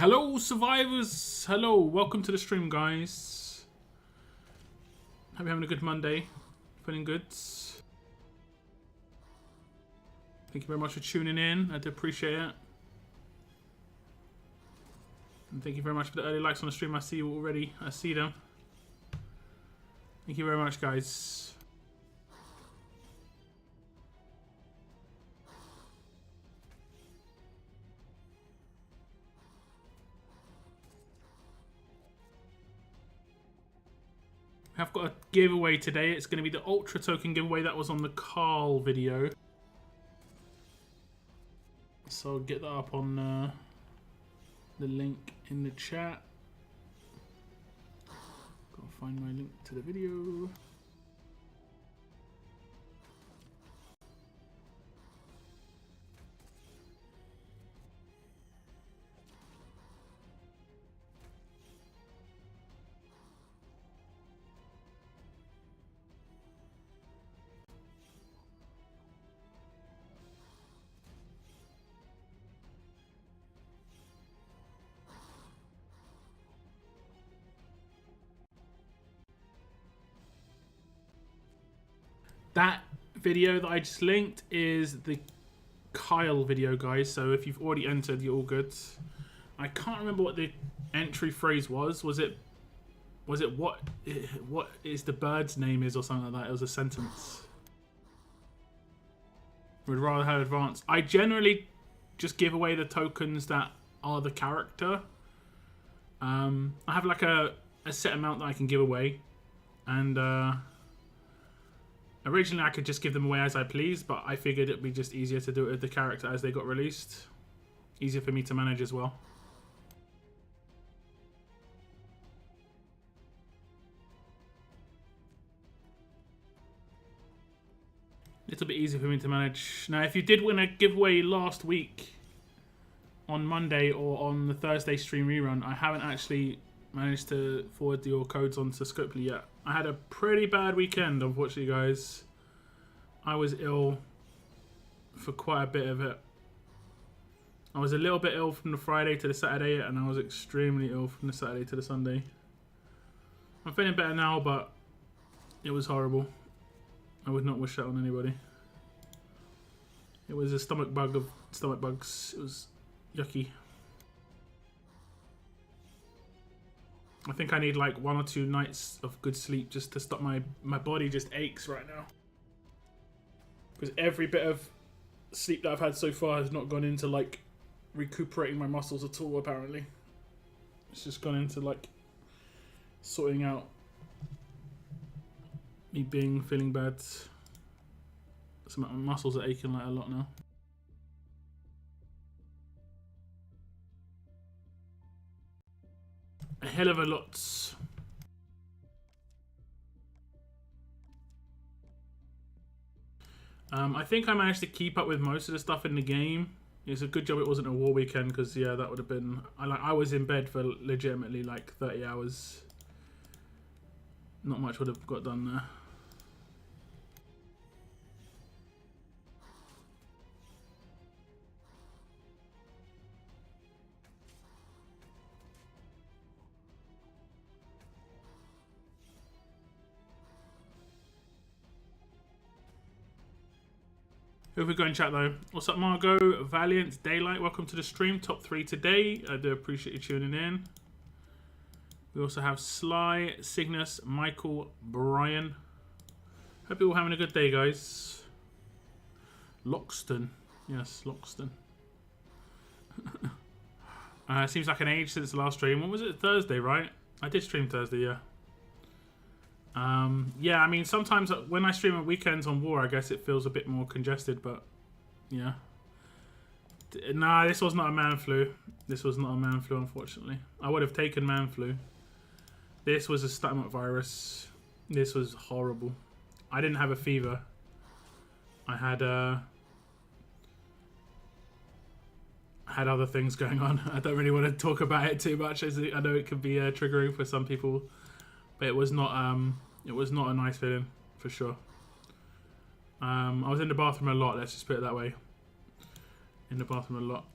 Hello, survivors. Hello, welcome to the stream, guys. Hope you're having a good Monday. Feeling good. Thank you very much for tuning in. I do appreciate it. And thank you very much for the early likes on the stream. I see you already. I see them. Thank you very much, guys. I've got a giveaway today. It's going to be the Ultra Token giveaway that was on the Carl video. So I'll get that up on the link in the chat. Gotta find my link to the video. That video that I just linked is the Kyle video, guys. So if you've already entered, you're all good. I can't remember what the entry phrase was. Was it what is the bird's name is or something like that? It was a sentence. Would rather have advanced. I generally just give away the tokens that are the character. I have like a set amount that I can give away, and originally I could just give them away as I please, but I figured it'd be just easier to do it with the character as they got released. Easier for me to manage as well. Little bit easier for me to manage. Now, if you did win a giveaway last week on Monday or on the Thursday stream rerun, I haven't actually managed to forward your codes onto Scopely yet. I had a pretty bad weekend, unfortunately, guys. I was ill for quite a bit of it. I was a little bit ill from the Friday to the Saturday, and I was extremely ill from the Saturday to the Sunday. I'm feeling better now, but it was horrible. I would not wish that on anybody. It was a stomach bug of stomach bugs. It was yucky. I think I need like 1 or 2 nights of good sleep just to stop my body just aches right now. Because every bit of sleep that I've had so far has not gone into like recuperating my muscles at all, apparently. It's just gone into like sorting out me feeling bad. Some of my muscles are aching like a lot now. A hell of a lot. I think I managed to keep up with most of the stuff in the game. It's a good job it wasn't a war weekend, because yeah, that would have been. I was in bed for legitimately like 30 hours. Not much would have got done there. Who have we got in chat though? What's up, Margot? Valiant, Daylight, welcome to the stream. Top 3 today. I do appreciate you tuning in. We also have Sly, Cygnus, Michael, Brian. Hope you're all having a good day, guys. Loxton. Yes, Loxton. Seems like an age since the last stream. When was it? Thursday, right? I did stream Thursday, yeah. Yeah, I mean, sometimes when I stream on weekends on War, I guess it feels a bit more congested, but yeah. Nah, this was not a man flu. This was not a man flu, unfortunately. I would have taken man flu. This was a stomach virus. This was horrible. I didn't have a fever. I had other things going on. I don't really want to talk about it too much, as I know it can be triggering for some people. But it was not a nice feeling, for sure. I was in the bathroom a lot, let's just put it that way. In the bathroom a lot.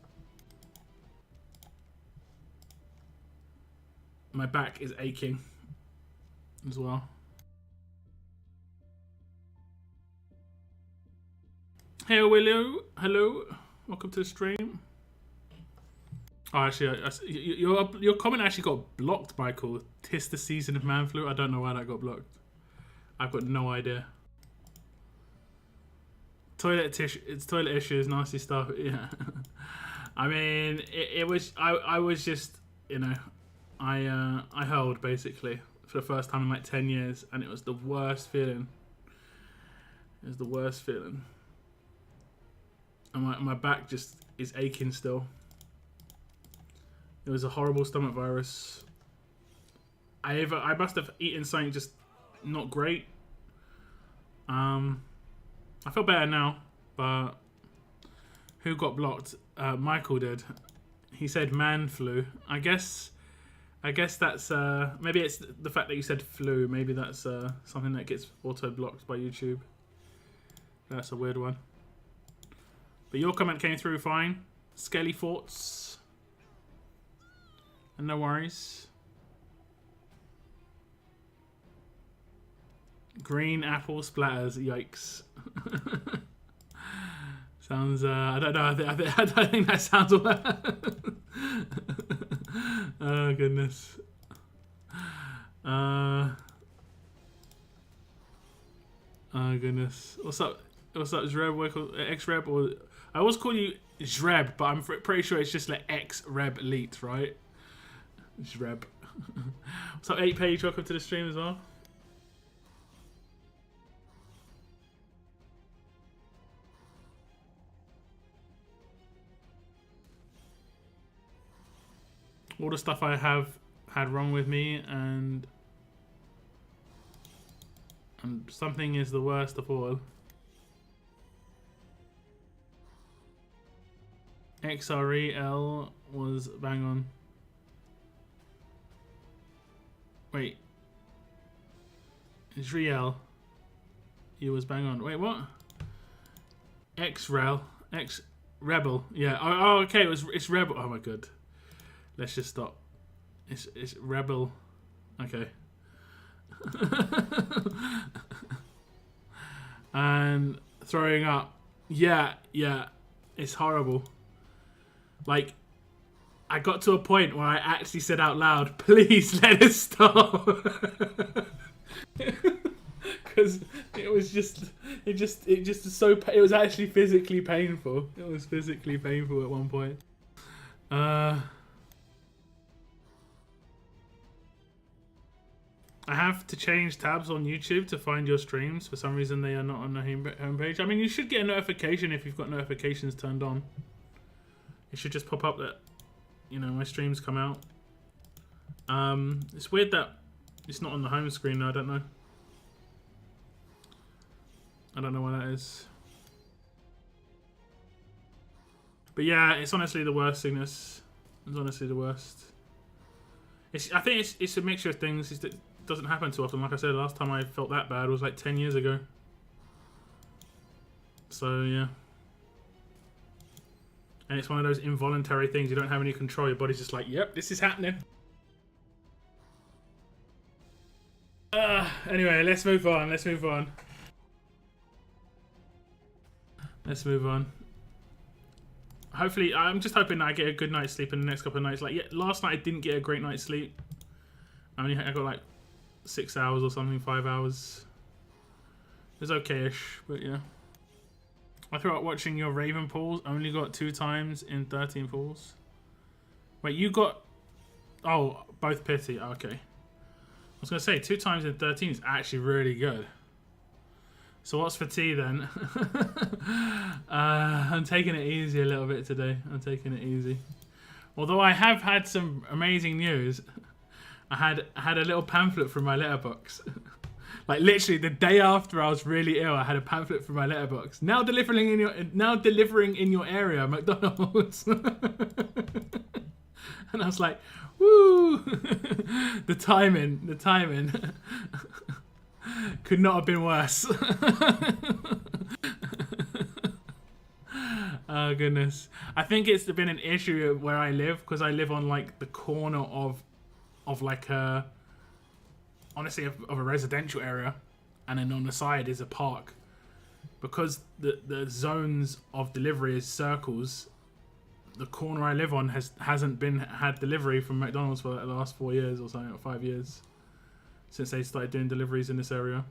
my back is aching as well. Hey, Willow. Hello. Welcome to the stream. Oh, actually, your comment actually got blocked, Michael. 'Tis the season of man flu. I don't know why that got blocked. I've got no idea. Toilet tissue. It's toilet issues, nasty stuff. Yeah. I mean, it was. I was just, you know, I hurled basically for the first time in like 10 years, and it was the worst feeling. It was the worst feeling. And my back just is aching still. It was a horrible stomach virus. I must have eaten something just not great. I feel better now, but who got blocked? Michael did. He said man flu. I guess that's maybe it's the fact that you said flu. Maybe that's something that gets auto blocked by YouTube. That's a weird one. But your comment came through fine. Scaly thoughts. And no worries. Green apple splatters. Yikes. Sounds, I don't know. I don't think that sounds well. Oh, goodness. Oh, goodness. What's up? What's up, Zreb? X-Reb? Or I always call you Zreb, but I'm pretty sure it's just like X-Reb Elite, right? Zreb. What's up, 8Page? Welcome to the stream as well. All the stuff I have had wrong with me, and something is the worst of all. XREL was bang on. Wait. Israel. You was bang on. Wait, what? X-Rel. X-Rebel. Yeah. Oh, okay. It's Rebel. Oh my god. Let's just stop. It's Rebel. Okay. And throwing up. Yeah. It's horrible. Like, I got to a point where I actually said out loud, "Please let us stop," because it was actually physically painful. It was physically painful at one point. I have to change tabs on YouTube to find your streams. For some reason, they are not on the homepage. I mean, you should get a notification if you've got notifications turned on. It should just pop up that, you know, my streams come out. It's weird that it's not on the home screen. I don't know. I don't know why that is. But yeah, it's honestly the worst sickness. It's honestly the worst. I think it's a mixture of things. It doesn't happen too often. Like I said, the last time I felt that bad was like 10 years ago. So yeah. And it's one of those involuntary things. You don't have any control. Your body's just like, yep, this is happening. Anyway, let's move on. Let's move on. Let's move on. Hopefully, I'm just hoping that I get a good night's sleep in the next couple of nights. Like, yeah, last night I didn't get a great night's sleep. I got like 6 hours or something, 5 hours. It was okay-ish, but yeah. I thought watching your Raven pools. Only got 2 times in 13 pools. Wait, you got... Oh, both pity. Okay. I was going to say, 2 times in 13 is actually really good. So what's for tea then? I'm taking it easy a little bit today. I'm taking it easy. Although I have had some amazing news. I had a little pamphlet from my letterbox. Like literally the day after I was really ill, I had a pamphlet from my letterbox. Now delivering in your area, McDonald's. And I was like, woo! The timing could not have been worse. Oh goodness. I think it's been an issue where I live because I live on like the corner of of like a, honestly, of a residential area, and then on the side is a park. Because the zones of delivery is circles, the corner I live on hasn't had delivery from McDonald's for like the last 4 years or something, or 5 years, since they started doing deliveries in this area.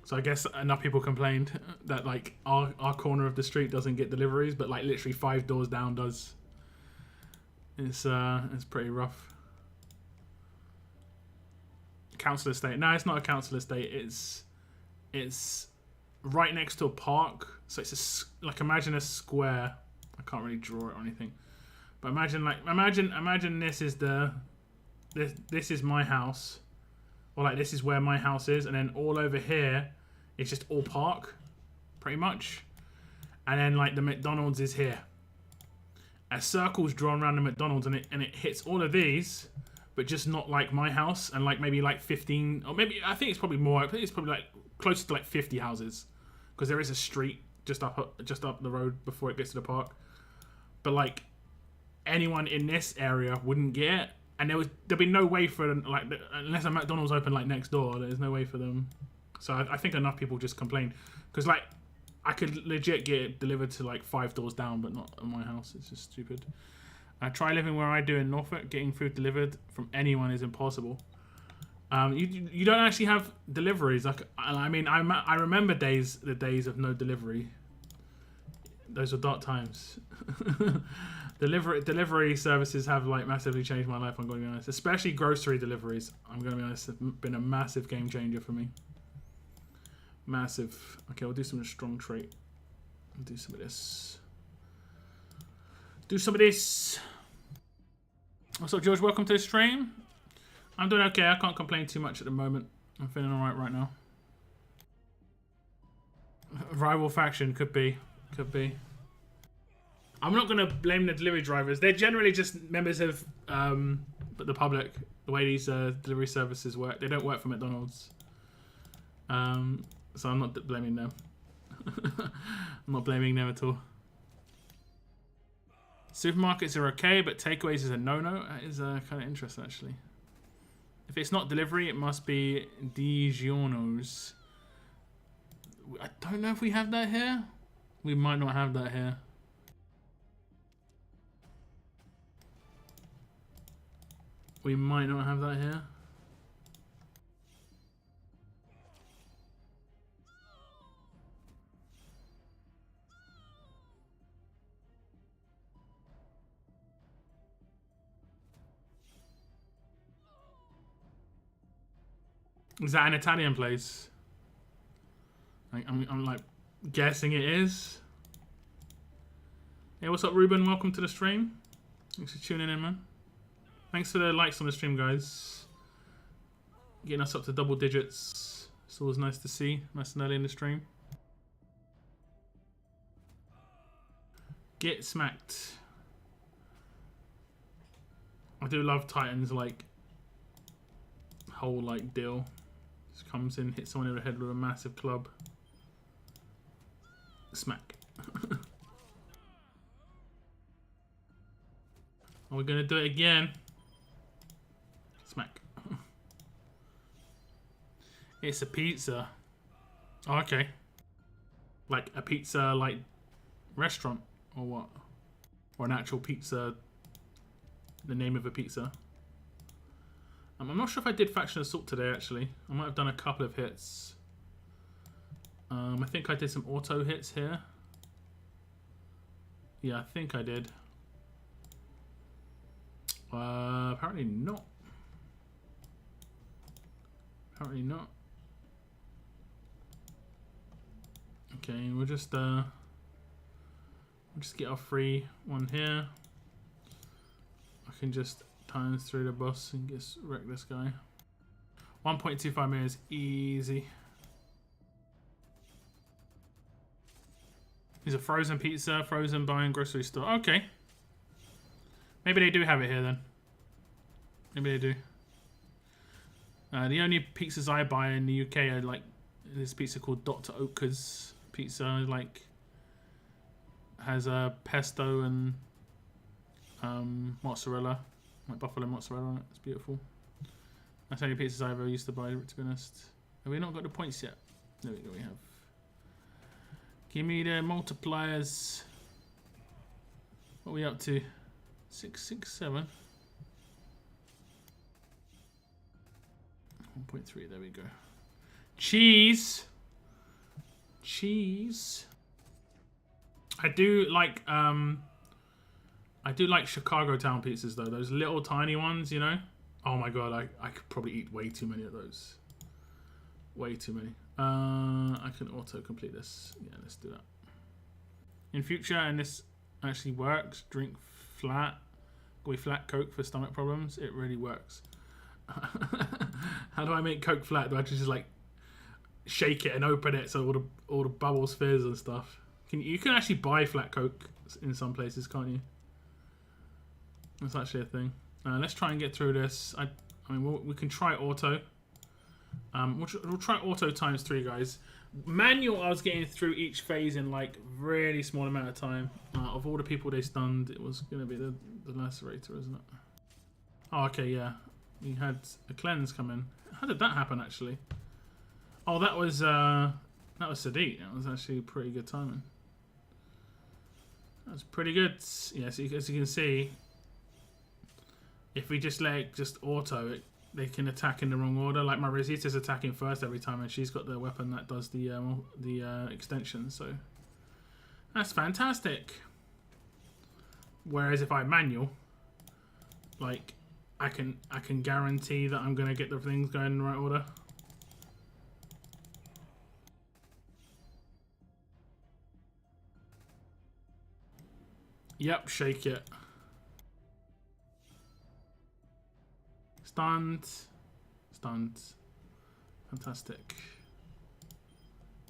So I guess enough people complained that like our corner of the street doesn't get deliveries, but like literally 5 doors down does. It's pretty rough. Council estate. No, it's not a council estate. It's right next to a park. So it's like, imagine a square. I can't really draw it or anything, but imagine this is this is my house, or like this is where my house is, and then all over here it's just all park, pretty much, and then like the McDonald's is here. A circle's drawn around the McDonald's, and it hits all of these, but just not like my house, and like maybe like 15, or maybe I think it's probably more. I think it's probably like closer to like 50 houses, because there is a street just up the road before it gets to the park. But like anyone in this area wouldn't get it, and there'd be no way for them, like, unless a McDonald's open like next door, there's no way for them. So I think enough people just complain, because like I could legit get it delivered to like 5 doors down, but not in my house. It's just stupid. I try living where I do in Norfolk. Getting food delivered from anyone is impossible. You don't actually have deliveries. Like, I mean, I remember the days of no delivery. Those were dark times. Delivery services have like massively changed my life, I'm going to be honest. Especially grocery deliveries. I'm going to be honest. It's been a massive game changer for me. Massive. Okay, we'll do some strong trait. We'll do some of this. What's up, George? Welcome to the stream. I'm doing okay. I can't complain too much at the moment. I'm feeling alright right now. Rival faction could be. I'm not going to blame the delivery drivers. They're generally just members of the public. The way these delivery services work, they don't work for McDonald's. So I'm not blaming them. I'm not blaming them at all. Supermarkets are okay, but takeaways is a no-no. That is kind of interesting, actually. If it's not delivery, it must be DiGiorno's. I don't know if we have that here. We might not have that here. We might not have that here. Is that an Italian place? I'm like guessing it is. Hey, what's up, Ruben? Welcome to the stream. Thanks for tuning in, man. Thanks for the likes on the stream, guys. Getting us up to double digits. It's always nice to see. Nice and early in the stream. Get smacked. I do love Titan's like whole like deal. Just comes in, hits someone in the head with a massive club. Smack. Are we gonna do it again? Smack. It's a pizza. Oh, okay. Like a pizza like restaurant or what? Or an actual pizza, the name of a pizza. I'm not sure if I did Faction Assault today, actually. I might have done a couple of hits. I think I did some auto hits here. Yeah, I think I did. Apparently not. Apparently not. Okay, we'll just get our free one here. I can just times through the boss and just wreck this guy. 1.25 million is easy. These are frozen pizza, frozen buying grocery store. Okay. Maybe they do have it here then. Maybe they do. The only pizzas I buy in the UK are like this pizza called Dr. Oetker's pizza. Like has a pesto and mozzarella Like buffalo mozzarella on it. It's beautiful. That's the only pizzas I ever used to buy, to be honest. Have we not got the points yet? There we go, we have. Give me the multipliers. What are we up to? 667. 1.3, there we go. Cheese. Cheese. I do like Chicago town pizzas though. Those little tiny ones, you know. Oh my god, I could probably eat way too many of those. Way too many. I can auto complete this. Yeah, let's do that. In future, and this actually works, drink flat. Go flat Coke for stomach problems. It really works. How do I make Coke flat? Do I just like shake it and open it so all the bubbles fizz and stuff? You can actually buy flat Coke in some places, can't you? That's actually a thing. Let's try and get through this. I mean, we can try auto. We'll try auto times 3, guys. Manual, I was getting through each phase in like really small amount of time. Of all the people they stunned, it was going to be the lacerator, isn't it? Oh, okay, yeah. We had a cleanse come in. How did that happen, actually? Oh, that was Sadiq. That was actually pretty good timing. That's pretty good. Yeah, so as you can see, if we just let it just auto it, they can attack in the wrong order. Like my Rosita's attacking first every time, and she's got the weapon that does the extension. So that's fantastic. Whereas if I manual, like I can guarantee that I'm gonna get the things going in the right order. Yep, shake it. Stunned. Stunned. Fantastic.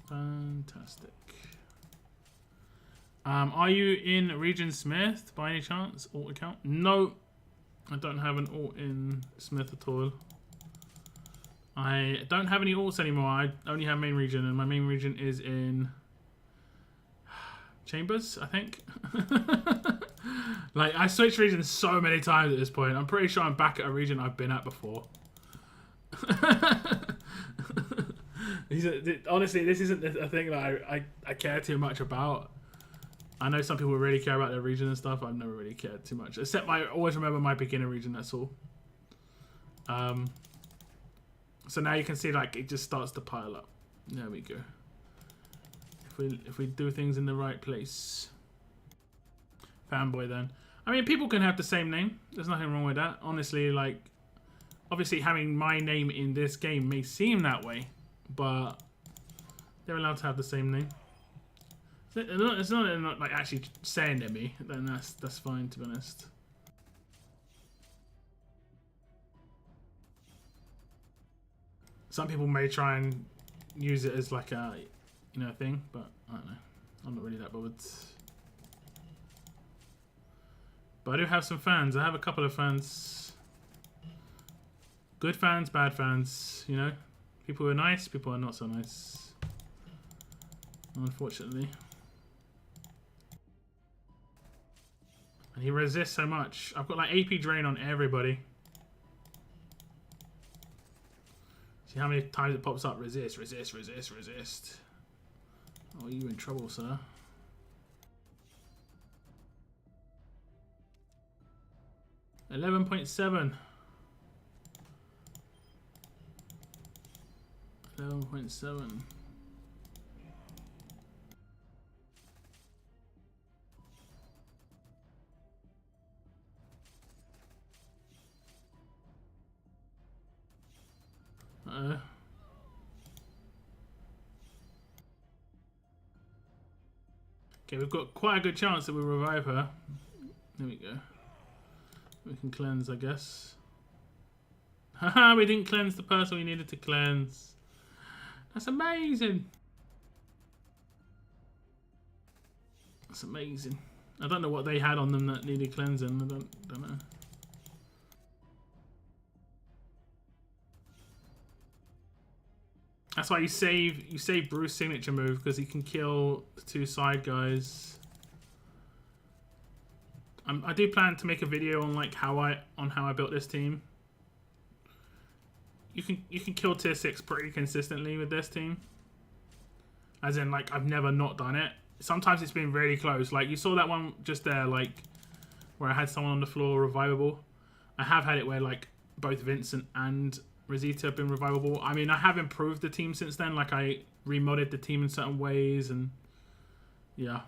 Fantastic. Are you in Region Smith by any chance? Alt account? No. I don't have an alt in Smith at all. I don't have any alts anymore. I only have main region, and my main region is in Chambers, I think. Like, I switched regions so many times at this point. I'm pretty sure I'm back at a region I've been at before. Honestly, this isn't a thing that I care too much about. I know some people really care about their region and stuff. I've never really cared too much. Except I always remember my beginner region, that's all. So now you can see, like, it just starts to pile up. There we go. If we do things in the right place. Fanboy then. I mean, people can have the same name. There's nothing wrong with that. Honestly, like, obviously having my name in this game may seem that way, but they're allowed to have the same name. It's not they're not like actually saying they're me. Then that's fine, to be honest. Some people may try and use it as like a thing, but I don't know. I'm not really that bothered. But I do have some fans. I have a couple of fans. Good fans, bad fans, you know. People who are nice, people who are not so nice. Unfortunately. And he resists so much. I've got like AP drain on everybody. See how many times it pops up? Resist, resist, resist, resist. Oh, you in trouble, sir. $11.7. 11.7. Okay, we've got quite a good chance that we'll revive her. There we go. We can cleanse, I guess. Haha, we didn't cleanse the person we needed to cleanse. That's amazing. That's amazing. I don't know what they had on them that needed cleansing. I don't know. That's why you save Bruce's signature move, because he can kill the 2 side guys. I do plan to make a video on like how I built this team. You can kill tier 6 pretty consistently with this team. As in, like, I've never not done it. Sometimes it's been really close. Like, you saw that one just there, like, where I had someone on the floor revivable. I have had it where, like, both Vincent and Rosita have been revivable. I mean, I have improved the team since then. Like, I remodded the team in certain ways, and yeah.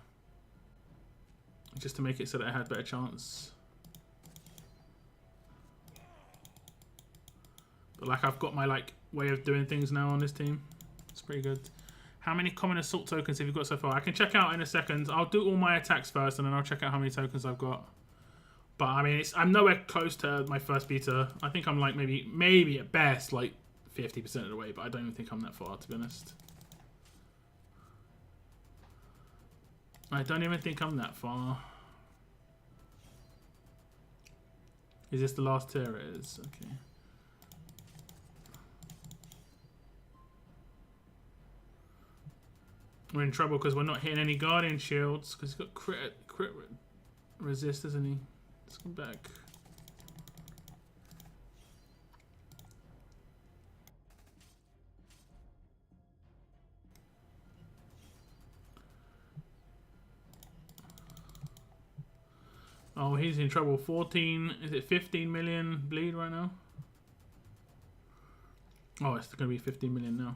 Just to make it so that I had a better chance. But, like, I've got my, like, way of doing things now on this team. It's pretty good. How many common assault tokens have you got so far? I can check out in a second. I'll do all my attacks first, and then I'll check out how many tokens I've got. But I mean, I'm nowhere close to my first beta. I think I'm like maybe at best like 50% of the way, but I don't even think I'm that far, to be honest. I don't even think I'm that far. Is this the last tier? It is. Okay. We're in trouble because we're not hitting any Guardian shields because he's got crit resist, isn't he? Let's come back. Oh, he's in trouble. 14, is it 15 million bleed right now? Oh, it's going to be 15 million now.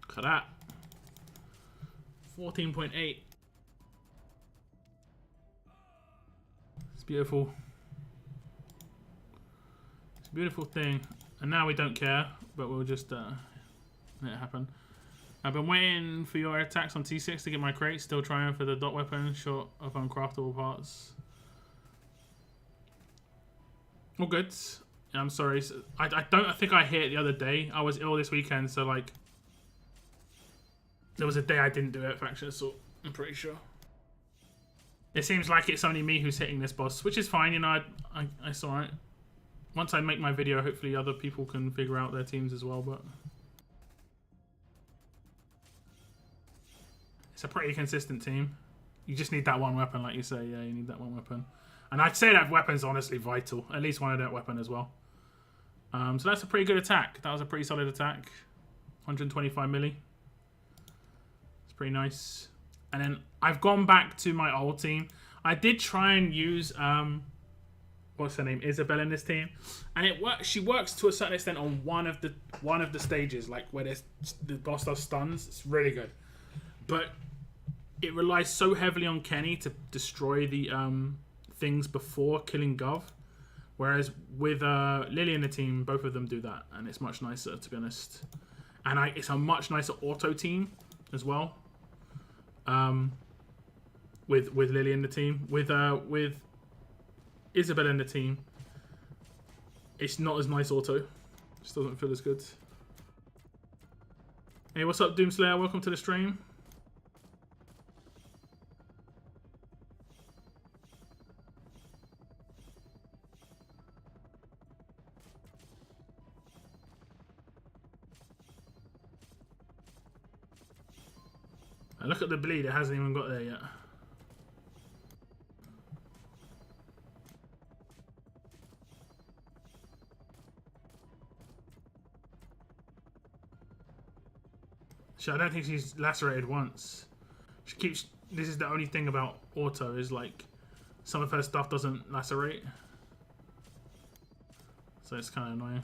Look at that. 14.8. It's beautiful. It's a beautiful thing. And now we don't care, but we'll just let it happen. I've been waiting for your attacks on T6 to get my crate. Still trying for the dot weapon, short of uncraftable parts. All good. Yeah, I'm sorry. I think I hit it the other day. I was ill this weekend, so like there was a day I didn't do it, faction assault, I'm pretty sure. It seems like it's only me who's hitting this boss, which is fine, you know, it's alright. Once I make my video, hopefully other people can figure out their teams as well, but it's a pretty consistent team. You just need that one weapon, like you say, yeah, you need that one weapon. And I'd say that weapon's honestly vital, at least one of that weapon as well. So that's a pretty good attack. That was a pretty solid attack. 125 milli. Pretty nice. And then I've gone back to my old team. I did try and use what's her name, Isabel, in this team, and it works. She works to a certain extent on one of the stages, like where the boss does stuns. It's really good, but it relies so heavily on Kenny to destroy the things before killing Gov, whereas with Lily in the team, both of them do that, and it's much nicer, to be honest. And it's a much nicer auto team as well. With Lily in the team, with Isabel in the team, it's not as nice auto. Just doesn't feel as good. Hey, what's up, Doomslayer? Welcome to the stream. And look at the bleed, it hasn't even got there yet. I don't think she's lacerated once. She keeps. This is the only thing about auto, is like some of her stuff doesn't lacerate, so it's kind of annoying.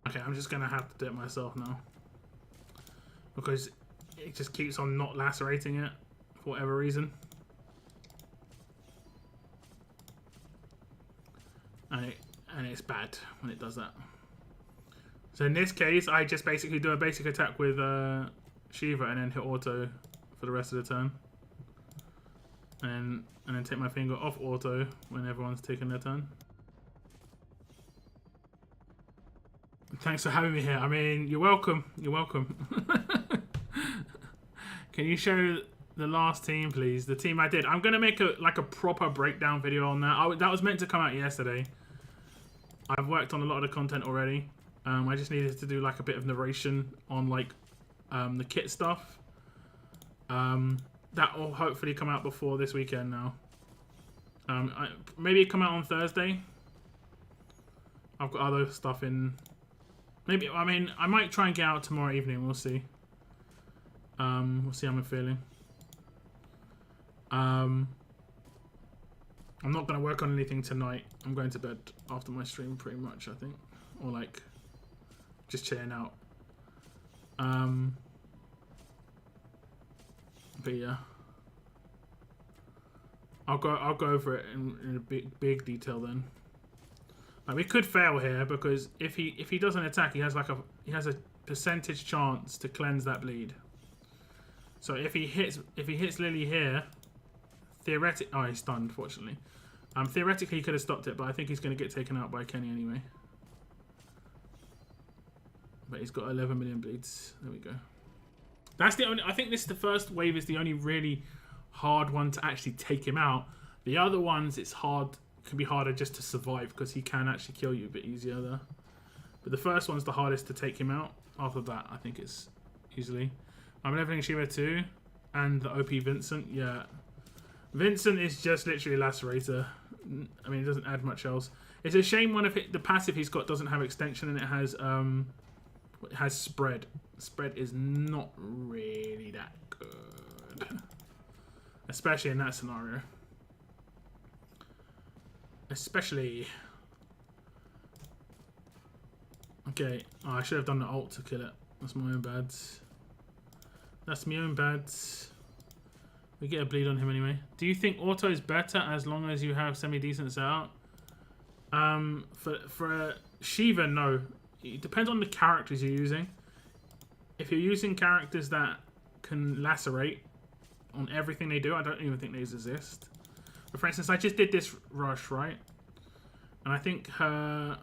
Okay, I'm just gonna have to do it myself now because it just keeps on not lacerating it for whatever reason, and it's bad when it does that. So in this case, I just basically do a basic attack with Shiva and then hit auto for the rest of the turn, and then take my finger off auto when everyone's taking their turn. Thanks for having me here. I mean, you're welcome. You're welcome. Can you show the last team, please? The team I did. I'm gonna make a proper breakdown video on that. That was meant to come out yesterday. I've worked on a lot of the content already. I just needed to do like a bit of narration on like the kit stuff. That will hopefully come out before this weekend now. Maybe come out on Thursday. I've got other stuff in. Maybe, I mean, I might try and get out tomorrow evening. We'll see. We'll see how I'm feeling. I'm not going to work on anything tonight. I'm going to bed after my stream pretty much, I think. Or like, just chilling out. But yeah. I'll go over it in a big detail then. Like, we could fail here because if he doesn't attack, he has a percentage chance to cleanse that bleed. So if he hits Lily here, theoretically, oh, he's stunned, fortunately. Theoretically, he could have stopped it, but I think he's going to get taken out by Kenny anyway. But he's got 11 million bleeds. There we go. That's the only. I think this is the first wave is the only really hard one to actually take him out. The other ones, it's hard. Can be harder just to survive because he can actually kill you a bit easier there. But the first one's the hardest to take him out. After that, I think it's easily. I'm leveling Shiva too, and the OP Vincent. Yeah, Vincent is just literally Lacerator. I mean, it doesn't add much else. It's a shame one of the passive he's got doesn't have extension and it has spread. Spread is not really that good, especially in that scenario. Especially. Okay, oh, I should have done the ult to kill it. That's my own bad. That's my own bad. We get a bleed on him anyway. Do you think auto is better as long as you have semi-decent setup? For Shiva, no. It depends on the characters you're using. If you're using characters that can lacerate on everything they do, I don't even think these exist. But for instance, I just did this rush, right? And I think her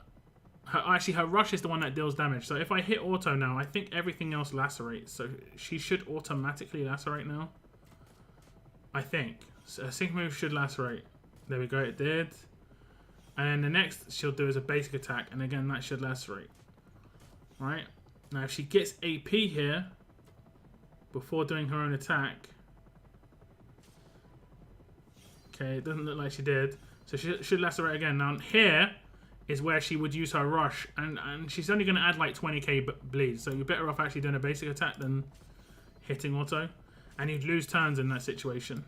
rush is the one that deals damage. So if I hit auto now, I think everything else lacerates. So she should automatically lacerate now. I think. So a sync move should lacerate. There we go, it did. And the next she'll do is a basic attack. And again, that should lacerate. Right? Now if she gets AP here, before doing her own attack. Okay, it doesn't look like she did. So she should lacerate again. Now here is where she would use her rush. And she's only going to add like 20k bleed. So you're better off actually doing a basic attack than hitting auto. And you'd lose turns in that situation.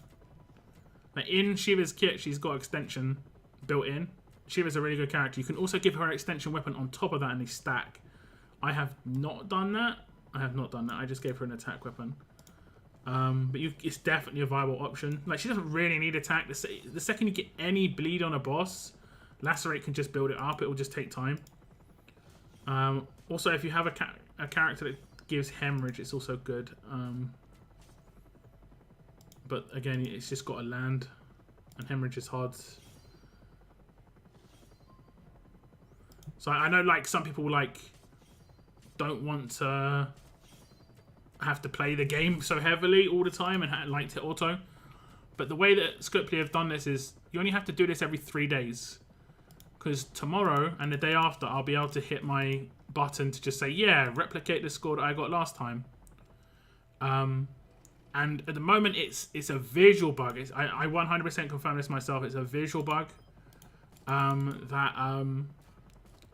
Like in Shiva's kit, she's got extension built in. Shiva's a really good character. You can also give her an extension weapon on top of that and they stack. I have not done that. I have not done that. I just gave her an attack weapon. But it's definitely a viable option. Like, she doesn't really need attack. The second you get any bleed on a boss, Lacerate can just build it up. It will just take time. Also, if you have a character that gives hemorrhage, it's also good. But again, it's just got to land. And hemorrhage is hard. So I know, like, some people, like, don't want to have to play the game so heavily all the time and like to auto. But the way that Scopely have done this is you only have to do this every 3 days. Because tomorrow and the day after, I'll be able to hit my button to just say, yeah, replicate the score that I got last time. And at the moment, it's a visual bug. I 100% confirm this myself. It's a visual bug that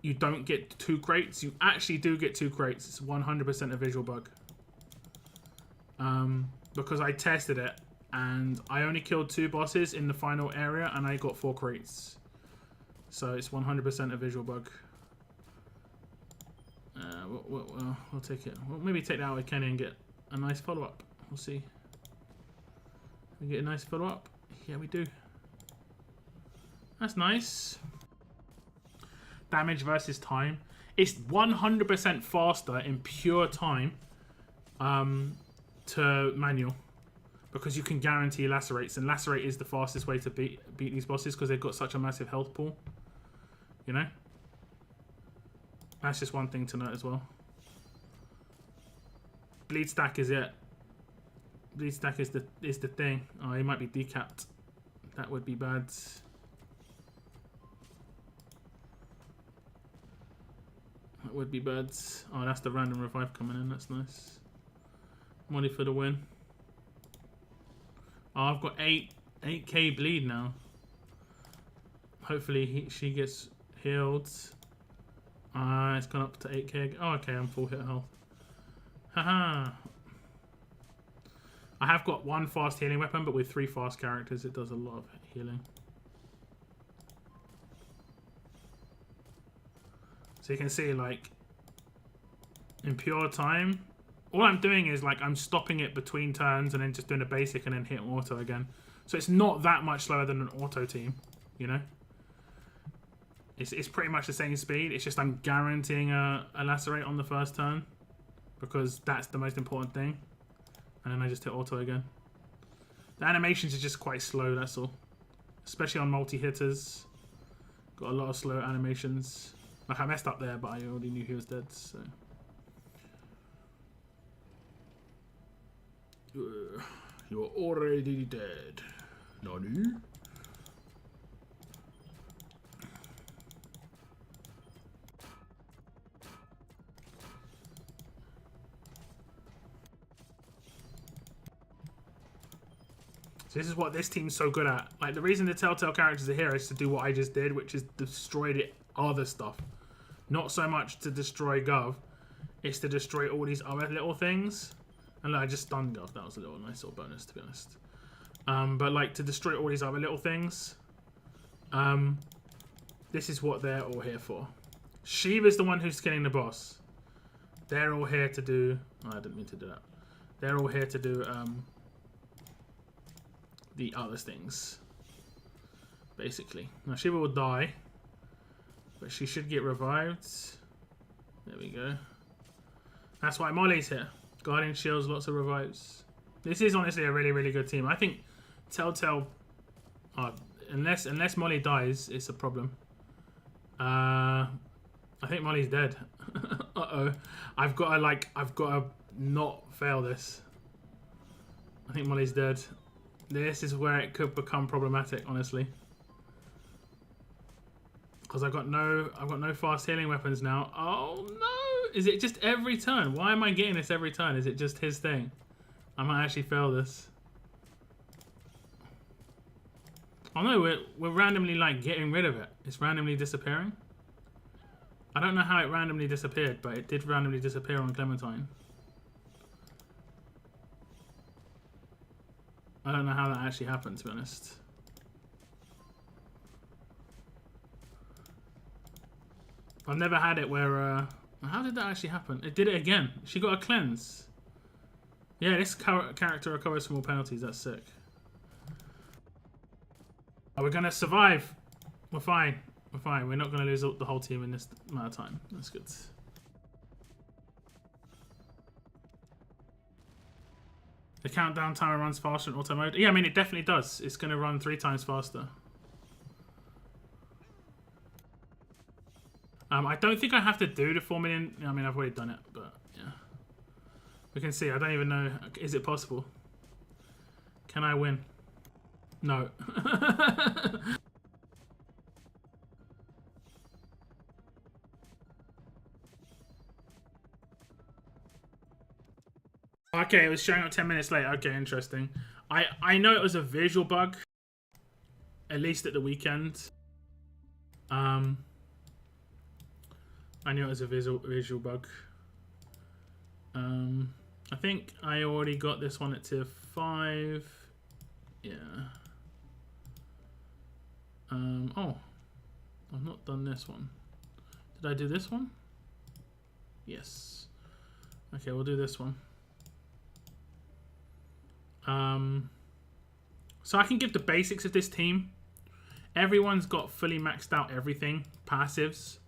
you don't get 2 crates. You actually do get 2 crates. It's 100% a visual bug. Because I tested it and I only killed 2 bosses in the final area and I got 4 crates. So it's 100% a visual bug. We'll take it. We'll maybe take that out with Kenny and get a nice follow-up. We'll see. We get a nice follow-up. Yeah, we do. That's nice. Damage versus time. It's 100% faster in pure time to manual. Because you can guarantee lacerates. And lacerate is the fastest way to beat these bosses because they've got such a massive health pool. You know? That's just one thing to note as well. Bleed stack is it. bleed stack is the thing. Oh, he might be decapped. That would be bad. That would be bad. Oh, that's the random revive coming in. That's nice. Money for the win. Oh, I've got 8k bleed now. Hopefully she gets healed. It's gone up to 8k. Oh, okay, I'm full hit health. Haha. I have got 1 fast healing weapon, but with 3 fast characters, it does a lot of healing. So you can see, like, in pure time, all I'm doing is, like, I'm stopping it between turns and then just doing a basic and then hitting auto again. So it's not that much slower than an auto team, you know? It's pretty much the same speed. It's just I'm guaranteeing a lacerate on the first turn because that's the most important thing. And then I just hit auto again. The animations are just quite slow, that's all. Especially on multi-hitters. Got a lot of slow animations. Like, I messed up there, but I already knew he was dead, so... You're already dead. Nani? So this is what this team's so good at. Like, the reason the Telltale characters are here is to do what I just did, which is destroy the other stuff. Not so much to destroy Gov. It's to destroy all these other little things. And look, I just stunned Gov. That was a nice little bonus, to be honest. But, like, to destroy all these other little things. This is what they're all here for. Shiva's the one who's killing the boss. They're all here to do... Oh, I didn't mean to do that. They're all here to do... the other things, basically. Now Shiva will die, but she should get revived. There we go. That's why Molly's here. Guardian shields, lots of revives. This is honestly a really, really good team. I think Telltale, unless Molly dies, it's a problem. I think Molly's dead. Uh-oh. I've got to not fail this. I think Molly's dead. This is where it could become problematic, honestly. Because I've got no fast healing weapons now. Oh no! Is it just every turn? Why am I getting this every turn? Is it just his thing? I might actually fail this. Oh no, we're randomly like getting rid of it. It's randomly disappearing. I don't know how it randomly disappeared, but it did randomly disappear on Clementine. I don't know how that actually happened, to be honest. I've never had it where... how did that actually happen? It did it again. She got a cleanse. Yeah, this character recovers from all penalties. That's sick. Oh, we're going to survive. We're fine. We're fine. We're not going to lose the whole team in this amount of time. That's good. The countdown timer runs faster in auto mode. Yeah, I mean, it definitely does. It's going to run 3 times faster. I don't think I have to do the 4 million. I mean, I've already done it, but yeah. We can see. I don't even know. Is it possible? Can I win? No. Okay, it was showing up 10 minutes late. Okay, interesting. I know it was a visual bug, at least at the weekend. I knew it was a visual bug. I think I already got this one at tier 5. Yeah. Oh, I've not done this one. Did I do this one? Yes. Okay, we'll do this one. So I can give the basics of this team. Everyone's got fully maxed out everything, passives,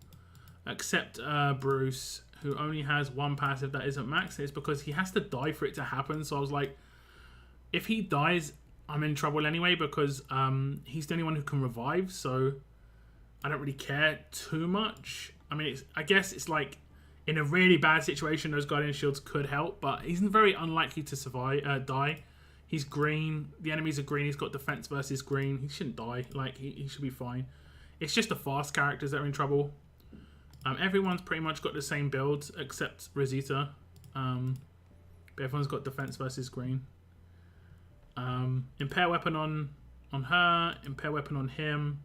except Bruce, who only has 1 passive that isn't maxed. It's because he has to die for it to happen. So I was like, if he dies, I'm in trouble anyway, because he's the only one who can revive. So I don't really care too much. I mean, I guess it's like in a really bad situation, those Guardian Shields could help, but he's very unlikely to survive, die. He's green. The enemies are green. He's got defense versus green. He shouldn't die. Like, he should be fine. It's just the fast characters that are in trouble. Everyone's pretty much got the same build except Rosita. But everyone's got defense versus green. Impair weapon on her. Impair weapon on him.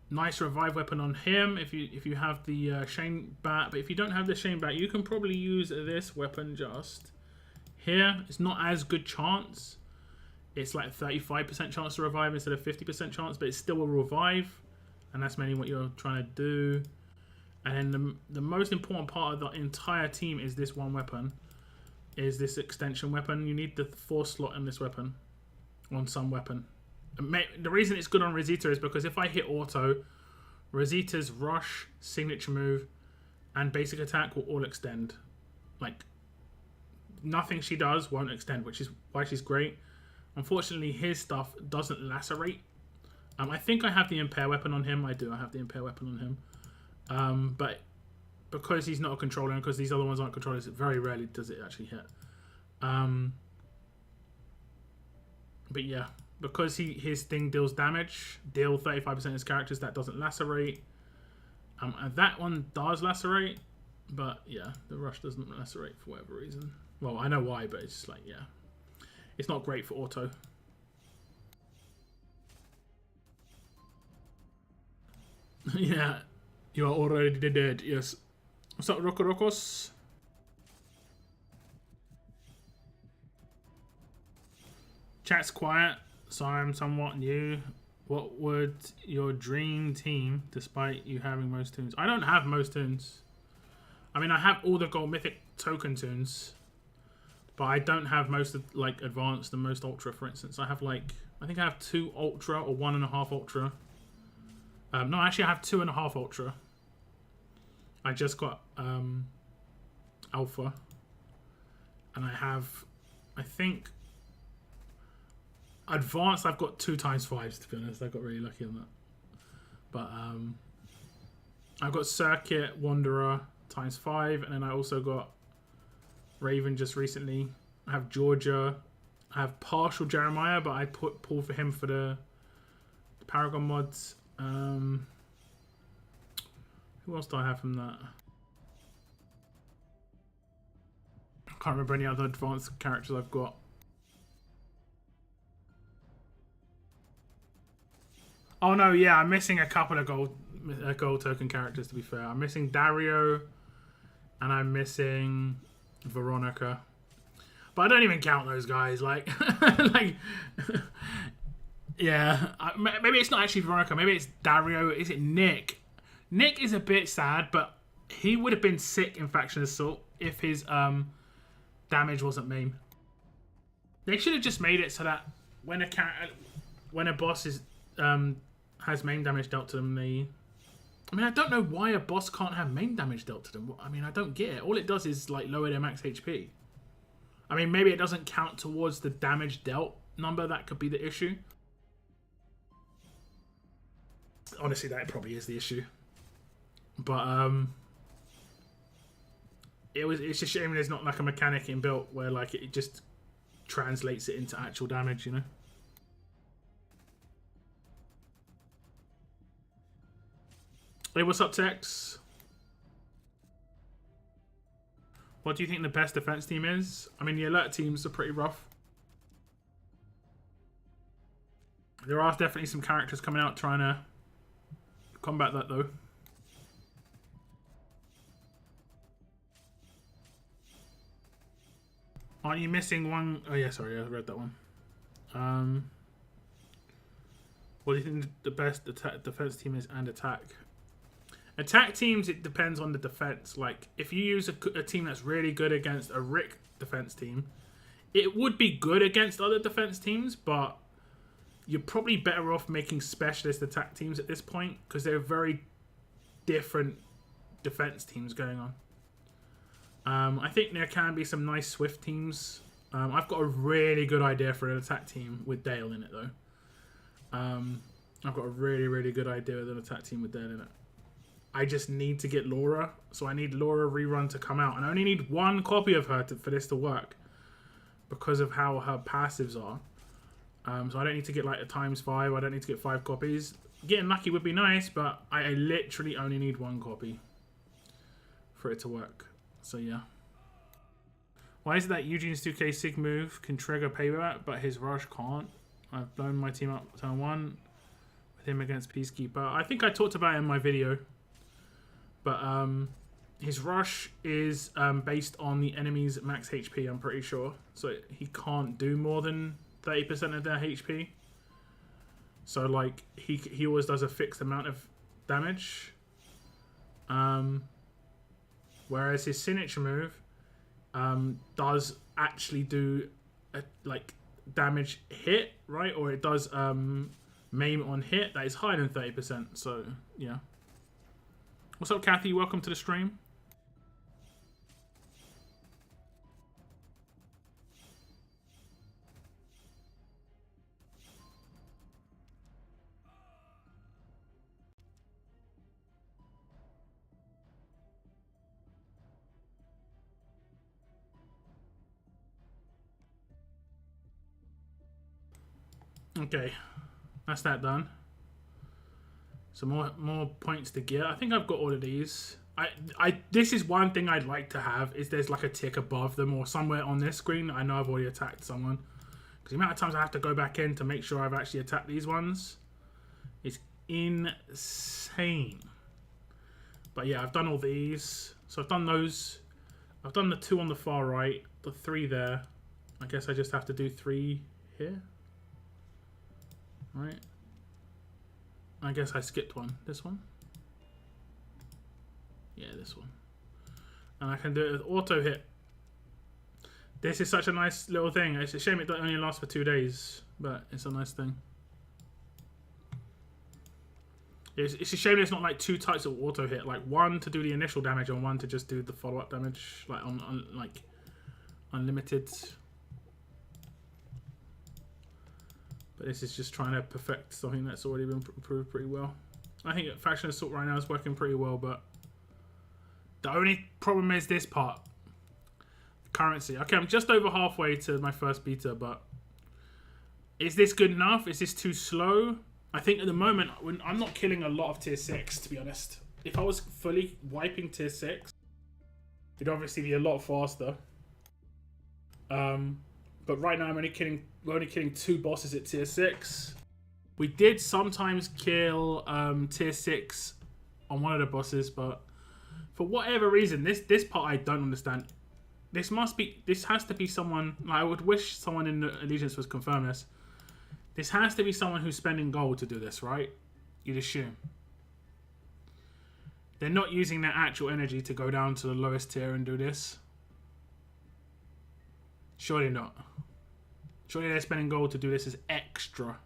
Nice revive weapon on him if you have the Shane Bat. But if you don't have the Shane Bat, you can probably use this weapon just here. It's not as good chance. It's like 35% chance to revive instead of 50% chance, but it's still a revive, and that's mainly what you're trying to do. And then the most important part of the entire team is this one weapon, is this extension weapon. You need the 4 slot in this weapon, on some weapon. The reason it's good on Rosita is because if I hit auto, Rosita's rush, signature move, and basic attack will all extend. Like, nothing she does won't extend, which is why she's great. Unfortunately, his stuff doesn't lacerate. I think I have the impair weapon on him. I do. I have the impair weapon on him. But because he's not a controller and because these other ones aren't controllers, very rarely does it actually hit. But yeah, because his thing deals damage, deal 35% of his characters, that doesn't lacerate. And that one does lacerate, but yeah, the rush doesn't lacerate for whatever reason. Well, I know why, but it's just like, yeah. It's not great for auto. Yeah, you are already dead, yes. What's up, Rokorokos? Chat's quiet, so I'm somewhat new. What would your dream team, despite you having most tunes? I don't have most tunes. I mean, I have all the gold mythic token tunes, but I don't have most of, like, advanced and most ultra, for instance. I have, like, I think I have 2 ultra or 1.5 ultra. No, actually I have 2.5 ultra. I just got alpha. And I have, I think, advanced I've got 2 times 5s, to be honest. I got really lucky on that. But I've got Circuit, Wanderer, times 5, and then I also got Raven just recently. I have Georgia. I have partial Jeremiah, but I pull for him for the Paragon mods. Who else do I have from that? I can't remember any other advanced characters I've got. Oh no, yeah, I'm missing a couple of gold token characters, to be fair. I'm missing Dario, and I'm missing Veronica. But I don't even count those guys, like, like, yeah. Maybe it's not actually Veronica, maybe it's Dario. Is it Nick? Nick is a bit sad, but he would have been sick in Faction Assault if his damage wasn't main. They should have just made it so that when a boss is has main damage dealt to them, I mean, I don't know why a boss can't have main damage dealt to them. I mean, I don't get it. All it does is, like, lower their max HP. I mean, maybe it doesn't count towards the damage dealt number. That could be the issue. Honestly, that probably is the issue. But it's a shame there's not like a mechanic inbuilt where, like, it just translates it into actual damage, you know? Hey, what's up, Tex? What do you think the best defense team is? I mean, the alert teams are pretty rough. There are definitely some characters coming out trying to combat that, though. Aren't you missing one? Oh, yeah, sorry, I read that one. What do you think the best defense team is and attack? Attack teams, it depends on the defense. Like, if you use a team that's really good against a Rick defense team, it would be good against other defense teams, but you're probably better off making specialist attack teams at this point because they're very different defense teams going on. I think there can be some nice Swift teams. I've got a really good idea for an attack team with Dale in it, though. I've got a really, really good idea with an attack team with Dale in it. I just need to get Laura, so I need Laura rerun to come out. And I only need 1 copy of her for this to work. because of how her passives are. So I don't need to get like a ×5. I don't need to get 5 copies. Getting lucky would be nice, but I literally only need 1 copy for it to work. So yeah. Why is it that Eugene's 2k Sig move can trigger payback, but his rush can't? I've blown my team up turn 1 with him against Peacekeeper. I think I talked about it in my video. But his rush is based on the enemy's max HP, I'm pretty sure. So he can't do more than 30% of their HP. So like he always does a fixed amount of damage. Whereas his signature move does actually do a, like damage hit, right? Or it does maim on hit that is higher than 30%. So yeah. What's up, Kathy? Welcome to the stream. Okay, that's that done. So more points to get. I think I've got all of these. This is one thing I'd like to have, is there's like a tick above them or somewhere on this screen. I know I've already attacked someone. Because the amount of times I have to go back in to make sure I've actually attacked these ones is insane. But yeah, I've done all these. So I've done those. I've done the 2 on the far right, the 3 there. I guess I just have to do 3 here. Right. I guess I skipped one. This one? Yeah, this one. And I can do it with auto hit. This is such a nice little thing. It's a shame it only lasts for 2 days, but it's a nice thing. It's a shame it's not like 2 types of auto hit, like 1 to do the initial damage and 1 to just do the follow-up damage, like on like unlimited. But this is just trying to perfect something that's already been improved pretty well. I think Faction Assault right now is working pretty well, but the only problem is this part. Currency. Okay, I'm just over halfway to my first beta, but is this good enough? Is this too slow? I think at the moment, I'm not killing a lot of tier 6, to be honest. If I was fully wiping tier 6, it'd obviously be a lot faster. But right now we're only killing 2 bosses at tier 6. We did sometimes kill tier 6 on one of the bosses, but for whatever reason, this part I don't understand. This has to be someone, like, I would wish someone in the Allegiance was confirm this. This has to be someone who's spending gold to do this, right? You'd assume. They're not using their actual energy to go down to the lowest tier and do this. Surely not. Surely they're spending gold to do this as extra.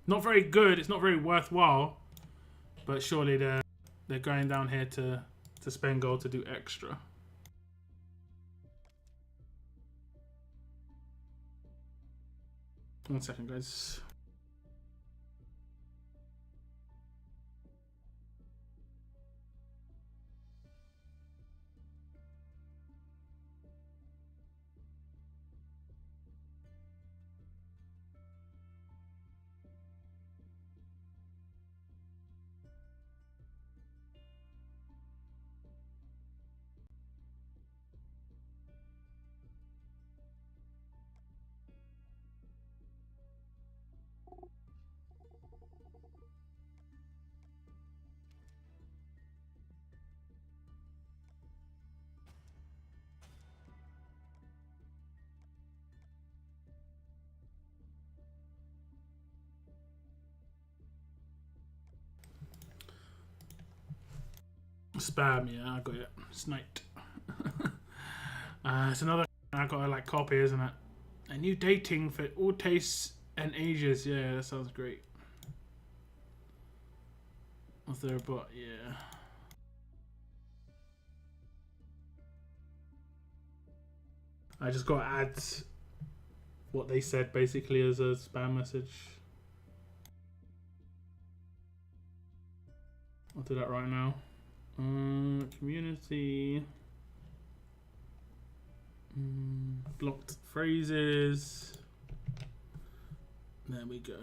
Not very good, it's not very worthwhile, but surely they're going down here to spend gold to do extra. One second, guys. Spam, yeah, I got it. Sniped. It's another I gotta like copy, isn't it? A new dating for all tastes and ages. Yeah, that sounds great. Was there a bot? Yeah. I just gotta add what they said basically as a spam message. I'll do that right now. Community. Blocked phrases. There we go.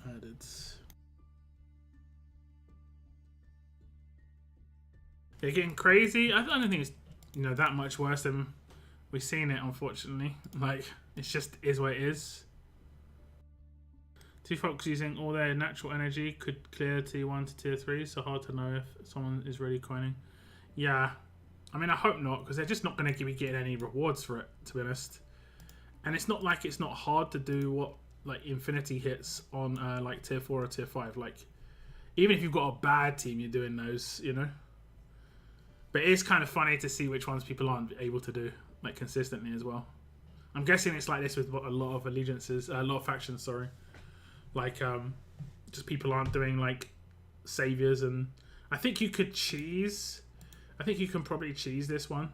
Added. They're getting crazy. I don't think it's that much worse than we've seen it, unfortunately. Like, it's just is what it is. Two folks using all their natural energy could clear T1 to tier 3, so hard to know if someone is really coining. Yeah, I mean, I hope not, because they're just not going to be getting any rewards for it, to be honest. And it's not like it's not hard to do what like infinity hits on like tier 4 or tier 5. Like, even if you've got a bad team, you're doing those, But it is kind of funny to see which ones people aren't able to do, like, consistently as well. I'm guessing it's like this with a lot of allegiances, a lot of factions, sorry. Like, just people aren't doing, like, saviors, and I think you could cheese. I think you can probably cheese this one.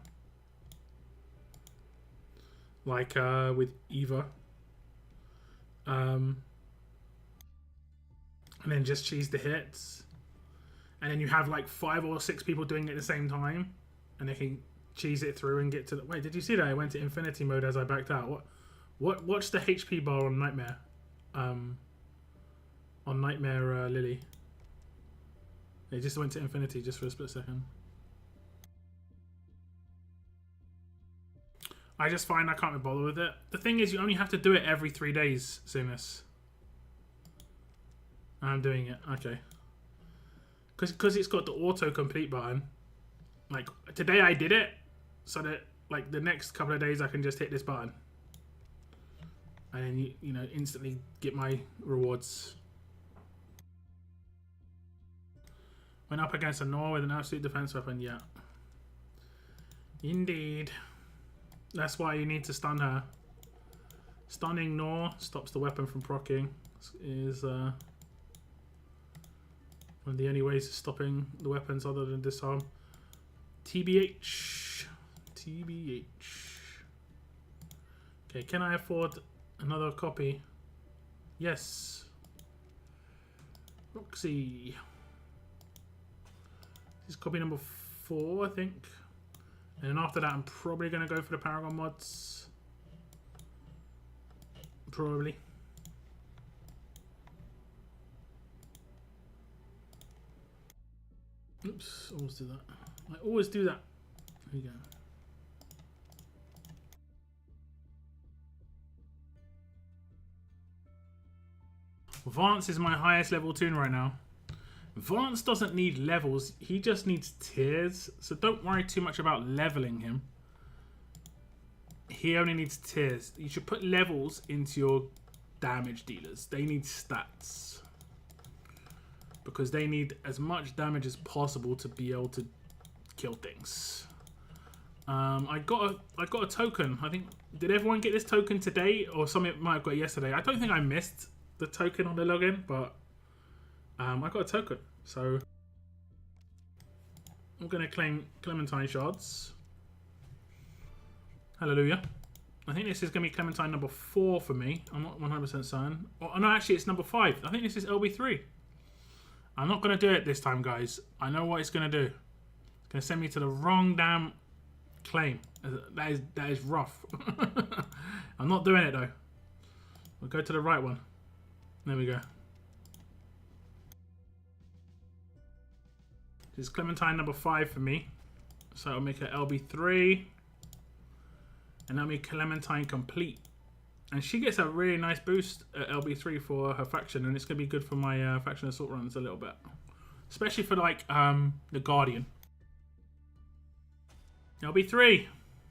Like, with Eva. And then just cheese the hits. And then you have like 5 or 6 people doing it at the same time, and they can cheese it through and get to the... Wait, did you see that? I went to infinity mode as I backed out. What's the HP bar on Nightmare? On Nightmare Lily. It just went to infinity just for a split second. I just find I can't be bothered with it. The thing is, you only have to do it every 3 days, Sumus. I'm doing it. Okay. Because it's got the auto-complete button. Like, today I did it, so that, like, the next couple of days I can just hit this button. And then, instantly get my rewards. Went up against a Nor with an absolute defense weapon, yeah. Indeed. That's why you need to stun her. Stunning Nor stops the weapon from proccing. Is one of the only ways of stopping the weapons other than disarm. TBH. TBH. Okay, can I afford another copy? Yes. Roxy. This is copy number 4, I think. And then after that, I'm probably going to go for the Paragon mods. Probably. Oops, always do that. I always do that. There you go. Vance is my highest level toon right now. Vance doesn't need levels, he just needs tiers, so don't worry too much about leveling him. He only needs tiers. You should put levels into your damage dealers. They need stats. Because they need as much damage as possible to be able to kill things. I got a token. I think, did everyone get this token today? Or some might have got it yesterday. I don't think I missed the token on the login, but I got a token, so I'm going to claim Clementine shards. Hallelujah. I think this is going to be Clementine number 4 for me. I'm not 100% certain. Oh, no, actually, it's number 5. I think this is LB3. I'm not going to do it this time, guys. I know what it's going to do. It's going to send me to the wrong damn claim. That is rough. I'm not doing it, though. We'll go to the right one. There we go. This is Clementine number 5 for me. So I'll make her LB3. And that'll be Clementine complete. And she gets a really nice boost at LB3 for her faction. And it's going to be good for my faction assault runs a little bit. Especially for like the Guardian. LB3.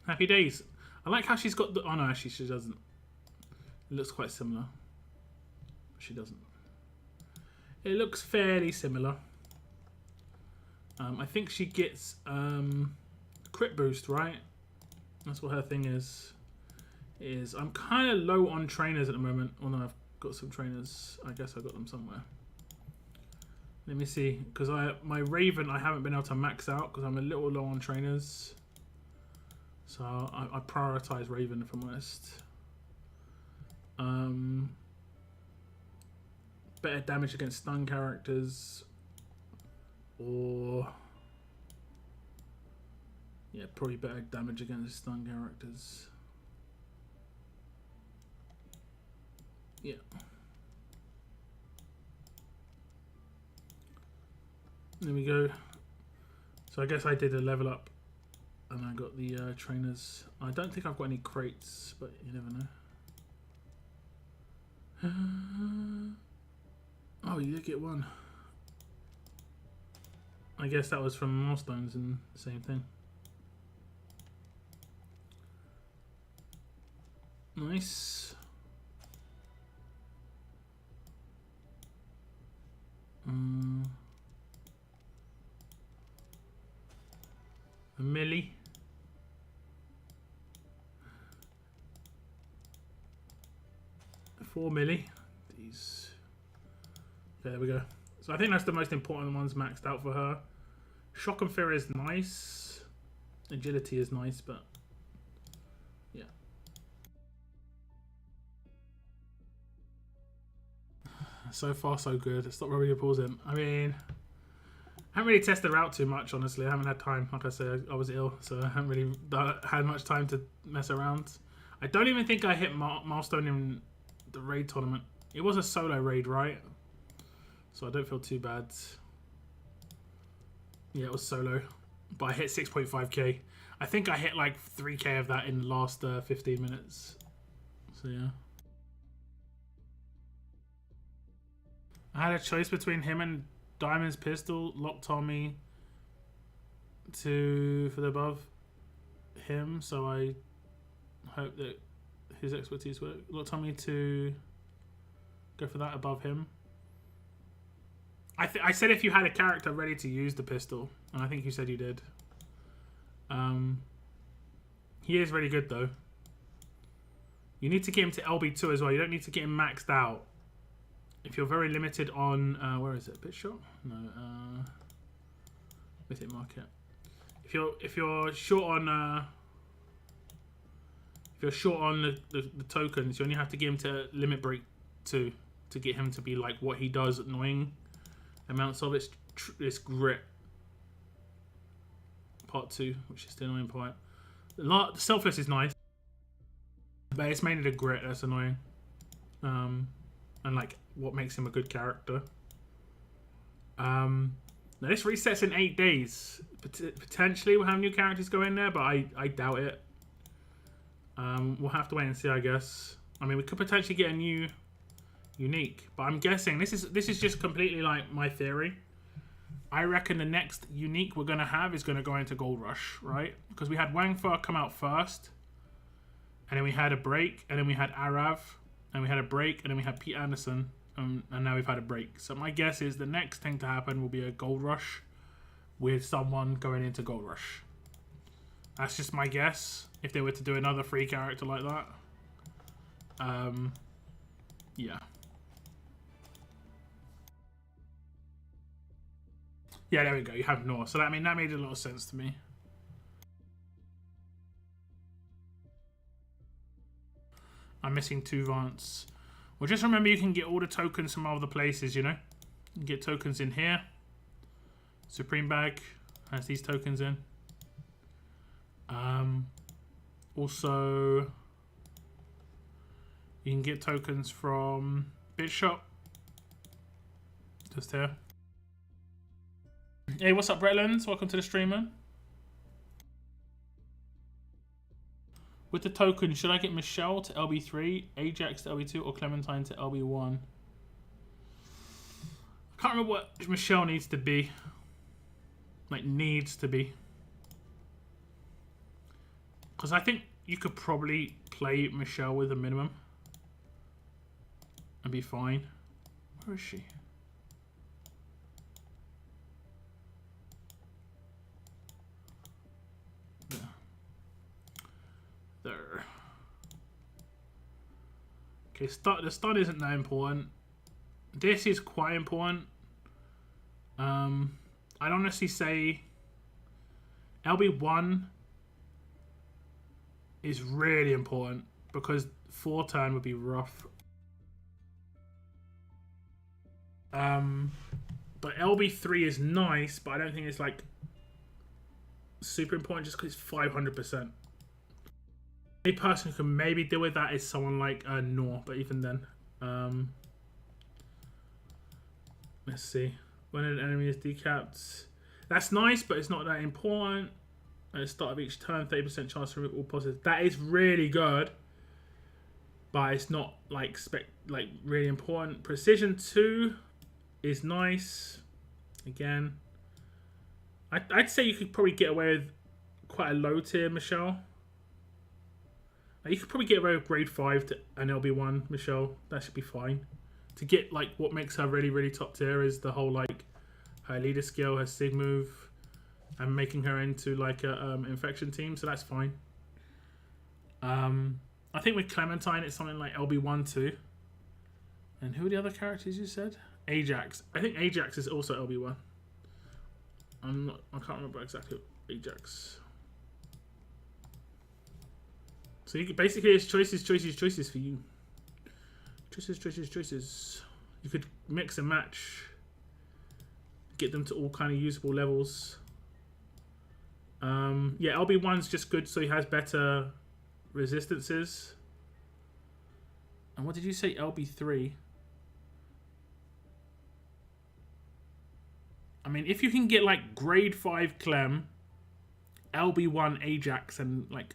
Happy days. I like how she's got the... Oh no, actually she doesn't. It looks quite similar. She doesn't. It looks fairly similar. I think she gets crit boost, right? That's what her thing is. I'm kind of low on trainers at the moment. Oh no, I've got some trainers. I guess I got them somewhere. Let me see, because my Raven I haven't been able to max out because I'm a little low on trainers. So I prioritize Raven if I'm honest. Better damage against stun characters, or Yeah, probably better damage against stun characters. Yeah. There we go. So I guess I did a level up and I got the trainers. I don't think I've got any crates, but you never know. Oh, you did get one. I guess that was from milestones and the same thing. Nice. A milli. $4 milli. These. Okay, there we go. So I think that's the most important ones maxed out for her. Shock and Fear is nice. Agility is nice, but yeah. So far, so good. Stop rubbing your paws in. I mean, I haven't really tested her out too much, honestly. I haven't had time. Like I said, I was ill, so I haven't really had much time to mess around. I don't even think I hit milestone in the raid tournament. It was a solo raid, right? So I don't feel too bad. Yeah, it was solo. But I hit 6.5k. I think I hit like 3k of that in the last 15 minutes. So yeah. I had a choice between him and Diamond's pistol. Locked Tommy for the above him. So I hope that his expertise work. Locked Tommy to go for that above him. I said if you had a character ready to use the pistol, and I think you said you did. He is really good though. You need to get him to LB2 as well. You don't need to get him maxed out. If you're very limited on where is it? Bit shot? No. Mythic Market. If you're short on the tokens, you only have to get him to limit break 2 to get him to be like what he does, annoying amounts of it's grit part 2, which is the annoying part. The selfless is nice, but it's mainly the grit that's annoying, and like what makes him a good character. Now this resets in 8 days. Potentially we'll have new characters go in there, but I doubt it. We'll have to wait and see, I guess. I mean, we could potentially get a new unique, but I'm guessing this is just completely like my theory. I reckon the next unique we're gonna have is gonna go into Gold Rush, right? Because we had Wang Fa come out first, and then we had a break, and then we had Arav, and we had a break, and then we had Pete Anderson, and now we've had a break. So my guess is the next thing to happen will be a Gold Rush with someone going into Gold Rush. That's just my guess. If they were to do another free character like that, yeah. Yeah, there we go. You have North. So that made a lot of sense to me. I'm missing 2 Vance. Well, just remember you can get all the tokens from other places, you know? You can get tokens in here. Supreme Bag has these tokens in. Also, you can get tokens from BitShop. Just here. Hey, what's up, Bretlands? Welcome to the stream, man. With the token, should I get Michelle to LB3, Ajax to LB2, or Clementine to LB1? I can't remember what Michelle needs to be. Like, needs to be. Because I think you could probably play Michelle with a minimum and be fine. Where is she? There. Okay, the stun isn't that important. This is quite important. I'd honestly say LB1 is really important because 4 turn would be rough. But LB3 is nice, but I don't think it's like super important just because it's 500%. The only person who can maybe deal with that is someone like Nor, but even then. Let's see. When an enemy is decapped. That's nice, but it's not that important. At the start of each turn, 30% chance to remove all positives. That is really good, but it's not like really important. Precision 2 is nice. Again, I'd say you could probably get away with quite a low tier Michelle. You could probably get away with grade 5 to an LB1 Michelle. That should be fine. To get like what makes her really, really top tier is the whole like her leader skill, her sig move, and making her into like a infection team. So that's fine. I think with Clementine it's something like LB1 too. And who are the other characters you said? Ajax. I think Ajax is also LB1. I can't remember exactly Ajax. So you could, basically it's choices for you. Choices. You could mix and match. Get them to all kind of usable levels. Yeah, LB1's just good so he has better resistances. And what did you say, LB3? I mean, if you can get like grade 5 Clem, LB1 Ajax, and like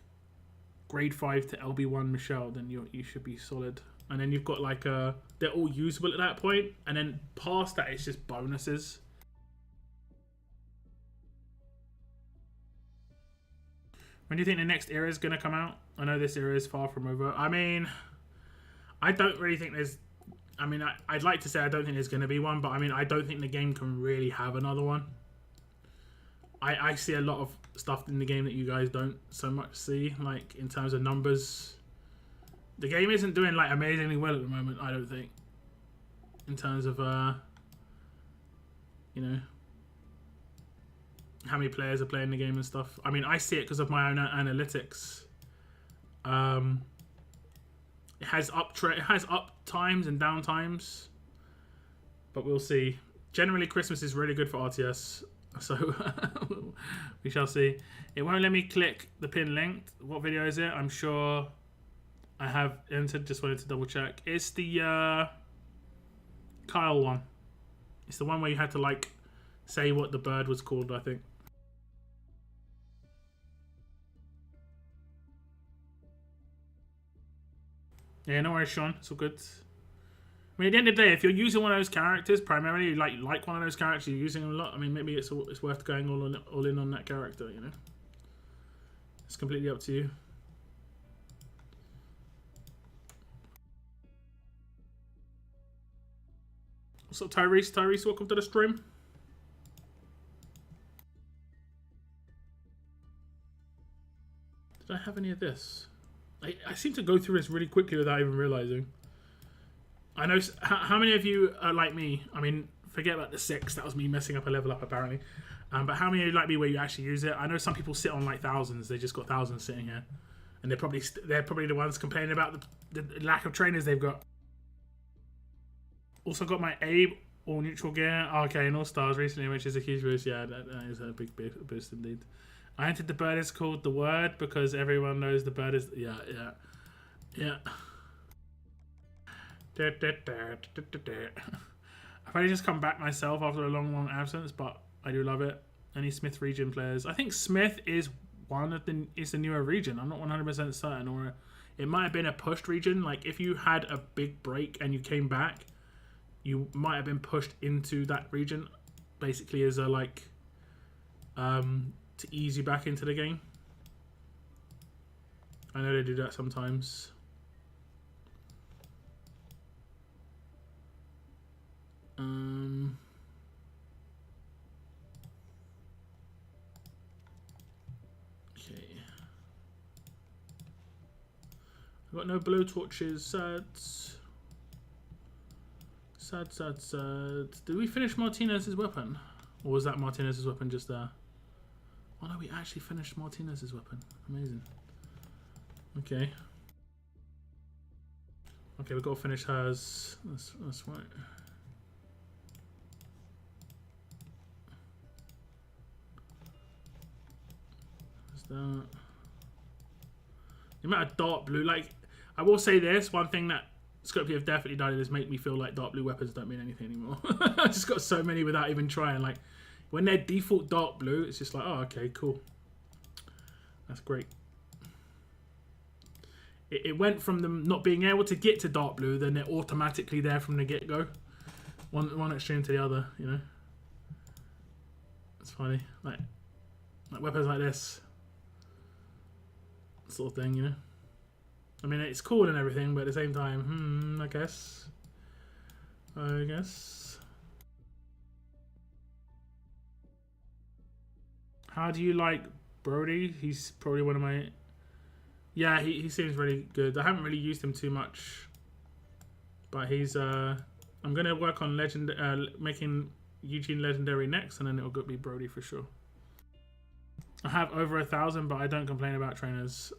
grade 5 to LB1 Michelle, then you should be solid. And then you've got like they're all usable at that point, and then past that it's just bonuses. When do you think the next era is going to come out? I know this era is far from over. I mean, I don't really think there's... I mean, I'd like to say I don't think there's going to be one, but I mean, I don't think the game can really have another one. I see a lot of stuff in the game that you guys don't so much see, like in terms of numbers. The game isn't doing like amazingly well at the moment, I don't think. In terms of, you know, how many players are playing the game and stuff. I mean, I see it because of my own analytics. It has up times and down times, but we'll see. Generally, Christmas is really good for RTS, so we shall see. It won't let me click the pin link. What video is it? I'm sure I have entered. Just wanted to double check. It's the Kyle one. It's the one where you had to like say what the bird was called, I think. Yeah, no worries, Sean. It's all good. I mean, at the end of the day, if you're using one of those characters, primarily like one of those characters, you're using them a lot. I mean, maybe it's worth going all in on that character. You know, it's completely up to you. What's up, Tyrese? Tyrese, welcome to the stream. Did I have any of this? I seem to go through this really quickly without even realizing. I know how many of you are like me. I mean, forget about the 6. That was me messing up a level up apparently. But how many of you like me where you actually use it? I know some people sit on like thousands. They just got thousands sitting here, and they're probably the ones complaining about the lack of trainers they've got. Also got my Abe all neutral gear. Oh, okay, and all stars recently, which is a huge boost. Yeah, that is a big boost indeed. I entered the bird is called the word because everyone knows the bird is... Yeah. I've only just come back myself after a long absence, but I do love it. Any Smith region players? I think Smith is the newer region. I'm not 100% certain, or it might have been a pushed region. Like if you had a big break and you came back, you might have been pushed into that region, basically as a like... to ease you back into the game. I know they do that sometimes. Okay. I've got no blowtorches. Sad. Did we finish Martinez's weapon? Or was that Martinez's weapon just there? Oh no, we actually finished Martinez's weapon. Amazing. Okay. Okay, we've got to finish hers. That's right. that. The amount of dark blue, like, I will say this, one thing that Scopely have definitely done is make me feel like dark blue weapons don't mean anything anymore. I just got so many without even trying. Like, when they're default dark blue, it's just like, oh, okay, cool. That's great. It went from them not being able to get to dark blue, then they're automatically there from the get-go. One extreme to the other, you know. It's funny. Like weapons like this sort of thing, you know. I mean, it's cool and everything, but at the same time, I guess. How do you like Brody? He's probably one of my... Yeah, he seems really good. I haven't really used him too much, but he's... I'm going to work on making Eugene legendary next, and then it'll be Brody for sure. I have over 1,000, but I don't complain about trainers.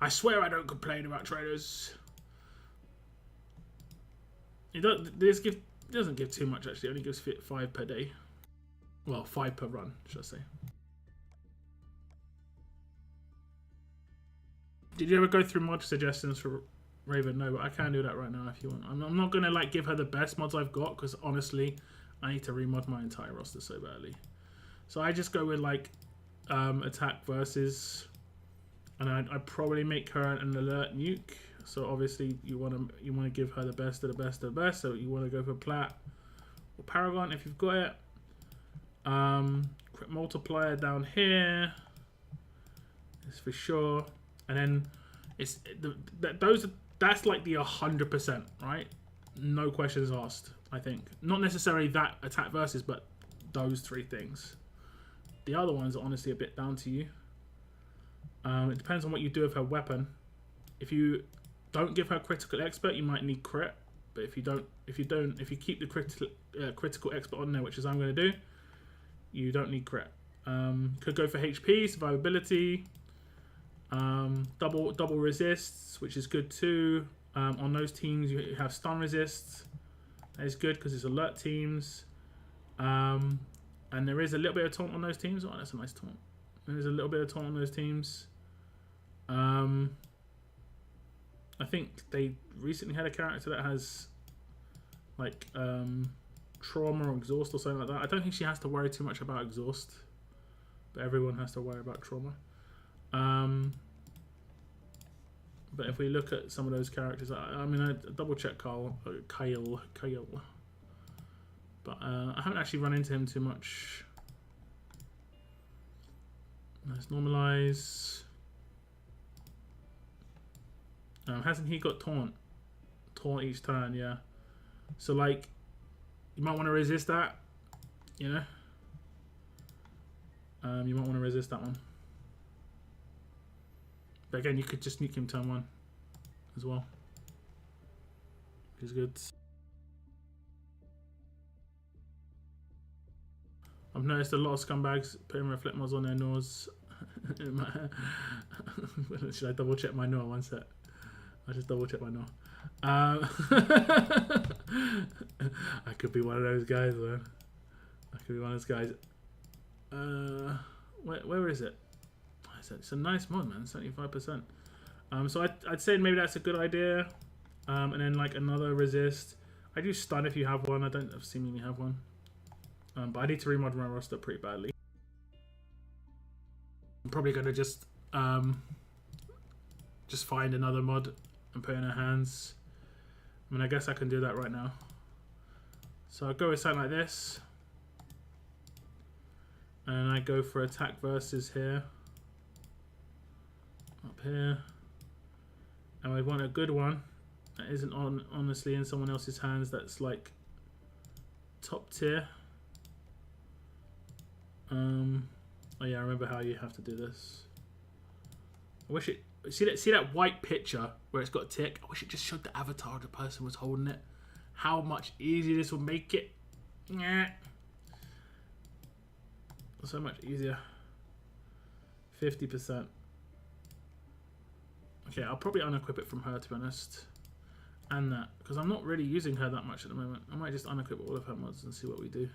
I swear I don't complain about trainers. This doesn't give too much, actually. It only gives 5 per day. Well, 5 per run, should I say. Did you ever go through mod suggestions for Raven? No, but I can do that right now if you want. I'm not going to like give her the best mods I've got, because honestly, I need to remod my entire roster so badly. So I just go with like attack versus, and I'd probably make her an alert nuke. So obviously you want to give her the best of the best of the best. So you want to go for Plat or Paragon if you've got it. Crit multiplier down here is for sure. And then that's like the 100%, right? No questions asked, I think. Not necessarily that attack versus, but those 3 things. The other ones are honestly a bit down to you. It depends on what you do with her weapon. If you don't give her critical expert, you might need crit. But if you keep the critical expert on there, which is I'm going to do, you don't need crit. Could go for HP, survivability. Double resists, which is good too. On those teams you have stun resists. That is good because it's alert teams. And there is a little bit of taunt on those teams. Oh, that's a nice taunt. There is a little bit of taunt on those teams. I think they recently had a character that has like trauma or exhaust or something like that. I don't think she has to worry too much about exhaust, but everyone has to worry about trauma. But if we look at some of those characters, I mean, I double check Kyle, but I haven't actually run into him too much. Let's normalize. Hasn't he got taunt? Taunt each turn, yeah. So like, you might want to resist that, you know. You might want to resist that one. But again, you could just nuke him turn 1 as well, which is good. I've noticed a lot of scumbags putting reflect mods on their Nors. Should I double check my Nor? One sec. I'll just double check my Nor. I could be one of those guys, man. I could be one of those guys. Where is it? It's a nice mod, man. 75%. So I'd say maybe that's a good idea. And then like another resist. I do stun if you have one. I don't seemingly have one. But I need to remod my roster pretty badly. I'm probably gonna just find another mod and put it in her hands. I mean, I guess I can do that right now. So I'll go with something like this. And I go for attack versus here. Up here. And we want a good one that isn't honestly in someone else's hands, that's like top tier. Oh yeah, I remember how you have to do this. I wish it... See that white picture where it's got a tick? I wish it just showed the avatar of the person was holding it. How much easier this will make it. So much easier. 50%. Okay, I'll probably unequip it from her, to be honest. And that, because I'm not really using her that much at the moment. I might just unequip all of her mods and see what we do.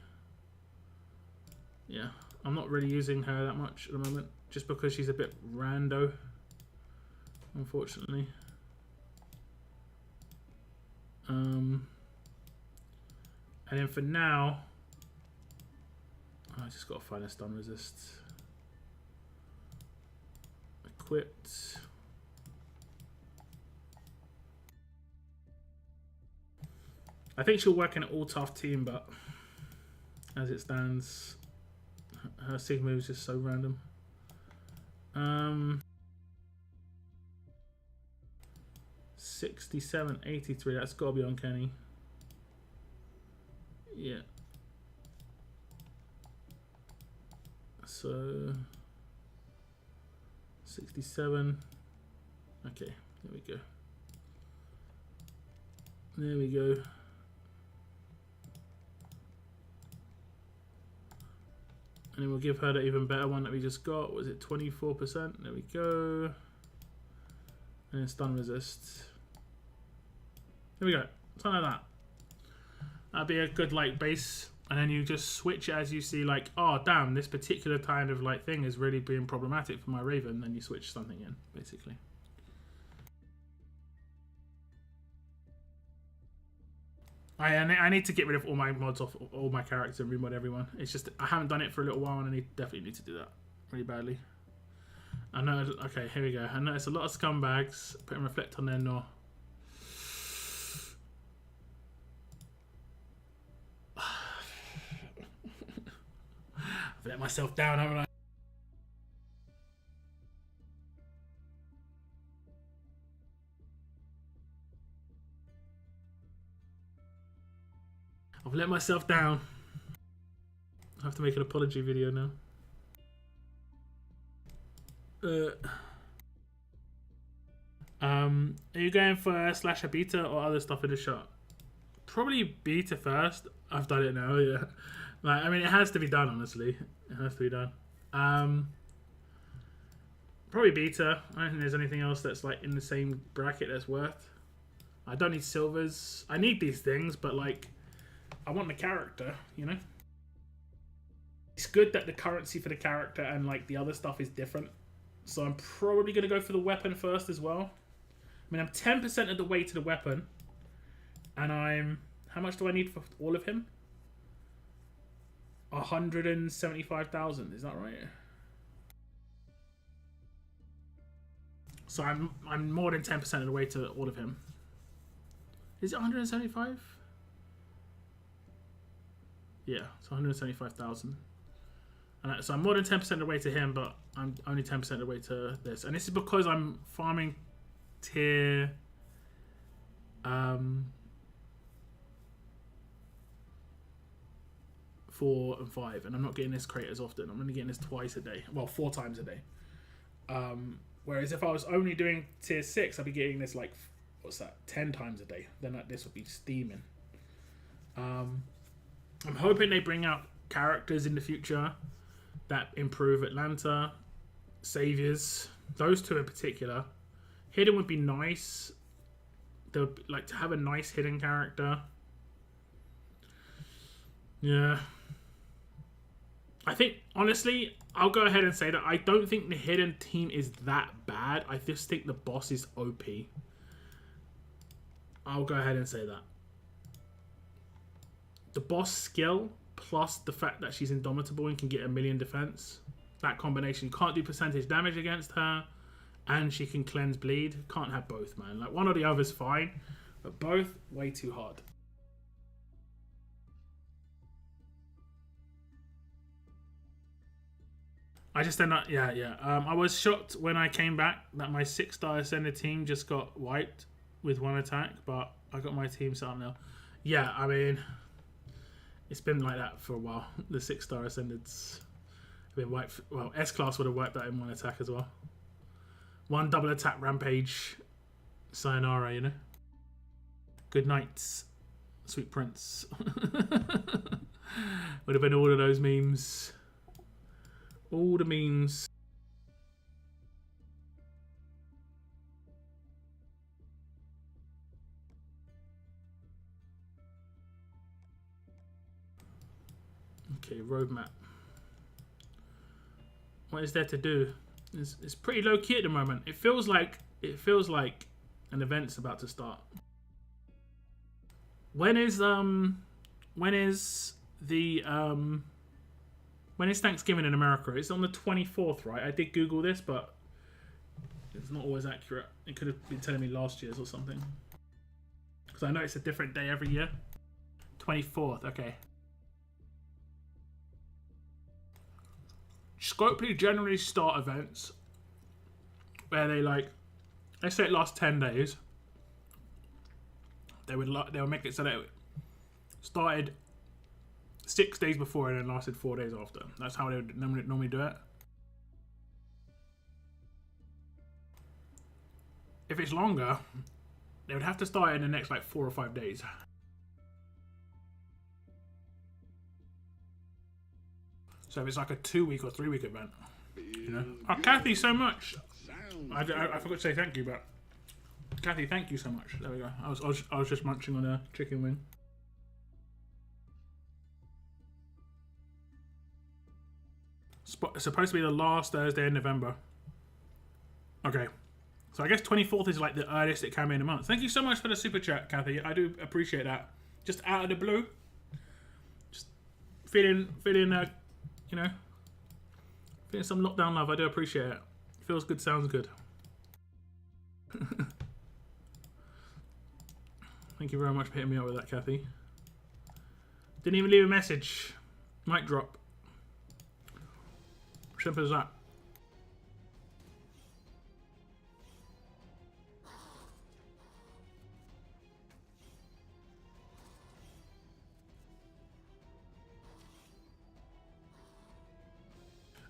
Yeah, I'm not really using her that much at the moment. just because she's a bit rando, unfortunately. And then for now, I just got to find a stun resist. Equipped. I think she'll work in an all tough team, but as it stands, her sig move is just so random. 67, 83. That's got to be uncanny. Yeah. So 67. Okay, there we go. There we go. And then we'll give her the even better one that we just got. Was it 24%? There we go. And then stun resist. There we go. Something like that. That'd be a good like base. And then you just switch as you see like, oh damn, this particular kind of like thing is really being problematic for my Raven. Then you switch something in, basically. I need to get rid of all my mods off all my characters and remod everyone. It's just I haven't done it for a little while and I definitely need to do that really badly. I know. Okay, here we go. I noticed a lot of scumbags putting reflect on their no. I've let myself down, haven't I? I've let myself down. I have to make an apology video now. Are you going for slash a beta or other stuff in the shot? Probably beta first. I've done it now, yeah. Like, I mean, it has to be done, honestly. It has to be done. Probably beta. I don't think there's anything else that's like in the same bracket that's worth. I don't need silvers. I need these things, but like, I want the character, you know? It's good that the currency for the character and like the other stuff is different. So I'm probably going to go for the weapon first as well. I mean, I'm 10% of the way to the weapon. And I'm... How much do I need for all of him? 175,000, is that right? So I'm more than 10% of the way to all of him. Is it 175? Yeah, it's 175,000. So I'm more than 10% of the way to him, but I'm only 10% of the way to this. And this is because I'm farming tier 4 and 5, and I'm not getting this crate as often. I'm only getting this twice a day. Well, 4 times a day. Whereas if I was only doing tier 6, I'd be getting this like, what's that, 10 times a day. Then this would be steaming. I'm hoping they bring out characters in the future that improve Atlanta, Saviors, those two in particular. Hidden would be nice. They would like to have a nice hidden character. Yeah. I think, honestly, I'll go ahead and say that I don't think the hidden team is that bad. I just think the boss is OP. I'll go ahead and say that. The boss skill plus the fact that she's indomitable and can get 1,000,000 defense. That combination. You can't do percentage damage against her. And she can cleanse bleed. Can't have both, man. Like, one or the other's fine. But both, way too hard. I just ended up, yeah. I was shocked when I came back that my 6-star Ascended team just got wiped with 1 attack. But I got my team set up now. Yeah, I mean... It's been like that for a while. The 6-star Ascendeds have been wiped. Well, S-Class would have wiped that in 1 attack as well. 1 double attack rampage. Sayonara, you know? Good night, sweet prince. Would have been all of those memes. All the memes. Okay, roadmap. What is there to do? It's pretty low key at the moment. It feels like an event's about to start. When is Thanksgiving in America? It's on the 24th, right? I did Google this, but it's not always accurate. It could have been telling me last year's or something. Because I know it's a different day every year. 24th, okay. Scopely generally start events where they like, let's say it lasts 10 days. They would make it so that it started 6 days before and then lasted 4 days after. That's how they would normally do it. If it's longer, they would have to start in the next like 4 or 5 days. So if it's like a 2-week or 3-week event, you know. Oh, Kathy, so much. I forgot to say thank you, but Kathy, thank you so much. There we go. I was just munching on a chicken wing. It's supposed to be the last Thursday in November. Okay. So I guess 24th is like the earliest it can be in a month. Thank you so much for the super chat, Kathy. I do appreciate that. Just out of the blue. Just feeling you know, feeling some lockdown love. I do appreciate it. Feels good, sounds good. Thank you very much for hitting me up with that, Kathy. Didn't even leave a message. Mic drop. Simple as that.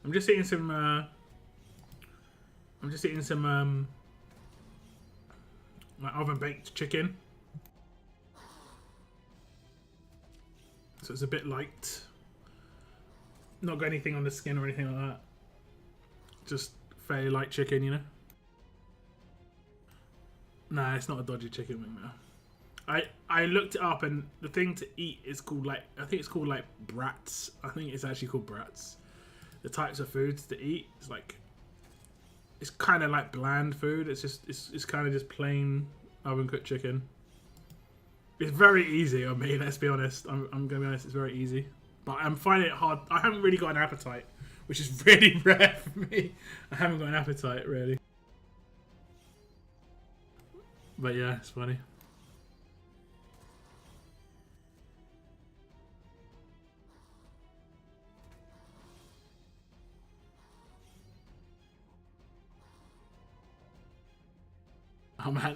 I'm just eating some like oven baked chicken. So it's a bit light. Not got anything on the skin or anything like that. Just fairly light chicken, you know. Nah, it's not a dodgy chicken wing now. I looked it up and the thing to eat is called like, I think it's called like brats. I think it's actually called brats. The types of foods to eat is like, it's kind of like bland food. It's just it's kind of just plain oven cooked chicken. It's very easy on me. Let's be honest. I'm gonna be honest. It's very easy, but I'm finding it hard. I haven't really got an appetite, which is really rare for me. I haven't got an appetite really. But yeah, it's funny. Oh man,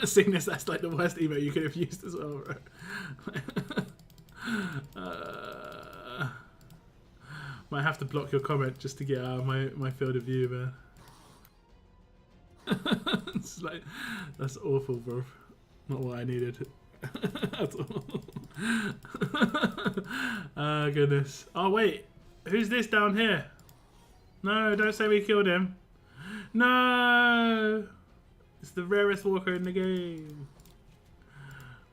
seeing this, that's like the worst email you could have used as well, bro. Might have to block your comment just to get out of my field of view, man. It's like, that's awful, bro. Not what I needed. That's all. Oh, goodness. Oh, wait. Who's this down here? No, don't say we killed him. No! It's the rarest walker in the game.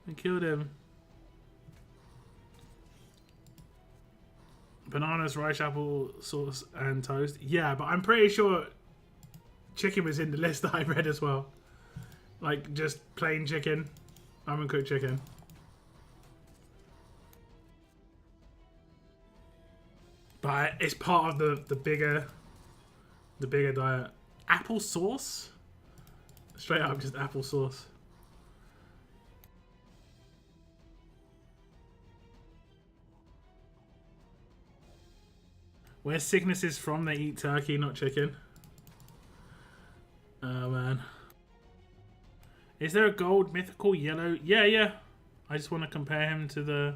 I killed him. Bananas, rice, apple, sauce, and toast. Yeah, but I'm pretty sure chicken was in the list that I read as well. Like, just plain chicken. Oven cooked chicken. But it's part of the bigger diet. Apple sauce? Straight up, just apple sauce. Where sickness is from, they eat turkey, not chicken. Oh man. Is there a gold mythical yellow? Yeah. I just want to compare him to the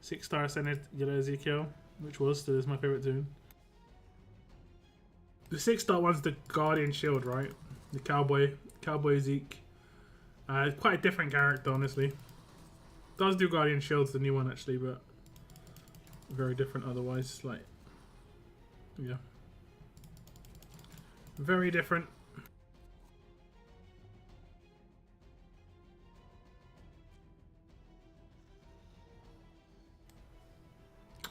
6-star ascended yellow Ezekiel, which still is my favorite tune. The 6-star one's the Guardian Shield, right? The Cowboy Zeke. Quite a different character, honestly. Does do Guardian Shields, the new one actually, but very different otherwise. Like, yeah, very different.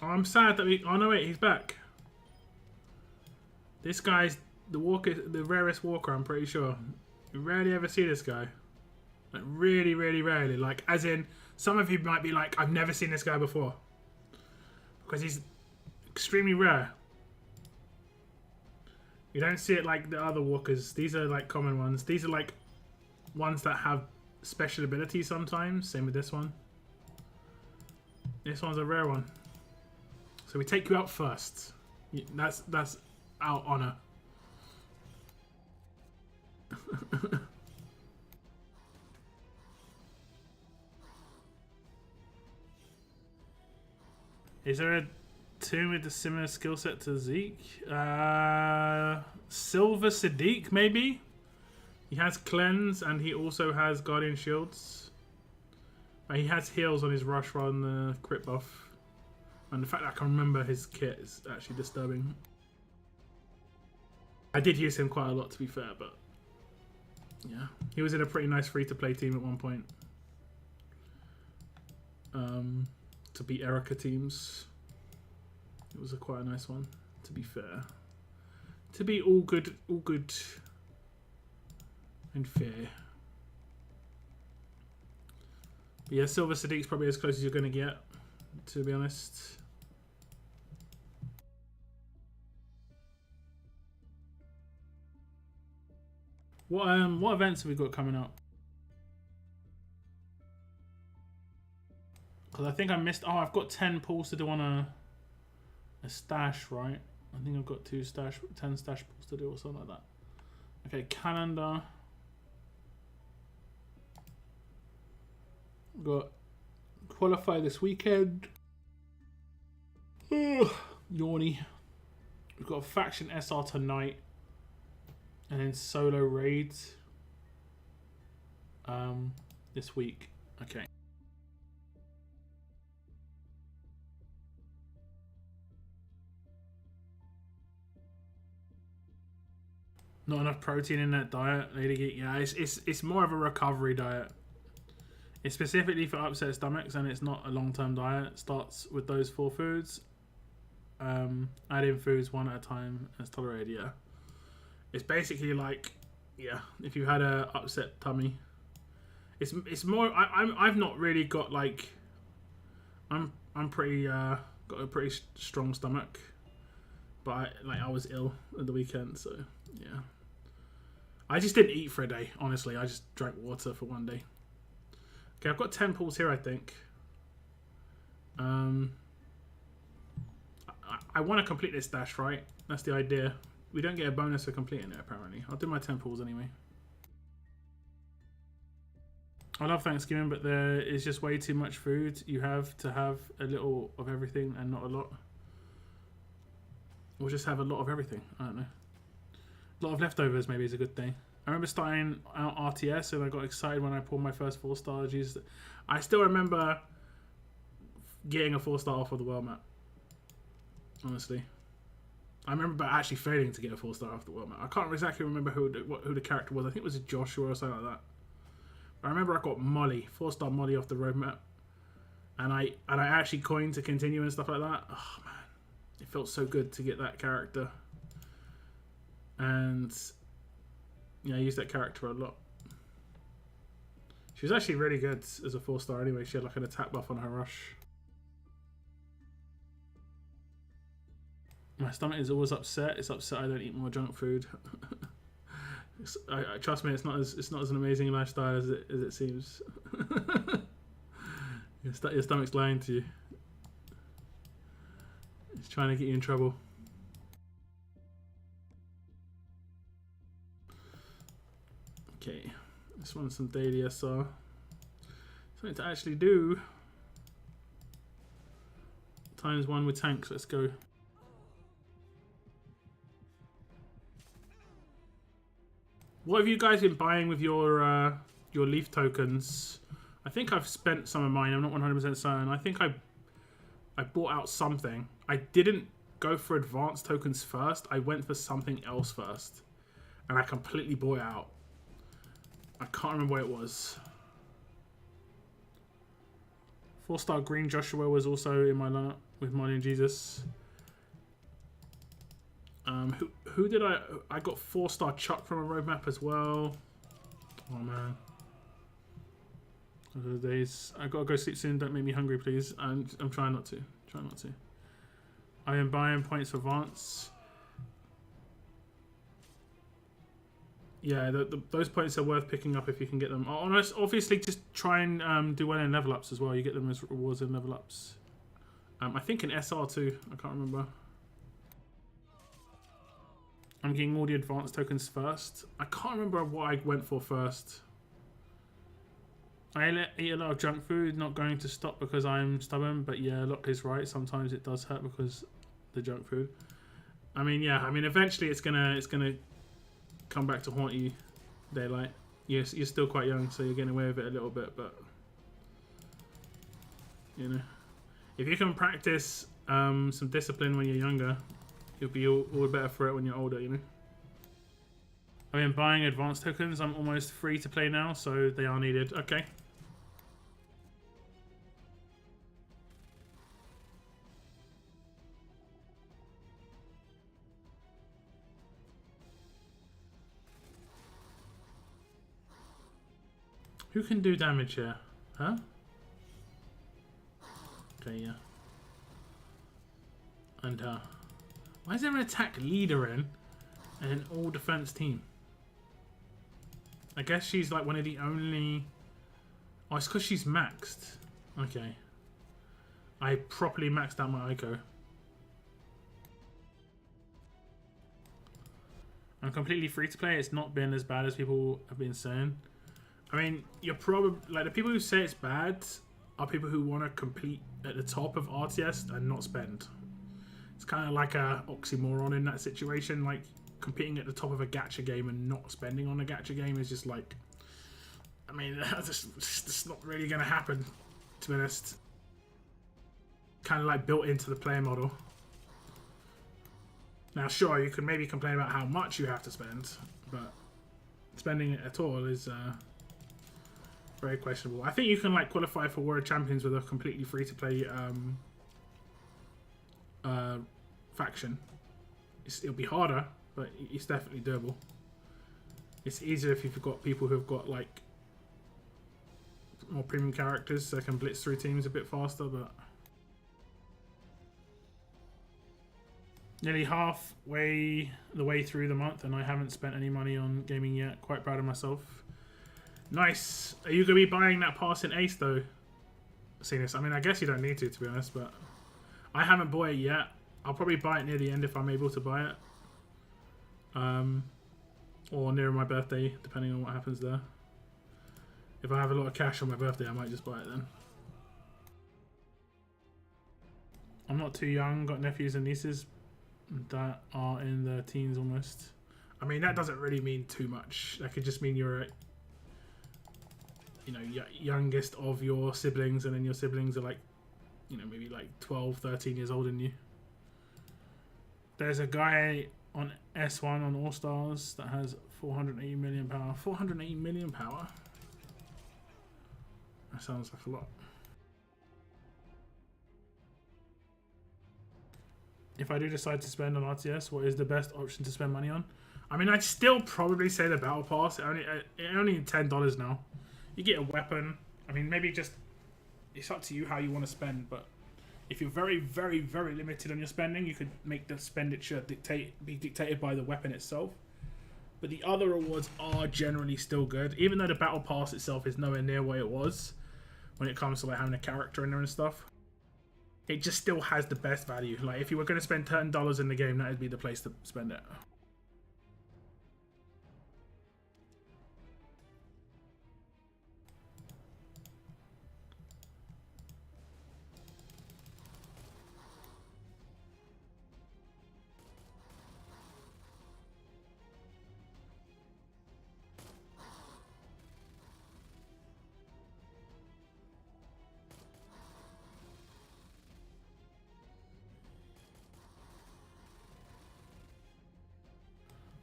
Oh, I'm sad that we. Oh no, wait, he's back. This guy's the rarest walker, I'm pretty sure. You rarely ever see this guy. Like, really, really rarely. Like, as in, some of you might be like, I've never seen this guy before. Because he's extremely rare. You don't see it like the other walkers. These are like common ones. These are like ones that have special abilities sometimes. Same with this one. This one's a rare one. So we take you out first. That's our honor. Is there a tomb with a similar skill set to Zeke? Silver Sadiq, maybe? He has Cleanse and he also has Guardian Shields. He has heals on his rush rather than the crit buff. And the fact that I can remember his kit is actually disturbing. I did use him quite a lot, to be fair, but yeah. He was in a pretty nice free-to-play team at one point. To beat Erica teams. It was quite a nice one, to be fair. To be all good and fair. But yeah, Silver Sadiq's probably as close as you're going to get, to be honest. What events have we got coming up? Because I think I missed... Oh, I've got 10 pulls to do on a stash, right? I think I've got 10 stash pulls to do or something like that. Okay, calendar. Got qualify this weekend. Yawny. We've got a faction SR tonight. And then solo raids this week. Okay. Not enough protein in that diet, Lady Geek. Yeah, it's more of a recovery diet. It's specifically for upset stomachs, and it's not a long-term diet. It starts with those 4 foods. Add in foods one at a time as tolerated. Yeah, it's basically like, yeah, if you had a upset tummy, it's more. I've not really got like, I'm pretty got a pretty strong stomach, but I was ill at the weekend, so yeah. I just didn't eat for a day, honestly. I just drank water for one day. Okay, I've got 10 pulls here, I think. I want to complete this dash, right? That's the idea. We don't get a bonus for completing it, apparently. I'll do my 10 pulls anyway. I love Thanksgiving, but there is just way too much food. You have to have a little of everything and not a lot. Or just have a lot of everything. I don't know. A lot of leftovers maybe is a good thing. I remember starting out RTS and I got excited when I pulled my first 4-star. Jesus. I still remember getting a 4-star off of the world map. Honestly. I remember actually failing to get a 4-star off the world map. I can't exactly remember who the character was. I think it was a Joshua or something like that. But I remember I got Molly, 4-star Molly off the roadmap. And I actually coined to continue and stuff like that. Oh man. It felt so good to get that character. And yeah, I used that character a lot. She was actually really good as a 4-star anyway. She had like an attack buff on her rush. My stomach is always upset. It's upset I don't eat more junk food. Trust me, it's not as an amazing lifestyle as it seems. Your stomach's lying to you. It's trying to get you in trouble. Okay, this one's some daily SR. Something to actually do. ×1 with tanks. Let's go. What have you guys been buying with your leaf tokens? I think I've spent some of mine. I'm not 100% certain. I think I bought out something. I didn't go for advanced tokens first. I went for something else first, and I completely bought it out. I can't remember what it was. 4-star green Joshua was also in my lineup with Molly and Jesus. Who did I got 4-star Chuck from a roadmap as well. Oh man. Those are the days. I gotta go sleep soon. Don't make me hungry, please. I'm trying not to. Trying not to. I am buying points for Vance. Yeah, those points are worth picking up if you can get them. Honest, obviously, just try and do well in level ups as well. You get them as rewards in level ups. I think in SR too. I can't remember. I'm getting all the advanced tokens first. I can't remember what I went for first. I eat a lot of junk food. Not going to stop because I'm stubborn. But yeah, Locke is right. Sometimes it does hurt because the junk food. I mean, yeah. I mean, eventually it's gonna come back to haunt you, Daylight. Yes, you're still quite young, so you're getting away with it a little bit, but you know, if you can practice some discipline when you're younger, you'll be all better for it when you're older, you know. I mean, buying advanced tokens, I'm almost free to play now, so they are needed. Okay. Who can do damage here? Huh? Okay, yeah. And why is there an attack leader in and an all defense team? I guess she's like one of the only... Oh, it's because she's maxed. Okay. I properly maxed out my Ico. I'm completely free to play. It's not been as bad as people have been saying. I mean, you're probably... Like, the people who say it's bad are people who want to compete at the top of RTS and not spend. It's kind of like a oxymoron in that situation. Like, competing at the top of a gacha game and not spending on a gacha game is just like... I mean, that's not really going to happen, to be honest. Kind of like built into the player model. Now, sure, you can maybe complain about how much you have to spend, but spending it at all is... very questionable. I think you can like qualify for World Champions with a completely free-to-play faction. It'll be harder, but it's definitely doable. It's easier if you've got people who've got like more premium characters, so they can blitz through teams a bit faster. But nearly halfway the way through the month, and I haven't spent any money on gaming yet. Quite proud of myself. Nice. Are you going to be buying that pass in Ace, though, Cenis? I mean, I guess you don't need to be honest, but I haven't bought it yet. I'll probably buy it near the end if I'm able to buy it. Or near my birthday, depending on what happens there. If I have a lot of cash on my birthday, I might just buy it then. I'm not too young. Got nephews and nieces that are in their teens almost. I mean, that doesn't really mean too much. That could just mean you're a... you know, youngest of your siblings, and then your siblings are like, you know, maybe like 12, 13 years older than you. There's a guy on S1 on All Stars that has 480 million power. 480 million power? That sounds like a lot. If I do decide to spend on RTS, what is the best option to spend money on? I mean, I'd still probably say the Battle Pass. It only $10 now. You get a weapon. I mean, maybe just... It's up to you how you want to spend, but if you're very, very, very limited on your spending, you could make the expenditure be dictated by the weapon itself. But the other rewards are generally still good, even though the Battle Pass itself is nowhere near what it was when it comes to like having a character in there and stuff. It just still has the best value. Like, if you were going to spend $10 in the game, that would be the place to spend it.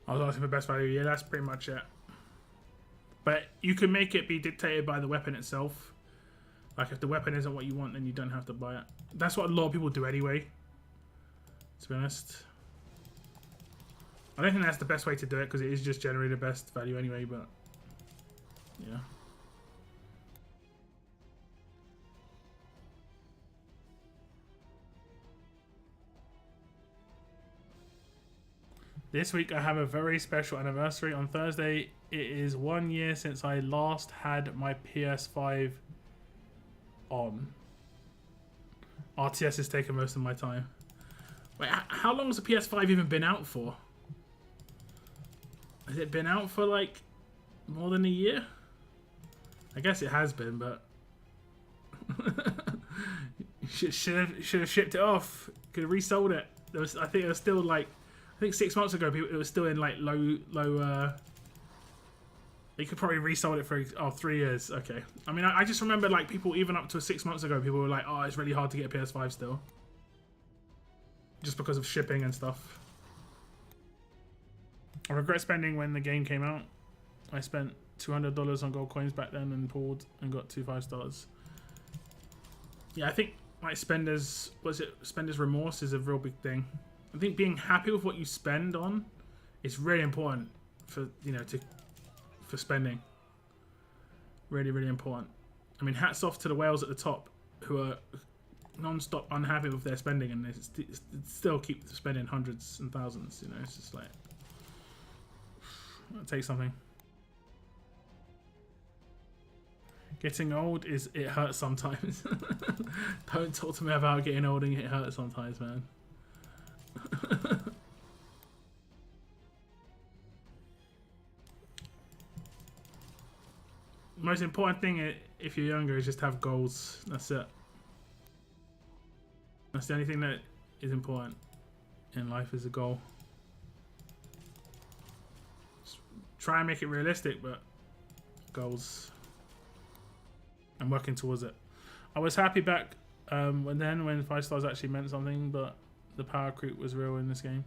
I was asking for best value. Yeah, that's pretty much it. But you can make it be dictated by the weapon itself. Like, if the weapon isn't what you want, then you don't have to buy it. That's what a lot of people do anyway, to be honest. I don't think that's the best way to do it because it is just generally the best value anyway, but yeah. This week I have a very special anniversary. On Thursday, it is 1 year since I last had my PS5 on. RTS has taken most of my time. Wait, how long has the PS5 even been out for? Has it been out for like more than a year? I guess it has been, but should have shipped it off. Could have resold it. I think it was still like, I think 6 months ago it was still in like low. You could probably resold it for 3 years. Okay. I mean, I just remember like people even up to 6 months ago, people were like, oh, it's really hard to get a PS5 still, just because of shipping and stuff. I regret spending when the game came out. I spent $200 on gold coins back then and pulled and got 2 5-stars. Yeah, I think like spenders remorse is a real big thing. I think being happy with what you spend on is really important for, you know, for spending. Really, really important. I mean, hats off to the whales at the top who are non-stop unhappy with their spending and they still keep spending hundreds and thousands. You know, it's just like, it takes something. Getting old it hurts sometimes. Don't talk to me about getting old and it hurts sometimes, man. Most important thing if you're younger is just have goals. That's it. That's the only thing that is important in life, is a goal. Just try and make it realistic, but goals. I'm working towards it. I was happy back when 5 stars actually meant something, but the power creep was real in this game.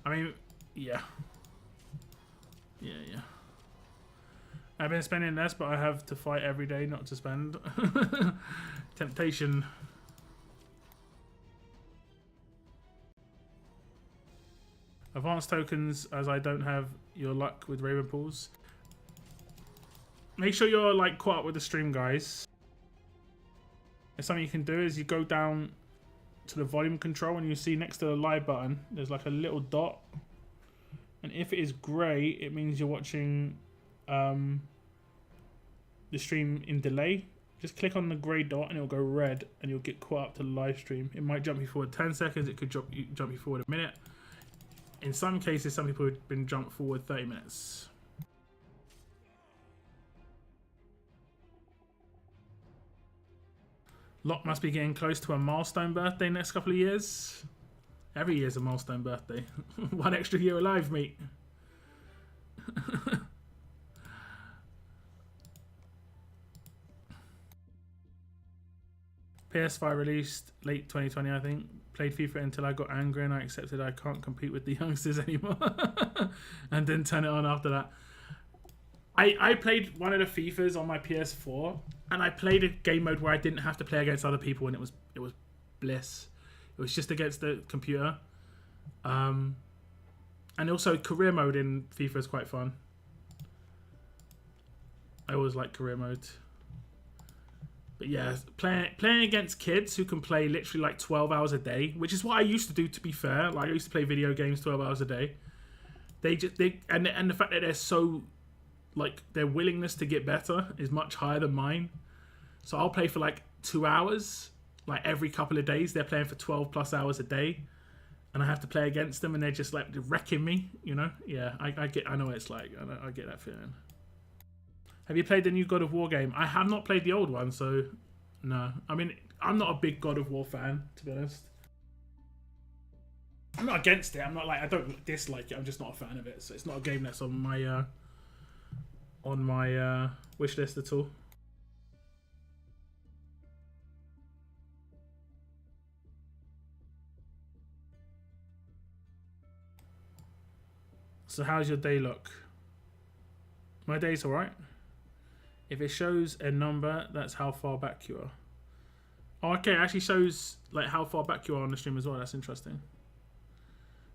I mean, yeah. I've been spending less, but I have to fight every day not to spend. Temptation. Advanced tokens, as I don't have your luck with Raven pools. Make sure you're like caught up with the stream, guys. And something you can do is you go down to the volume control and you see next to the live button there's like a little dot, and if it is grey it means you're watching the stream in delay. Just click on the grey dot and it'll go red and you'll get caught up to the live stream. It might jump you forward 10 seconds, it could jump you forward a minute. In some cases, some people have been jumped forward 30 minutes. Locke must be getting close to a milestone birthday next couple of years. Every year's a milestone birthday. 1 extra year alive, mate. PS5 released late 2020, I think. Played FIFA until I got angry and I accepted I can't compete with the youngsters anymore. And didn't turn it on after that. I played one of the FIFAs on my PS4 and I played a game mode where I didn't have to play against other people and it was bliss. It was just against the computer. And also career mode in FIFA is quite fun. I always like career mode. But yeah, playing against kids who can play literally like 12 hours a day, which is what I used to do, to be fair. Like I used to play video games 12 hours a day. And the fact that they're so, like, their willingness to get better is much higher than mine. So I'll play for like 2 hours, like every couple of days. They're playing for 12 plus hours a day, and I have to play against them, and they're just like wrecking me, you know? Yeah, I know what it's like. I get that feeling. Have you played the new God of War game? I have not played the old one, so no. I mean, I'm not a big God of War fan, to be honest. I'm not against it. I'm not like, I don't dislike it. I'm just not a fan of it. So it's not a game that's on my wish list at all. So how's your day look? My day's alright. If it shows a number, that's how far back you are. Oh, okay, it actually shows like how far back you are on the stream as well. That's interesting.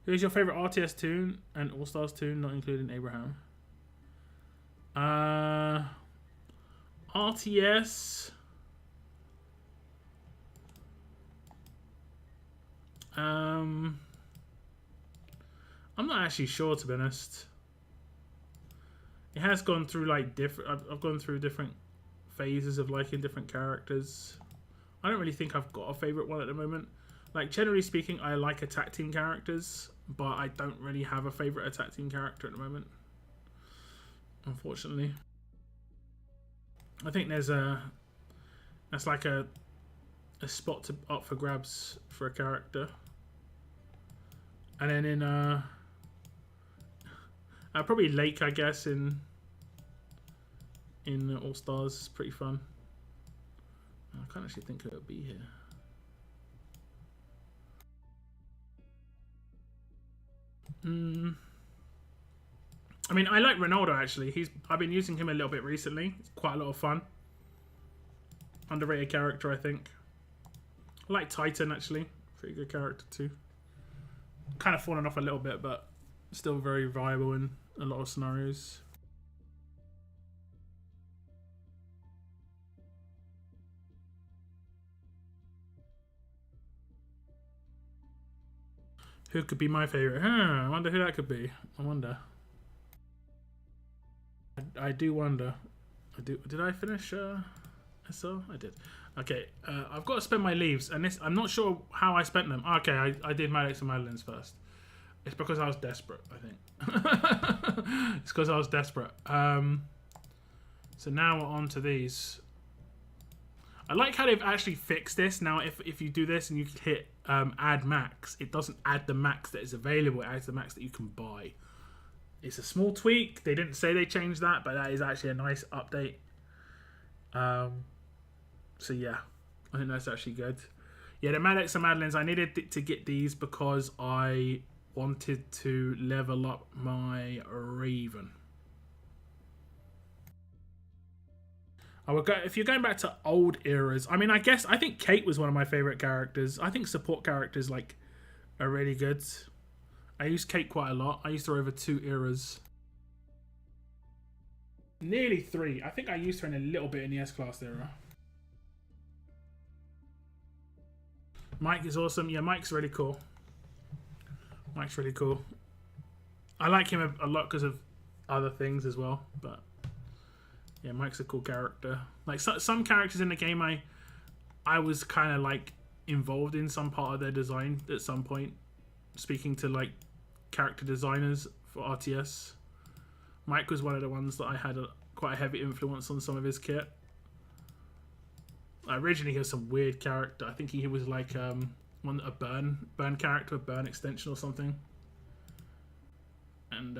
Who's your favorite RTS tune and All Stars tune, not including Abraham? RTS. I'm not actually sure, to be honest. It has gone through like different. I've gone through different phases of liking different characters. I don't really think I've got a favorite one at the moment. Like, generally speaking, I like attack team characters, but I don't really have a favorite attack team character at the moment, unfortunately. I think that's like a spot up for grabs for a character. And then in probably Lake, I guess, in All Stars is pretty fun. I can't actually think who it would be here. I mean, I like Ronaldo actually. I've been using him a little bit recently. It's quite a lot of fun. Underrated character, I think. I like Titan actually. Pretty good character too. Kind of fallen off a little bit, but still very viable in a lot of scenarios. Who could be my favorite? I wonder who that could be. I wonder. I do wonder. Did I finish SL? I did. Okay, I've got to spend my leaves, and I'm not sure how I spent them. Okay, I did Maddox and Madeline's first. It's because I was desperate, I think. It's because I was desperate. So now we're on to these. I like how they've actually fixed this. Now, if you do this and you hit add max, it doesn't add the max that is available. It adds the max that you can buy. It's a small tweak. They didn't say they changed that, but that is actually a nice update. So yeah, I think that's actually good. Yeah, the Maddox and Madelines, I needed to get these because I wanted to level up my Raven. I would go, if you're going back to old eras, I mean, I think Kate was one of my favorite characters. I think support characters like are really good. I use Kate quite a lot. I used her over 2 eras. Nearly 3. I think I used her in a little bit in the S-Class era. Mike is awesome. Yeah, Mike's really cool. Mike's really cool. I like him a lot because of other things as well, but yeah, Mike's a cool character. Like some characters in the game, I was kind of like involved in some part of their design at some point. Speaking to like character designers for RTS, Mike was one of the ones that I had quite a heavy influence on some of his kit. Originally, he was some weird character. I think he was like a burn character, a burn extension or something, and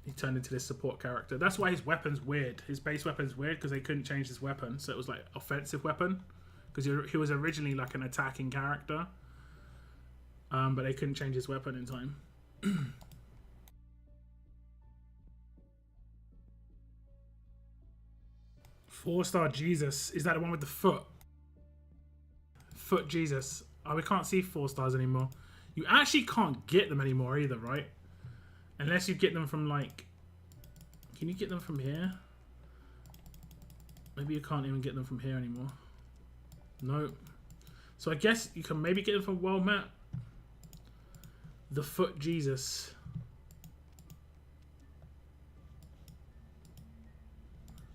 he turned into this support character. That's why his weapon's weird. His base weapon's weird because they couldn't change his weapon, so it was like offensive weapon because he was originally like an attacking character, but they couldn't change his weapon in time. 4-star Jesus. Is that the one with the foot? Foot Jesus. Oh, we can't see 4 stars anymore. You actually can't get them anymore either, right? Unless you get them from like... Can you get them from here? Maybe you can't even get them from here anymore. No. So I guess you can maybe get them from World Map. The Foot Jesus.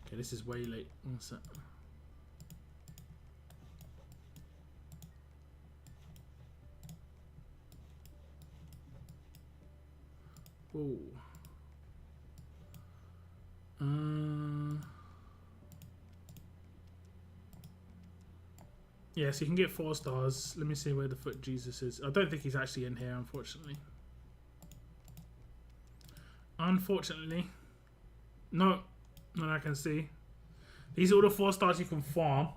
Okay, this is way late. One sec. Whoa. Yeah, so you can get 4 stars. Let me see where the Foot Jesus is. I don't think he's actually in here, unfortunately. Unfortunately. No. Not I can see. These are all the 4 stars you can farm.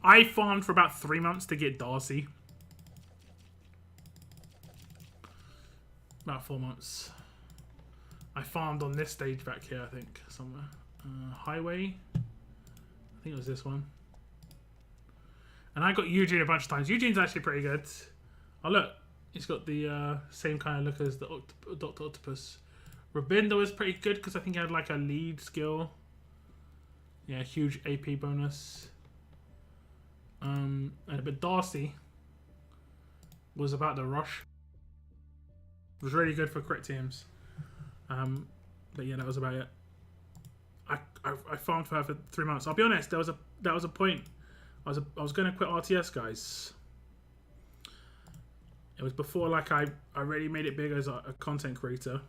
I farmed for about 3 months to get Darcy. About 4 months. I farmed on this stage back here, I think, somewhere. Highway. I think it was this one. And I got Eugene a bunch of times. Eugene's actually pretty good. Oh look, he's got the same kind of look as the Dr. Octopus. Rabinda was pretty good because I think he had like a lead skill. Yeah, huge AP bonus. But Darcy was about the rush. It was really good for crit teams. But yeah, that was about it. I farmed for her for 3 months. I'll be honest, there was a point. I was going to quit RTS, guys. It was before like I really made it big as a content creator,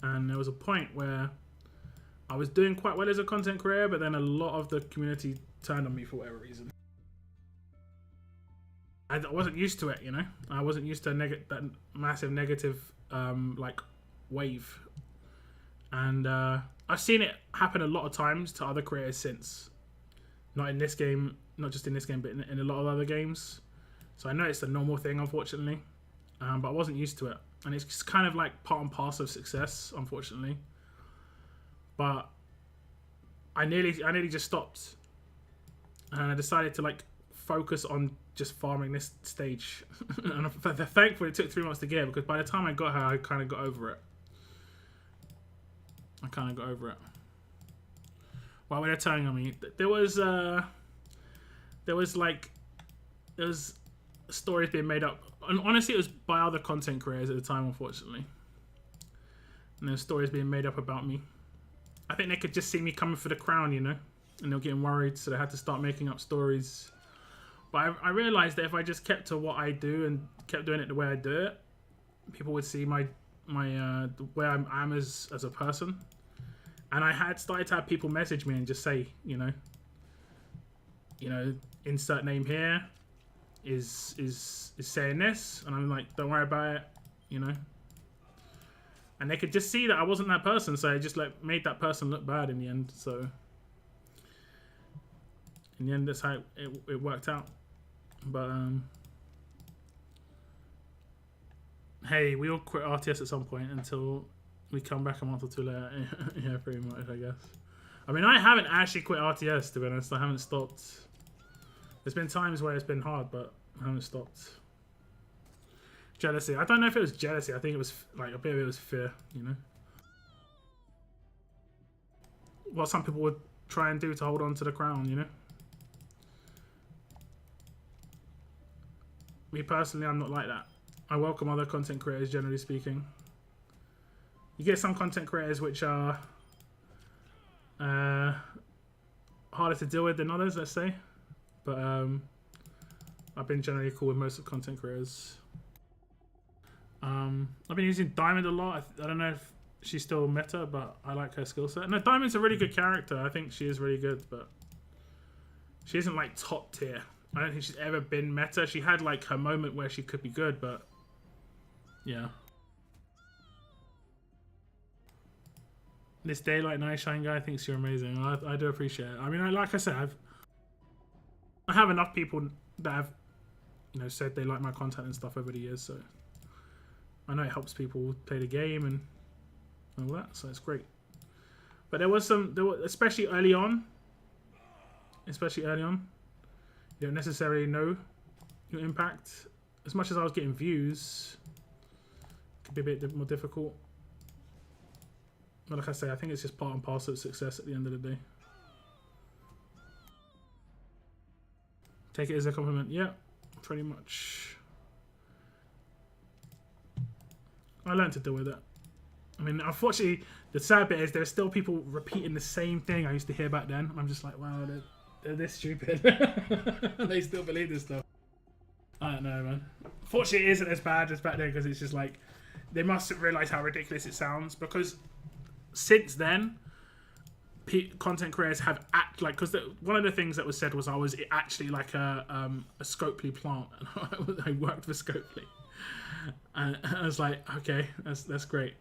and there was a point where I was doing quite well as a content creator, but then a lot of the community turned on me for whatever reason. I wasn't used to it, you know. I wasn't used to that massive negative like wave, and I've seen it happen a lot of times to other creators since. Not in this game, not just in this game, but in a lot of other games. So I know it's a normal thing, unfortunately, but I wasn't used to it, and it's just kind of like part and parcel of success, unfortunately. But I nearly just stopped, and I decided to like focus on just farming this stage. And thankfully it took 3 months to get her, because by the time I got her, I kind of got over it. Why were they turning on me? There was stories being made up, and honestly it was by other content creators at the time, unfortunately. And there's stories being made up about me. I think they could just see me coming for the crown, you know, and they were getting worried, so they had to start making up stories. But I realized that if I just kept to what I do and kept doing it the way I do it, people would see my the way I am as a person. And I had started to have people message me and just say, you know, insert name here is saying this, and I'm like, don't worry about it, you know. And they could just see that I wasn't that person, so I just like made that person look bad in the end. So in the end, that's how it worked out. But hey, we all quit RTS at some point until we come back a month or two later. Yeah, pretty much, I guess. I mean, I haven't actually quit RTS, to be honest. I haven't stopped. There's been times where it's been hard, but I haven't stopped. Jealousy. I don't know if it was jealousy. I think it was like a bit of it was fear, you know. What some people would try and do to hold on to the crown, you know. Me personally, I'm not like that. I welcome other content creators, generally speaking. You get some content creators which are harder to deal with than others, let's say. But I've been generally cool with most of content creators. I've been using Diamond a lot. I don't know if she's still meta, but I like her skill set. No, Diamond's a really good character. I think she is really good, but she isn't like top tier. I don't think she's ever been meta. She had like her moment where she could be good, but yeah. This Daylight Night Shine guy thinks you're amazing. I do appreciate it. I mean, like I said, I have enough people that have, you know, said they like my content and stuff over the years, so I know it helps people play the game and all that, so it's great. But there was especially early on, you don't necessarily know your impact. As much as I was getting views, it could be a bit more difficult. But like I say, I think it's just part and parcel of success at the end of the day. Take it as a compliment. Yeah, pretty much. I learned to deal with it. I mean, unfortunately, the sad bit is there's still people repeating the same thing I used to hear back then. I'm just like, wow, they're this stupid. They still believe this stuff. I don't know, man. Fortunately, it isn't as bad as back then, because it's just like, they must realise how ridiculous it sounds, because since then, content creators have because one of the things that was said was I was actually like a Scopely plant, and I worked for Scopely, and I was like, okay, that's great.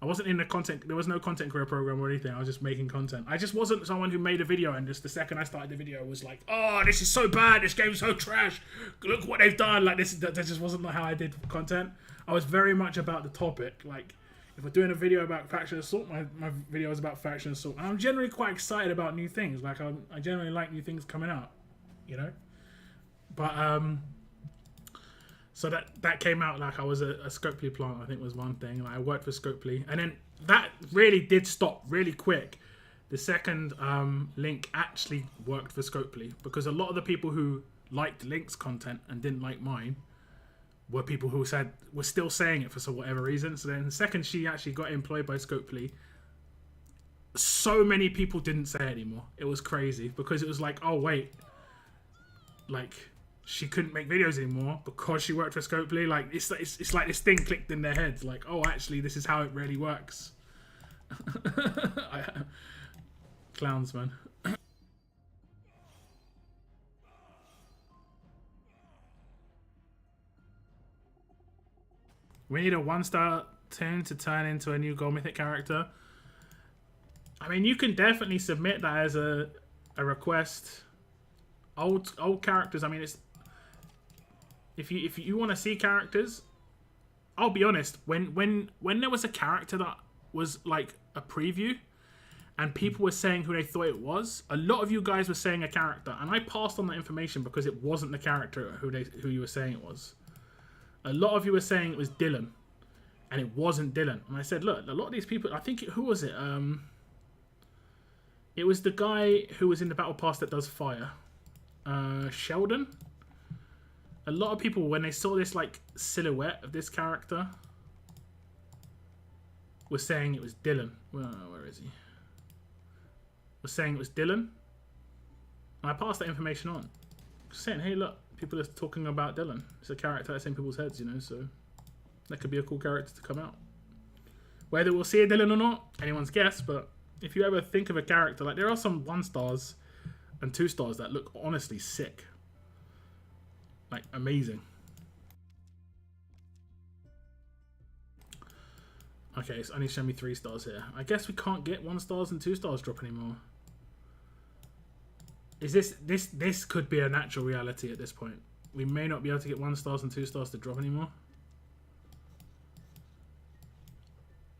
I wasn't in the content. There was no content career program or anything. I was just making content. I just wasn't someone who made a video and just the second I started the video was like, oh, this is so bad. This game's so trash. Look what they've done. Like that just wasn't how I did content. I was very much about the topic. Like, if we're doing a video about Faction Assault, my video is about Faction Assault. And I'm generally quite excited about new things. Like, I generally like new things coming out, you know? But so that came out like I was a Scopely plant, I think was one thing. Like I worked for Scopely, and then that really did stop really quick. The second Link actually worked for Scopely, because a lot of the people who liked Link's content and didn't like mine were people who were still saying it for whatever reason. So then the second she actually got employed by Scopely, so many people didn't say it anymore. It was crazy, because it was like, oh wait, like she couldn't make videos anymore because she worked for Scopely. Like it's like this thing clicked in their heads, like, oh actually this is how it really works. Clowns, man. We need a 1-star tune to turn into a new Gold Mythic character. I mean, you can definitely submit that as a request. Old characters. I mean, it's if you want to see characters, I'll be honest. When there was a character that was like a preview, and people were saying who they thought it was, a lot of you guys were saying a character, and I passed on that information because it wasn't the character who you were saying it was. A lot of you were saying it was Dylan, and it wasn't Dylan. And I said, look, a lot of these people, I think, who was it? It was the guy who was in the Battle Pass that does fire. Sheldon? A lot of people, when they saw this like silhouette of this character, were saying it was Dylan. Where is he? Was saying it was Dylan. And I passed that information on. Just saying, hey look, people are talking about Dylan. It's a character that's in people's heads, you know, so that could be a cool character to come out. Whether we'll see a Dylan or not, anyone's guess, but if you ever think of a character, like there are some 1-stars and 2-stars that look honestly sick. Like amazing. Okay, it's only showing me 3 stars here. I guess we can't get 1-stars and 2-stars drop anymore. Is this could be a natural reality at this point. We may not be able to get 1-stars and 2-stars to drop anymore.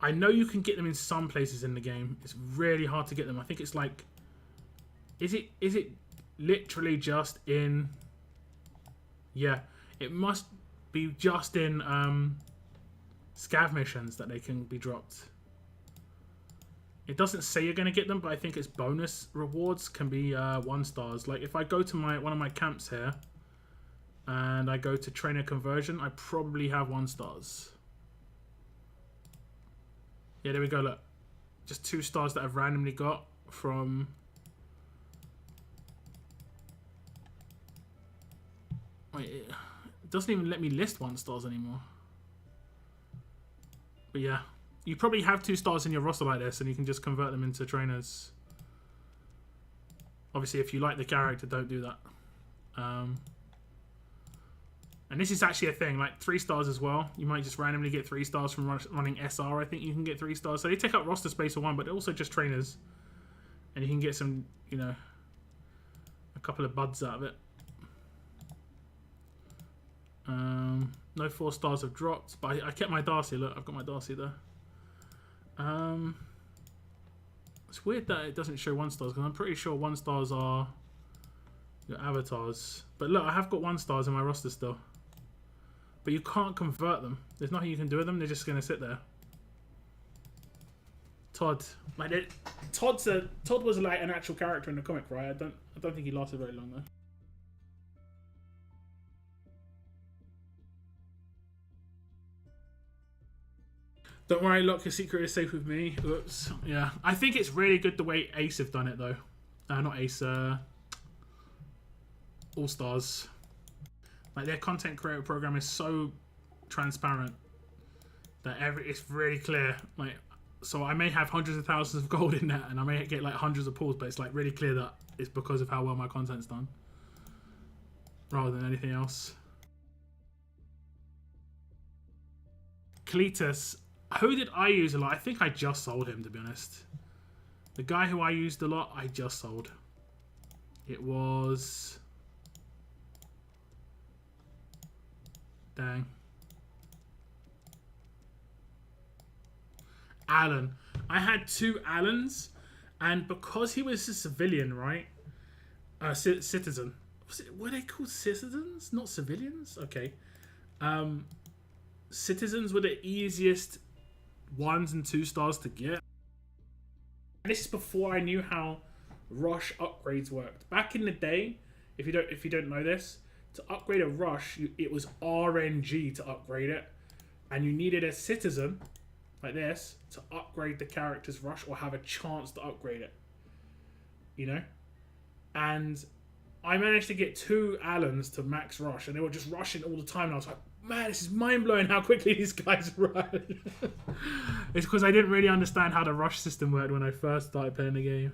I know you can get them in some places in the game. It's really hard to get them. I think it's like, is it literally just in? Yeah, it must be just in scav missions that they can be dropped. It doesn't say you're going to get them, but I think it's bonus rewards can be 1-stars. Like if I go to one of my camps here and I go to trainer conversion, I probably have 1-stars. Yeah, there we go, look. Just 2 stars that I've randomly got from... Wait, it doesn't even let me list 1-stars anymore. But yeah, you probably have 2 stars in your roster like this and you can just convert them into trainers. Obviously, if you like the character, don't do that. And this is actually a thing, like 3 stars as well. You might just randomly get 3 stars from running SR. I think you can get 3 stars. So they take up roster space for 1, but they're also just trainers. And you can get some, you know, a couple of buds out of it. No 4 stars have dropped, but I kept my Darcy. Look, I've got my Darcy there. It's weird that it doesn't show 1-stars because I'm pretty sure 1-stars are your avatars. But look, I have got 1-stars in my roster still. But you can't convert them. There's nothing you can do with them. They're just going to sit there. Todd. Like Todd was like an actual character in the comic, right? I don't think he lasted very long though. Don't worry, look, your secret is safe with me. Oops. Yeah. I think it's really good the way Ace have done it though. Not Ace, All Stars. Like their content creator program is so transparent that it's really clear. Like, so I may have hundreds of thousands of gold in that, and I may get like hundreds of pulls, but it's like really clear that it's because of how well my content's done, rather than anything else. Cletus, who did I use a lot? I think I just sold him, to be honest. The guy who I used a lot, I just sold. It was... Dang. Alan. I had 2 Allens, and because he was a civilian, right? Citizen. were they called citizens, not civilians? Okay. Citizens were the easiest 1s and 2 stars to get. And this is before I knew how rush upgrades worked. Back in the day, if you don't know this, to upgrade a rush, it was RNG to upgrade it, and you needed a citizen like this to upgrade the character's rush or have a chance to upgrade it. You know, and I managed to get 2 Allens to max rush, and they were just rushing all the time. And I was like, man, this is mind blowing how quickly these guys run. It's because I didn't really understand how the rush system worked when I first started playing the game.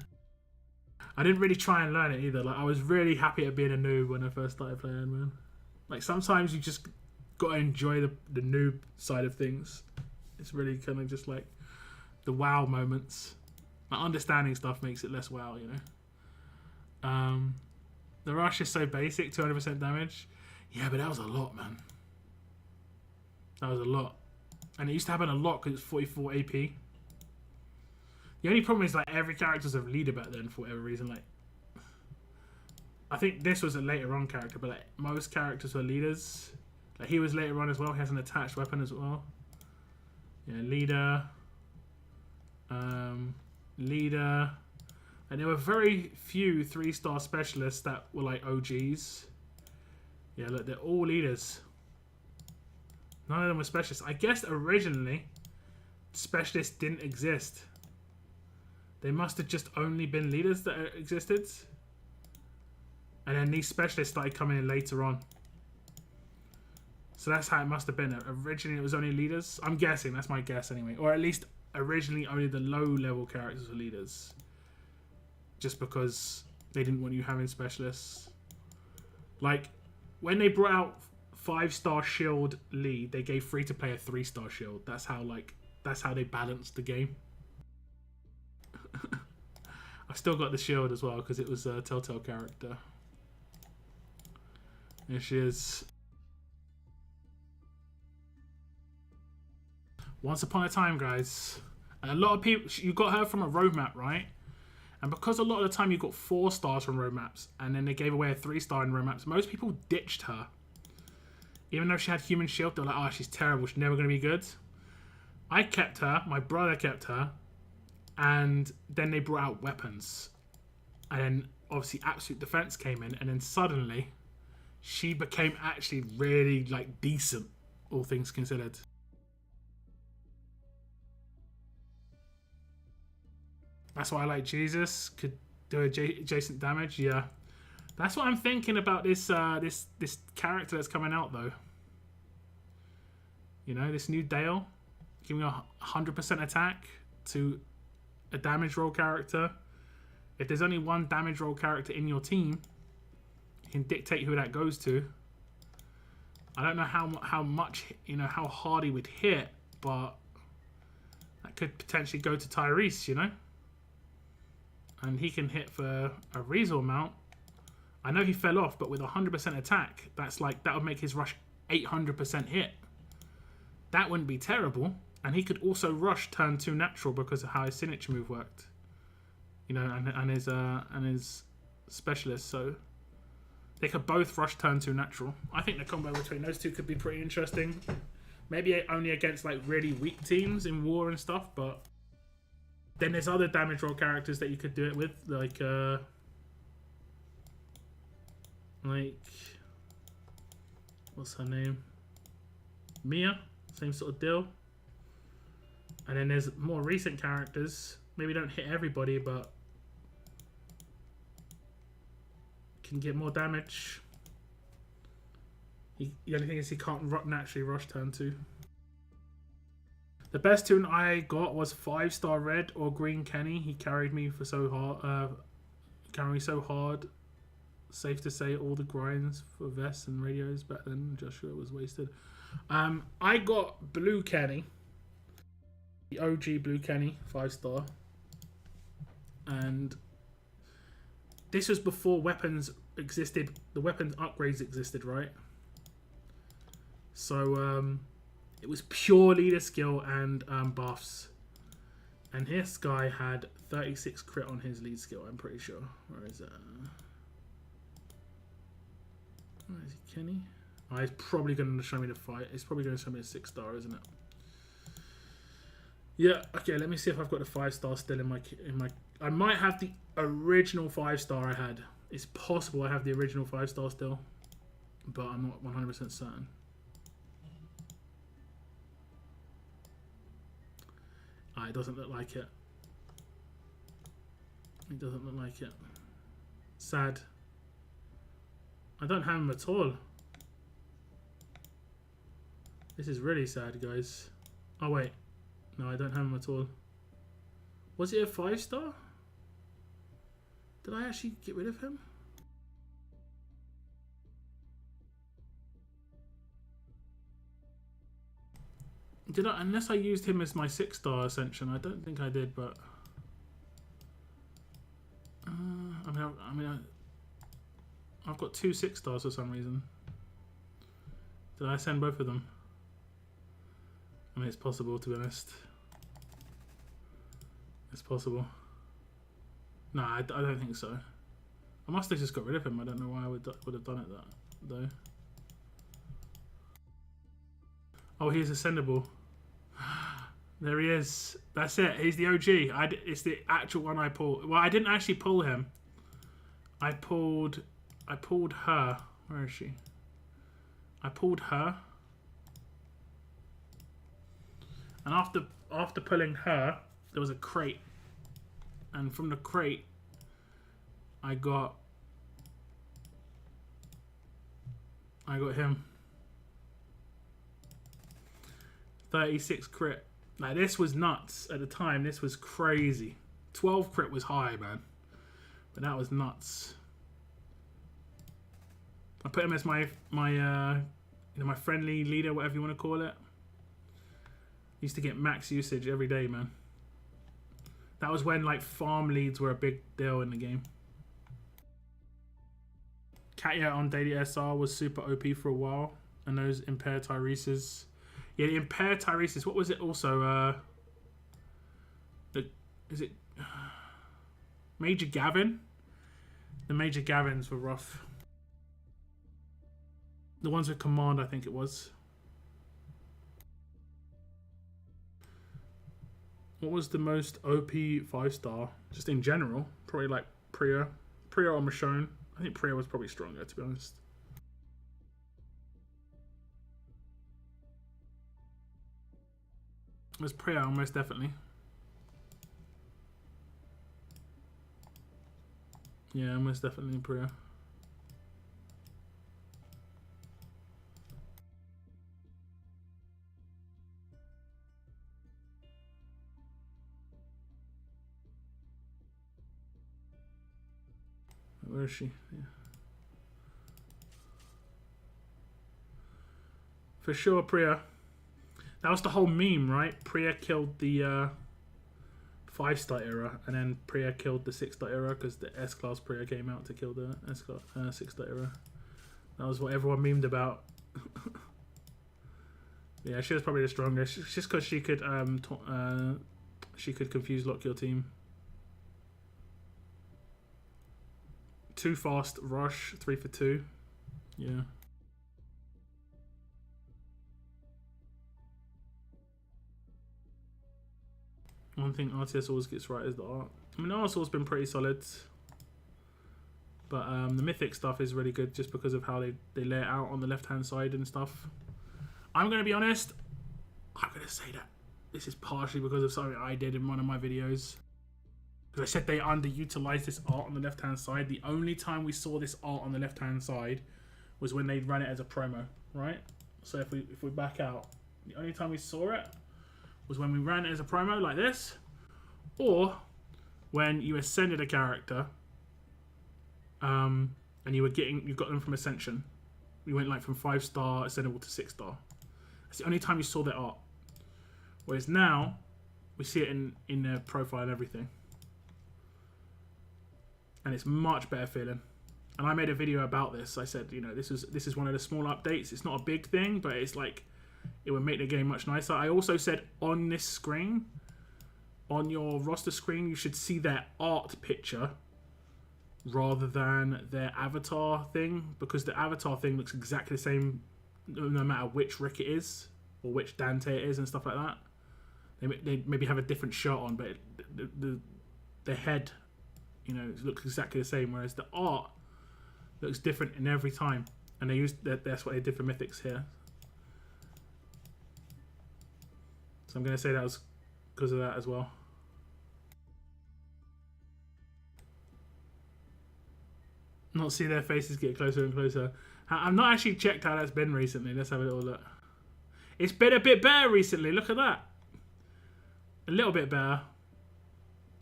I didn't really try and learn it either. Like, I was really happy at being a noob when I first started playing, man. Like, sometimes you just gotta enjoy the noob side of things. It's really kind of just like the wow moments. Like, understanding stuff makes it less wow, you know. The rush is so basic, 200% damage. Yeah, but that was a lot, man. That was a lot. And it used to happen a lot because it's 44 AP. The only problem is, like, every character's a leader back then for whatever reason. Like, I think this was a later on character, but like most characters were leaders. Like, he was later on as well. He has an attached weapon as well. Yeah, leader. Leader. And there were very few 3-star specialists that were like OGs. Yeah, look, they're all leaders. None of them were specialists. I guess originally, specialists didn't exist. They must have just only been leaders that existed. And then these specialists started coming in later on. So that's how it must have been. Originally, it was only leaders. I'm guessing. That's my guess anyway. Or at least originally only the low-level characters were leaders. Just because they didn't want you having specialists. Like, when they brought out 5-star shield lead, they gave free-to-play a 3-star shield. That's how they balanced the game. I've still got the shield as well because it was a Telltale character. There she is. Once upon a time, guys. And a lot of people, you got her from a roadmap, right? And because a lot of the time you got 4 stars from roadmaps, and then they gave away a 3-star in roadmaps, most people ditched her. Even though she had human shield, they were like, oh, she's terrible, she's never going to be good. I kept her, my brother kept her, and then they brought out weapons. And then obviously Absolute Defense came in, and then suddenly she became actually really like decent, all things considered. That's why I like Jesus, could do adjacent damage. Yeah, that's what I'm thinking about this this character that's coming out though. You know, this new Dale, giving a 100% attack to a damage roll character. If there's only one damage roll character in your team, you can dictate who that goes to. I don't know how much, you know, how hard he would hit, but that could potentially go to Tyrese, you know. And he can hit for a reasonable amount. I know he fell off, but with 100% attack, that's like, that would make his rush 800% hit. That wouldn't be terrible. And he could also rush turn 2 natural because of how his signature move worked. You know, and his specialist. So they could both rush turn 2 natural. I think the combo between those two could be pretty interesting. Maybe only against like really weak teams in war and stuff, but then there's other damage roll characters that you could do it with, like what's her name? Mia, same sort of deal. And then there's more recent characters. Maybe don't hit everybody, but can get more damage. The only thing is he can't naturally rush turn 2. The best tune I got was 5-star red or green Kenny. He carried me for so hard. Carried me so hard. Safe to say, all the grinds for vests and radios back then. Joshua was wasted. I got blue Kenny. The OG blue Kenny, 5-star. And this was before weapons existed. The weapons upgrades existed, right? So it was pure leader skill and buffs. And this guy had 36 crit on his lead skill, I'm pretty sure. Where is it? Where is he, Kenny? Oh, he's probably going to show me the fight. He's probably going to show me a 6-star, isn't it? Yeah. Okay. Let me see if I've got the 5-star still in my. I might have the original 5-star I had. It's possible I have the original 5-star still, but I'm not 100% certain. It doesn't look like it. It doesn't look like it. Sad. I don't have him at all. This is really sad, guys. Oh wait. No, I don't have him at all. Was it a 5-star? Did I actually get rid of him? Did I? Unless I used him as my 6-star ascension. I don't think I did, but... I've got 2 6-stars for some reason. Did I send both of them? I mean, it's possible, to be honest. It's possible. No, I don't think so. I must have just got rid of him. I don't know why I would have done it though. Oh, he's ascendable. There he is. That's it. He's the OG. It's the actual one I pulled. Well, I didn't actually pull him. I pulled her. Where is she? I pulled her. And after pulling her, there was a crate. And from the crate, I got him. 36 crit. Now this was nuts at the time. This was crazy. 12 crit was high, man. But that was nuts. I put him as my friendly leader, whatever you want to call it. Used to get max usage every day, man. That was when like farm leads were a big deal in the game. Katya on Daily SR was super OP for a while, and those impaired Tyreses. Yeah, the impaired Tyreses. What was it also? Is it Major Gavin? The Major Gavins were rough. The ones with command, I think it was. What was the most OP 5-star? Just in general, probably like Priya or Michonne. I think Priya was probably stronger, to be honest. It was Priya, almost definitely. Yeah, almost definitely Priya. Where is she? Yeah. For sure, Priya. That was the whole meme, right? Priya killed the 5-star era, and then Priya killed the 6-star era because the S-class Priya came out to kill the 6-star era. That was what everyone memed about. Yeah, she was probably the strongest, just because she could confuse lock your team. Too fast rush, 3 for 2. Yeah. One thing RTS always gets right is the art. I mean, Arsenal's been pretty solid, but the mythic stuff is really good just because of how they lay it out on the left-hand side and stuff. I'm going to be honest, I'm going to say that this is partially because of something I did in one of my videos. Because I said they underutilized this art on the left-hand side. The only time we saw this art on the left-hand side was when they ran it as a promo, right? So if we back out, the only time we saw it was when we ran it as a promo like this, or when you ascended a character, and you got them from Ascension. We went like from 5-star ascendable to 6-star. That's the only time you saw that art. Whereas now we see it in their profile and everything. And it's much better feeling. And I made a video about this. I said, you know, this is one of the small updates. It's not a big thing, but it's like it would make the game much nicer. I also said on this screen, on your roster screen, you should see their art picture rather than their avatar thing, because the avatar thing looks exactly the same no matter which Rick it is or which Dante it is and stuff like that. They maybe have a different shirt on, but the head, you know, looks exactly the same, whereas the art looks different in every time, and that's what they did for Mythics here. So I'm going to say that was because of that as well. Not see their faces get closer and closer. I've not actually checked how that's been recently. Let's have a little look. It's been a bit better recently. Look at that. A little bit better.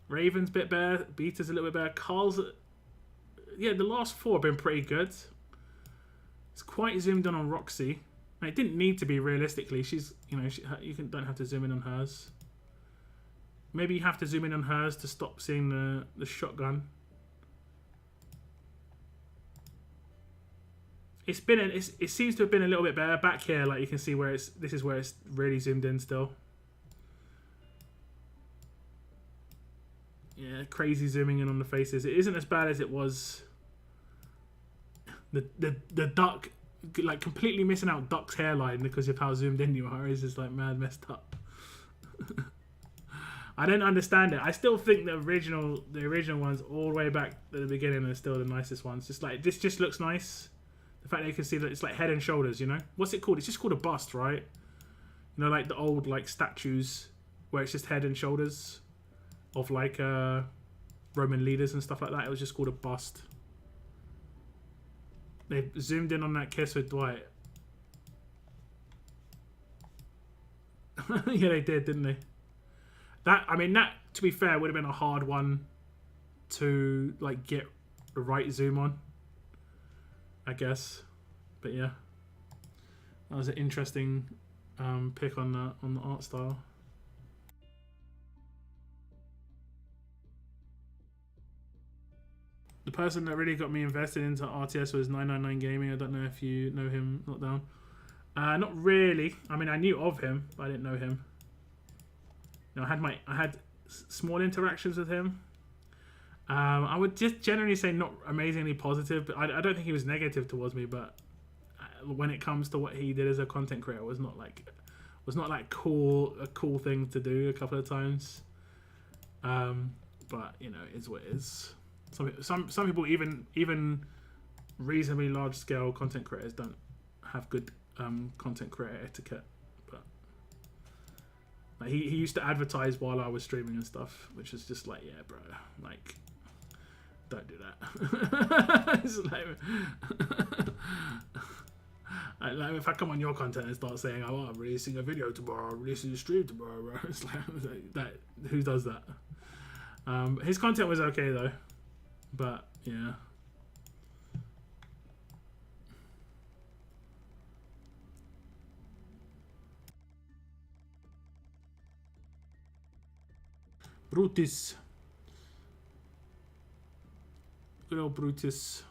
Raven's a bit better. Beta's a little bit better. Carl's... Yeah, the last 4 have been pretty good. It's quite zoomed in on Roxy. It didn't need to be realistically. She's, you know, don't have to zoom in on hers. Maybe you have to zoom in on hers to stop seeing the shotgun. It seems to have been a little bit better back here. Like you can see where this is where it's really zoomed in still. Yeah, crazy zooming in on the faces. It isn't as bad as it was. The duck, like completely missing out Duck's hairline because of how zoomed in you are, is just like mad messed up. I don't understand it. I still think the original ones all the way back at the beginning are still the nicest ones. Just like this just looks nice. The fact that you can see that it's like head and shoulders, you know? What's it called? It's just called a bust, right? You know, like the old like statues where it's just head and shoulders of like Roman leaders and stuff like that. It was just called a bust. They zoomed in on that kiss with Dwight. Yeah, they did, didn't they? That, I mean, that, to be fair, would have been a hard one to like get the right zoom on, I guess. But yeah, that was an interesting pick on the art style. The person that really got me invested into RTS was 999 Gaming. I don't know if you know him, not down. Not really. I mean, I knew of him, but I didn't know him. You know, I had small interactions with him. I would just generally say not amazingly positive, but I don't think he was negative towards me. But when it comes to what he did as a content creator, was not like a cool thing to do a couple of times. But you know, it is what it is. Some people, even reasonably large scale content creators, don't have good content creator etiquette. But like, he used to advertise while I was streaming and stuff, which is just like, yeah, bro, like, don't do that. It's like, like if I come on your content and start saying, oh, I'm releasing a video tomorrow, I'm releasing a stream tomorrow, bro. It's like that. Who does that? His content was okay though. But yeah, Brutus, good old Brutus.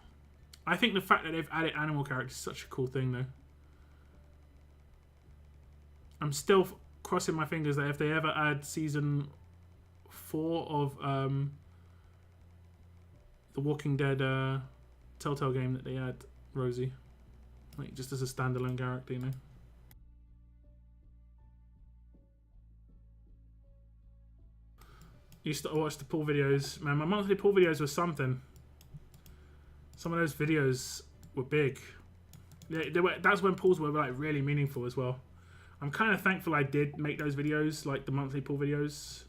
I think the fact that they've added animal characters is such a cool thing, though. I'm still crossing my fingers that if they ever add season 4 of the Walking Dead Telltale game, that they add Rosie, like just as a standalone character, you know. Used to watch the pool videos, man. My monthly pool videos were something. Some of those videos were big. They were. That's when pools were like really meaningful as well. I'm kind of thankful I did make those videos, like the monthly pool videos.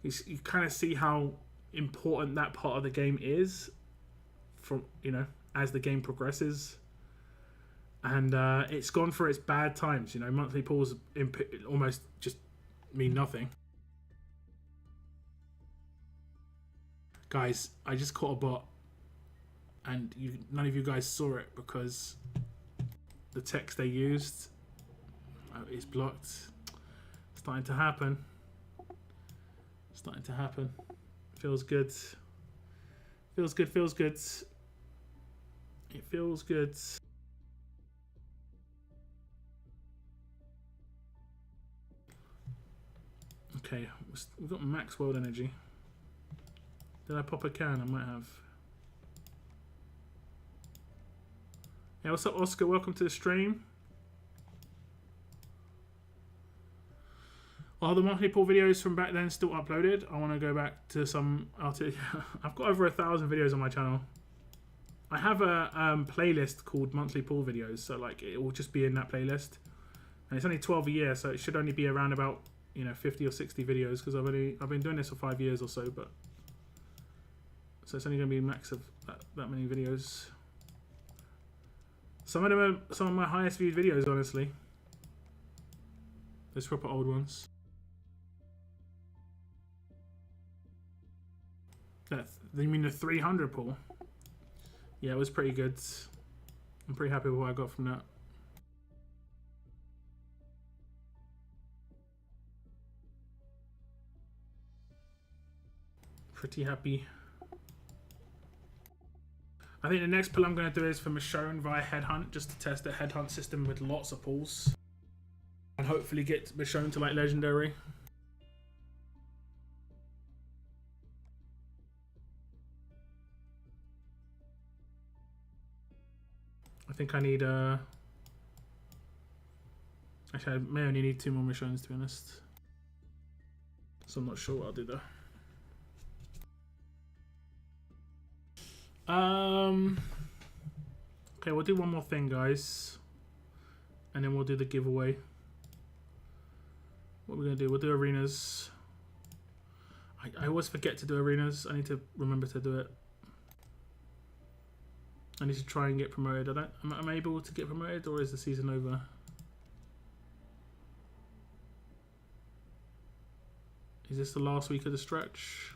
You kind of see how important that part of the game is, from, you know, as the game progresses, and it's gone for its bad times. You know, monthly pools almost just mean nothing. Guys, I just caught a bot, and none of you guys saw it because the text they used is blocked. Starting to happen. Starting to happen. Feels good. Feels good, feels good. It feels good. Okay, we've got max world energy. Did I pop a can? I might have. Yeah, what's up, Oscar? Welcome to the stream. Are the monthly pool videos from back then still uploaded? I want to go back to some. I've got over 1,000 videos on my channel. I have a playlist called monthly pool videos, so like it will just be in that playlist, and it's only 12 a year, so it should only be around about 50 or 60 videos because I've been doing this for 5 years or so, but so it's only going to be a max of that many videos. Some of them are some of my highest viewed videos, honestly. Those proper old ones. You mean the 300 pool? Yeah, it was pretty good. I'm pretty happy with what I got from that. Pretty happy. I think the next pull I'm going to do is for Michonne via Headhunt, just to test the Headhunt system with lots of pulls. And hopefully get Michonne to like Legendary. I think I need actually I may only need 2 more Michonnes to be honest. So I'm not sure what I'll do though. Okay, we'll do one more thing, guys, and then we'll do the giveaway. What we're gonna do? We'll do arenas. I always forget to do arenas. I need to remember to do it. I need to try and get promoted. Am I able to get promoted, or is the season over? Is this the last week of the stretch?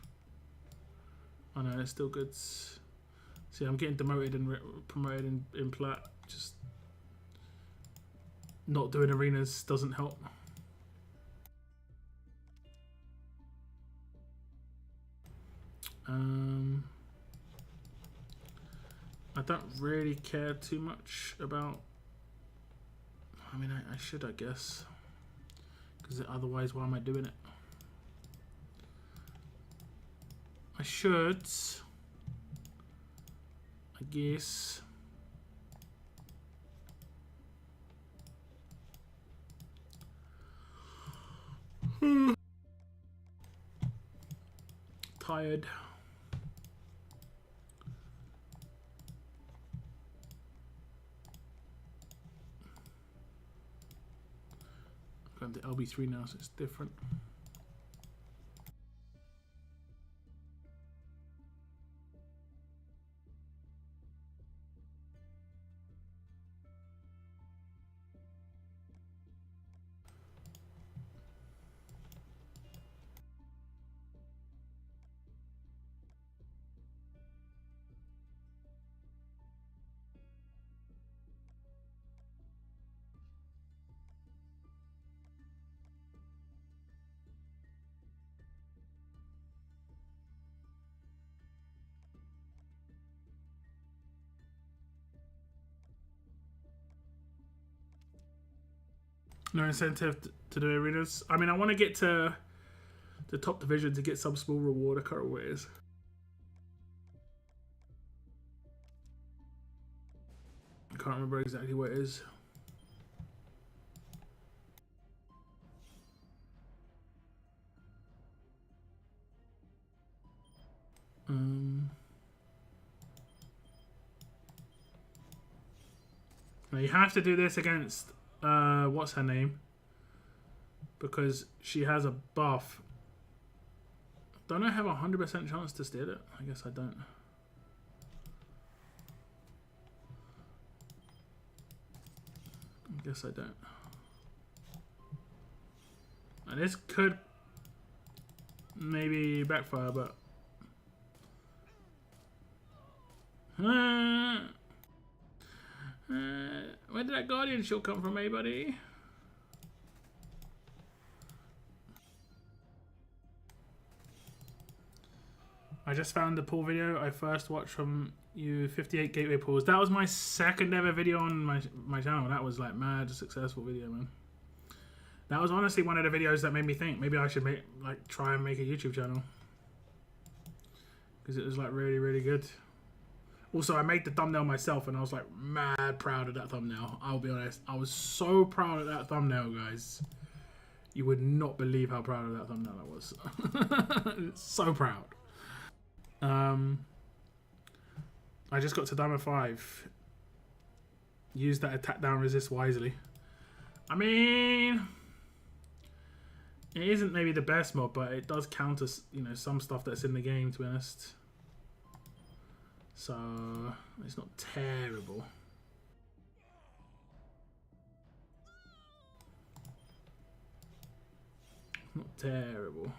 Oh no, it's still good. See, I'm getting demoted and promoted in plat. Just not doing arenas doesn't help. I don't really care too much about. I mean, I should, I guess, because otherwise, why am I doing it? I should. I guess. Tired. I'm the LB3 now, so it's different. No incentive to do arenas. I mean, I want to get to the top division to get some small reward. I can't remember what it is. I can't remember exactly what it is. Now you have to do this against what's her name, because she has a buff. Don't I have a 100% chance to steal it? I guess I don't. I guess I don't. And this could maybe backfire, but where did that guardian shield come from, eh, buddy? I just found the pool video I first watched from you, 58 gateway pools. That was my second ever video on my channel. That was like mad successful video, man. That was honestly one of the videos that made me think maybe I should try and make a YouTube channel, because it was like really, really good. Also, I made the thumbnail myself, and I was like mad proud of that thumbnail. I'll be honest, I was so proud of that thumbnail, guys. You would not believe how proud of that thumbnail I was. So proud. I just got to Diamond 5. Use that attack down resist wisely. I mean, it isn't maybe the best mod, but it does counter, you know, some stuff that's in the game, to be honest. So it's not terrible. Not terrible.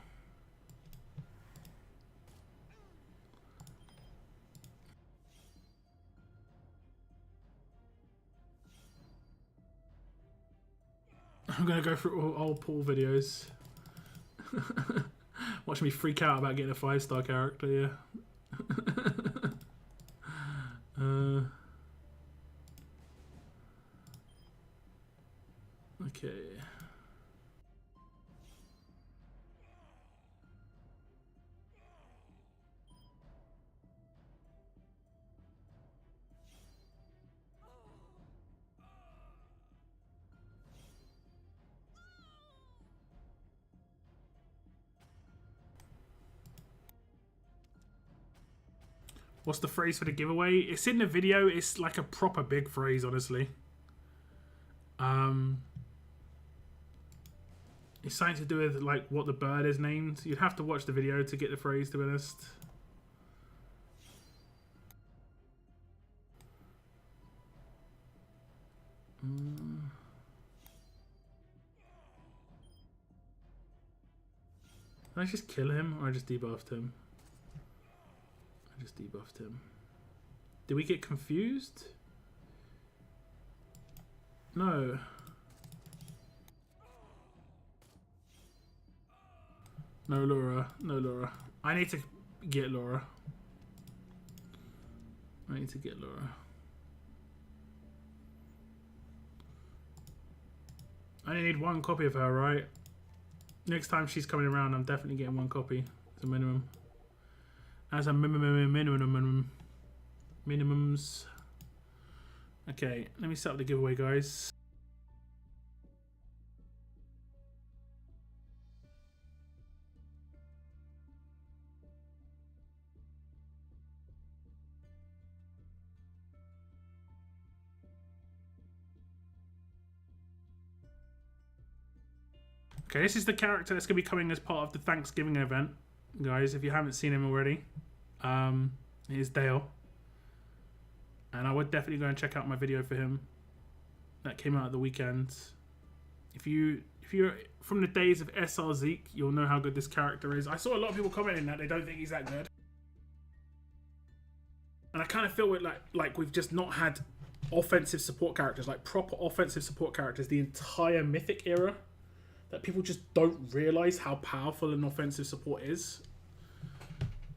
I'm gonna go through all old Paul videos. Watch me freak out about getting a 5-star character, yeah. Okay. What's the phrase for the giveaway? It's in the video. It's like a proper big phrase, honestly. It's something to do with like what the bird is named. You'd have to watch the video to get the phrase, to be honest. Did I just kill him, or I just debuffed him? I just debuffed him. Did we get confused? No. No Laura. No Laura. I need to get Laura. I need to get Laura. I only need 1 copy of her, right? Next time she's coming around, I'm definitely getting 1 copy as a minimum. As a minimums. Okay, let me set up the giveaway, guys. Okay, this is the character that's going to be coming as part of the Thanksgiving event, guys, if you haven't seen him already. Here's Dale. And I would definitely go and check out my video for him that came out at the weekend. If you're from the days of SR Zeke, you'll know how good this character is. I saw a lot of people commenting that they don't think he's that good. And I kind of feel it like we've just not had offensive support characters, like proper offensive support characters, the entire Mythic era. That people just don't realize how powerful an offensive support is.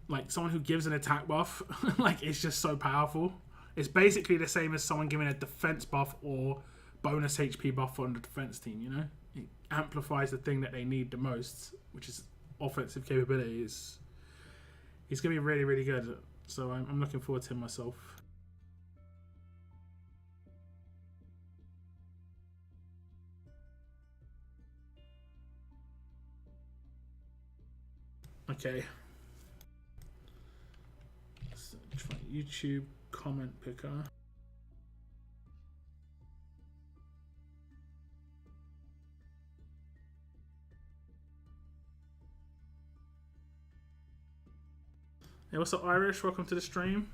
Like someone who gives an attack buff, like it's just so powerful. It's basically the same as someone giving a defense buff or bonus HP buff on the defense team, you know? It amplifies the thing that they need the most, which is offensive capabilities. He's going to be really, really good. So I'm looking forward to him myself. Okay. Let's try YouTube comment picker. Hey, what's up, Irish? Welcome to the stream.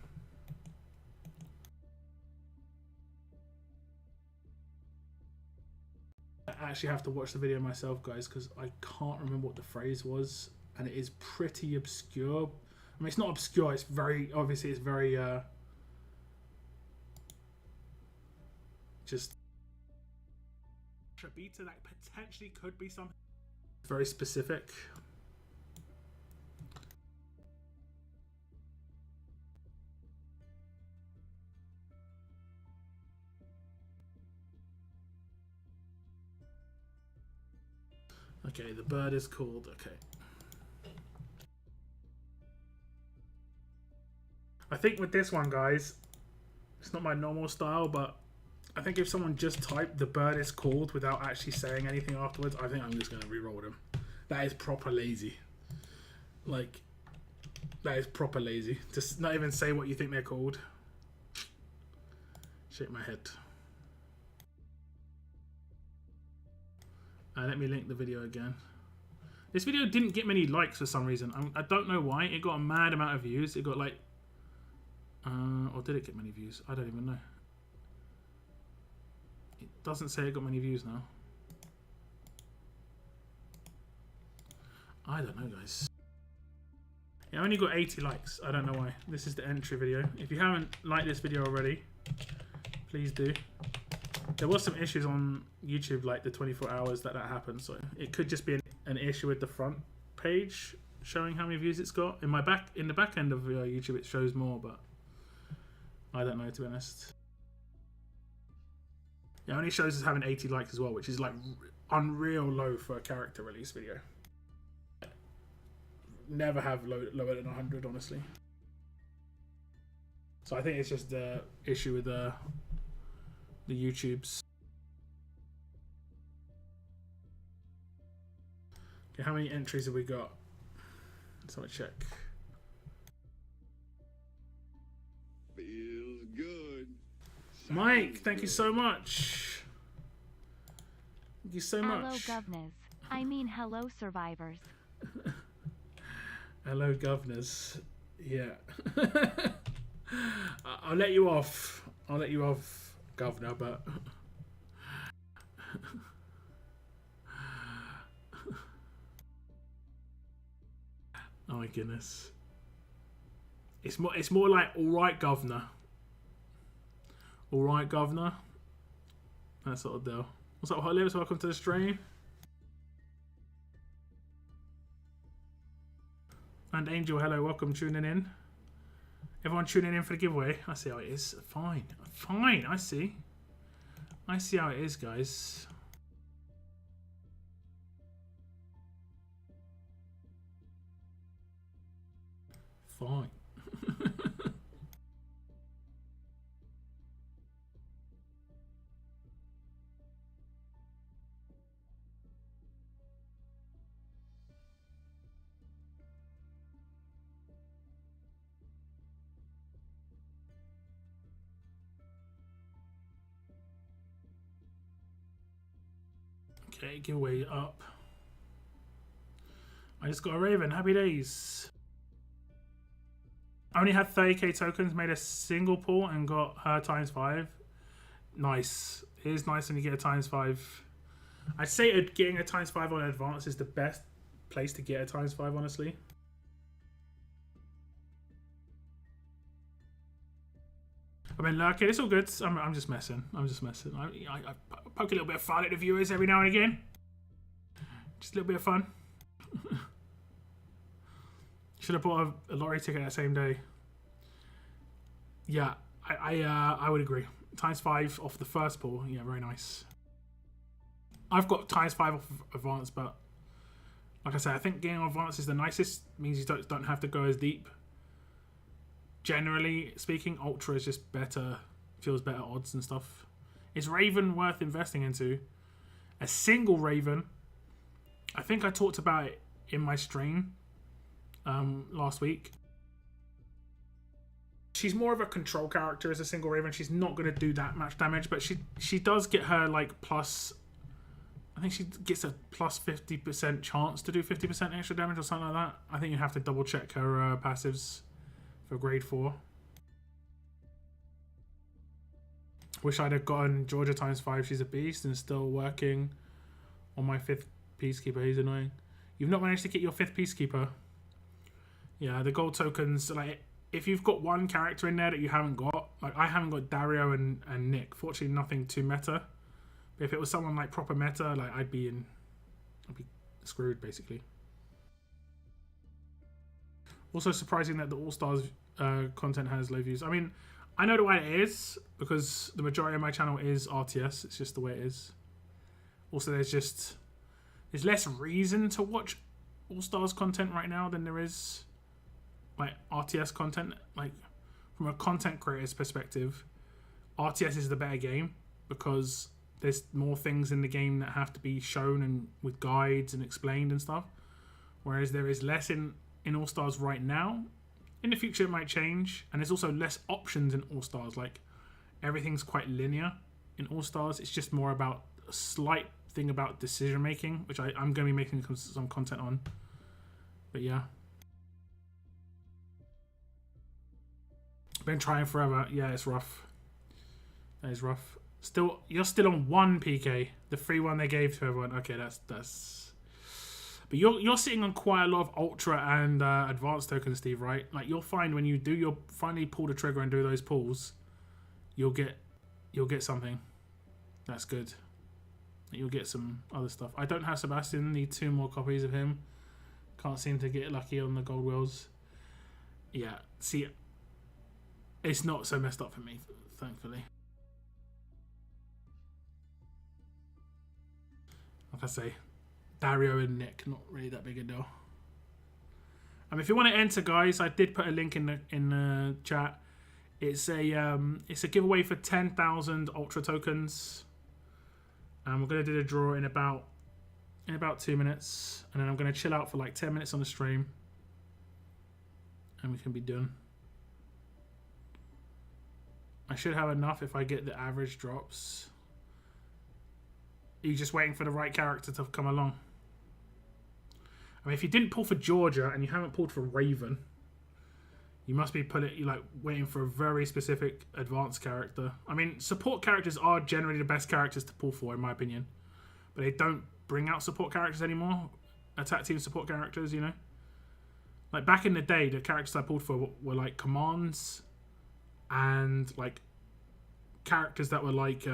I actually have to watch the video myself, guys, because I can't remember what the phrase was. And it is pretty obscure. I mean, it's not obscure. It's very obviously. It's very just a beta that potentially could be something very specific. Okay, the bird is called. Okay. I think with this one, guys, it's not my normal style, but I think if someone just typed "the bird is called" without actually saying anything afterwards, I think I'm just going to re-roll them. That is proper lazy. Like, that is proper lazy. Just not even say what you think they're called. Shake my head. Let me link the video again. This video didn't get many likes for some reason. I don't know why. It got a mad amount of views. It got like... or did it get many views? I don't even know. It doesn't say it got many views now. I don't know, guys. It only got 80 likes. I don't know why. This is the entry video. If you haven't liked this video already, please do. There was some issues on YouTube, like the 24 hours that happened, so it could just be an issue with the front page showing how many views it's got. In the back end of YouTube, it shows more, but I don't know, to be honest. It only shows us having 80 likes as well, which is like unreal low for a character release video. Never have lower than 100, honestly. So I think it's just the issue with the YouTubes. Okay, how many entries have we got? Let's have a check. Feels good. Mike, thank you so much. Thank you so much. Hello, governors. I mean, hello, survivors. Hello, governors. Yeah. I'll let you off. I'll let you off, governor, but... Oh my goodness. It's more like, alright, governor. Alright, governor. That sort of deal. What's up, Hot Lips? Welcome to the stream. And Angel, hello, welcome tuning in. Everyone tuning in for the giveaway. I see how it is. Fine. Fine, I see. I see how it is, guys. Fine. Okay, giveaway up. I just got a Raven. Happy days. I only had 30k tokens, made a single pull and got her ×5. Nice. It is nice when you get a ×5. I'd say getting a ×5 on advance is the best place to get a ×5, honestly. I mean, okay, it's all good. I'm just messing. I'm just messing. I poke a little bit of fun at the viewers every now and again. Just a little bit of fun. Should have bought a lottery ticket that same day. Yeah, I would agree. ×5 off the first pull. Yeah, very nice. I've got ×5 off of advance, but like I said, I think getting on advance is the nicest. Means you don't have to go as deep. Generally speaking, Ultra is just better, feels better odds and stuff. Is Raven worth investing into? A single Raven, I think I talked about it in my stream last week. She's more of a control character as a single Raven. She's not going to do that much damage, but she does get her like plus, I think she gets a plus 50% chance to do 50% extra damage or something like that. I think you have to double check her passives for grade 4. Wish I'd have gotten Georgia ×5. She's a beast and still working on my 5th Peacekeeper. He's annoying. You've not managed to get your 5th Peacekeeper. Yeah, the gold tokens, like, if you've got one character in there that you haven't got, like I haven't got Dario and Nick. Fortunately, nothing too meta. But if it was someone like proper meta, like I'd be screwed basically. Also surprising that the All-Stars content has low views. I mean, I know the way it is because the majority of my channel is RTS. It's just the way it is. Also, there's less reason to watch All-Stars content right now than there is like RTS content. Like from a content creator's perspective, RTS is the better game because there's more things in the game that have to be shown and with guides and explained and stuff. Whereas there is less in All Stars right now. In the future, it might change, and there's also less options in All Stars. Like everything's quite linear in All Stars. It's just more about a slight thing about decision making, which I'm going to be making some content on. But yeah, been trying forever. Yeah, it's rough. That is rough. Still, you're still on 1 PK, the free one they gave to everyone. Okay, that's. But you're sitting on quite a lot of ultra and advanced tokens, Steve. Right? Like you'll find when you'll finally pull the trigger and do those pulls, you'll get something. That's good. You'll get some other stuff. I don't have Sebastian. Need 2 more copies of him. Can't seem to get lucky on the gold wheels. Yeah. See, it's not so messed up for me, thankfully. Like I say, Dario and Nick, not really that big a deal. If you want to enter, guys, I did put a link in the chat. It's a giveaway for 10,000 ultra tokens. And we're going to do the draw in about 2 minutes, and then I'm going to chill out for like 10 minutes on the stream, and we can be done. I should have enough if I get the average drops. Are you just waiting for the right character to come along? I mean, if you didn't pull for Georgia and you haven't pulled for Raven, you must be waiting for a very specific advanced character. I mean, support characters are generally the best characters to pull for, in my opinion. But they don't bring out support characters anymore. Attack team support characters, you know? Like, back in the day, the characters I pulled for were like commands and, like, characters that were like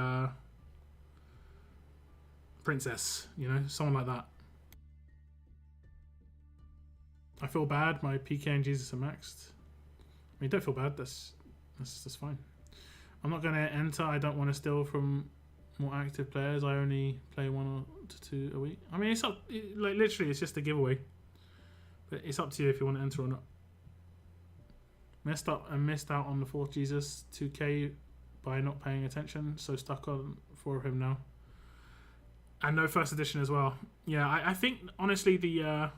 Princess, you know? Someone like that. I feel bad. My PK and Jesus are maxed. I mean, don't feel bad. That's fine. I'm not going to enter. I don't want to steal from more active players. I only play 1 or 2 a week. I mean, it's up. Like literally, it's just a giveaway. But it's up to you if you want to enter or not. Messed up and missed out on the 4th Jesus 2K by not paying attention. So stuck on 4 of him now. And no 1st edition as well. Yeah, I think honestly the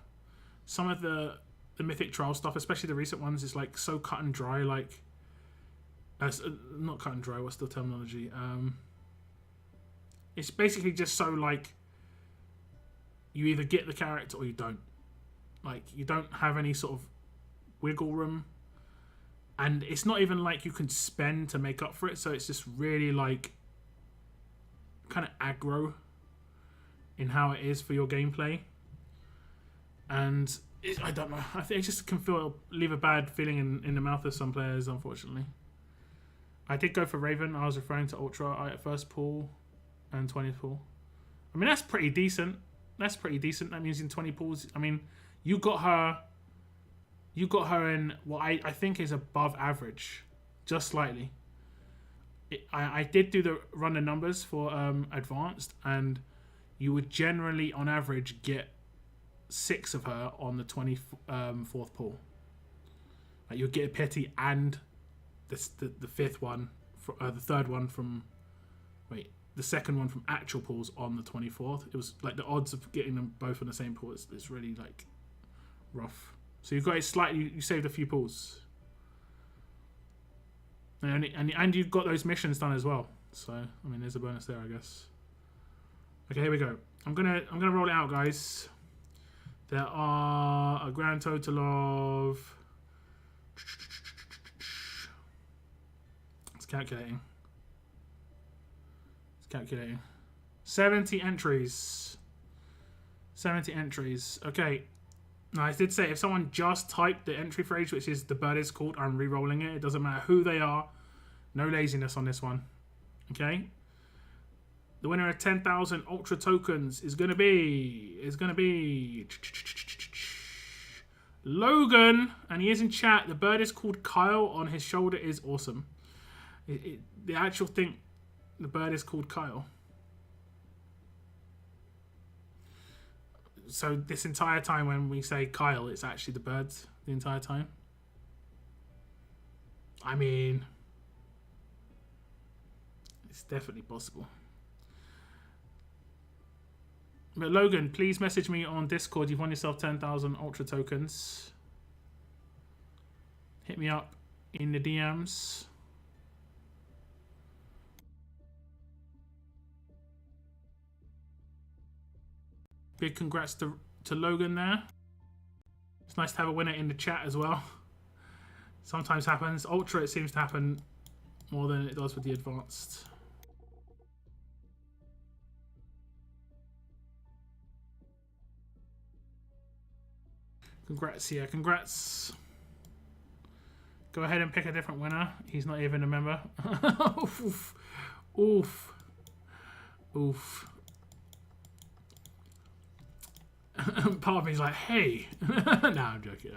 some of the Mythic Trial stuff, especially the recent ones, is like so cut and dry. Like, not cut and dry. What's the terminology? It's basically just so like you either get the character or you don't. Like, you don't have any sort of wiggle room, and it's not even like you can spend to make up for it. So it's just really like kind of aggro in how it is for your gameplay. And I don't know. I think it just can leave a bad feeling in the mouth of some players, unfortunately. I did go for Raven. I was referring to Ultra at first pull and 20th pull. I mean, that's pretty decent. That's pretty decent. That means in 20 pulls. I mean, you got her in what I think is above average, just slightly. I did run the numbers for advanced, and you would generally, on average, get 6 of her on the 24th pull. Like, you'll get a pity and the 5th one, the 3rd one from the 2nd one from actual pulls on the 24th. It was like the odds of getting them both on the same pull is really like rough. So you've got it slightly. You saved a few pulls, and you've got those missions done as well. So I mean, there's a bonus there, I guess. Okay, here we go. I'm gonna roll it out, guys. There are a grand total of. It's calculating. 70 entries. 70 entries. Okay. Now, I did say if someone just typed the entry phrase, which is the bird is called, I'm re-rolling it. It doesn't matter who they are. No laziness on this one. Okay. The winner of 10,000 ultra tokens is going to be Logan, and he is in chat. The bird is called Kyle. On his shoulder is awesome. The actual thing, the bird is called Kyle. So this entire time when we say Kyle, it's actually the birds the entire time. I mean, it's definitely possible. But Logan, please message me on Discord. You've won yourself 10,000 Ultra tokens. Hit me up in the DMs. Big congrats to Logan there. It's nice to have a winner in the chat as well. Sometimes happens. Ultra, it seems to happen more than it does with the advanced. Congrats, yeah, congrats. Go ahead and pick a different winner. He's not even a member. Oof. Oof. Oof. Part of me's like, hey. No, I'm joking.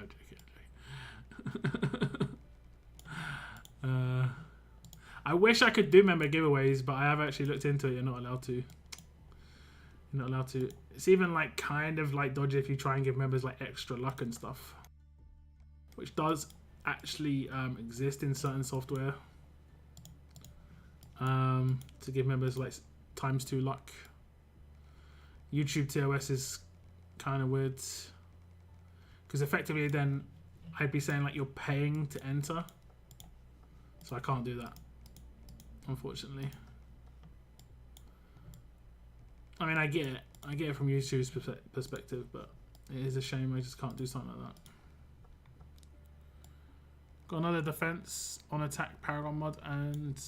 I wish I could do member giveaways, but I have actually looked into it. You're not allowed to. You're not allowed to. It's even like kind of like dodgy if you try and give members like extra luck and stuff, which does actually exist in certain software, to give members like ×2 luck. YouTube TOS is kind of weird because effectively then I'd be saying like you're paying to enter, so I can't do that, unfortunately. I mean, I get it from YouTube's perspective, but it is a shame I just can't do something like that. Got another defense on attack Paragon mod and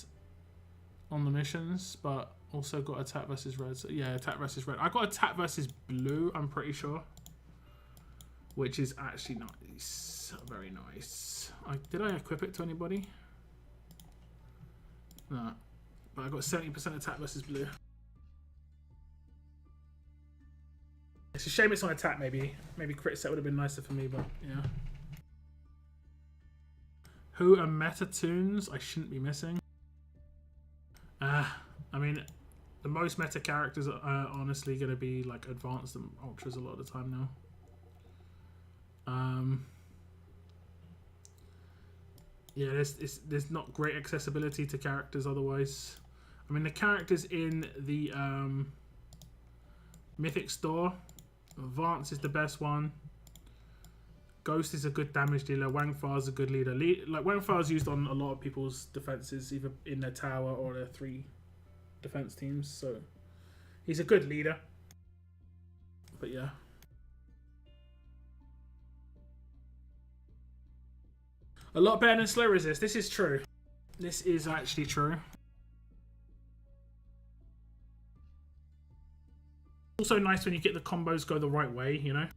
on the missions, but also got attack versus red. So yeah, attack versus red. I got attack versus blue, I'm pretty sure, which is actually nice, very nice. Did I equip it to anybody? No, but I got 70% attack versus blue. It's a shame it's on attack. Maybe crit set would have been nicer for me, but yeah. Who are meta tunes I shouldn't be missing? I mean, the most meta characters are honestly going to be like advanced and ultras a lot of the time now. Yeah, there's not great accessibility to characters otherwise. I mean, the characters in the Mythic store, Vance is the best one. Ghost is a good damage dealer. Wang Fa is a good leader. Like Wang Fa is used on a lot of people's defenses, either in their tower or their 3 defense teams. So he's a good leader. But yeah. A lot better than slow resist. This is true. This is actually true. Also nice when you get the combos go the right way, you know.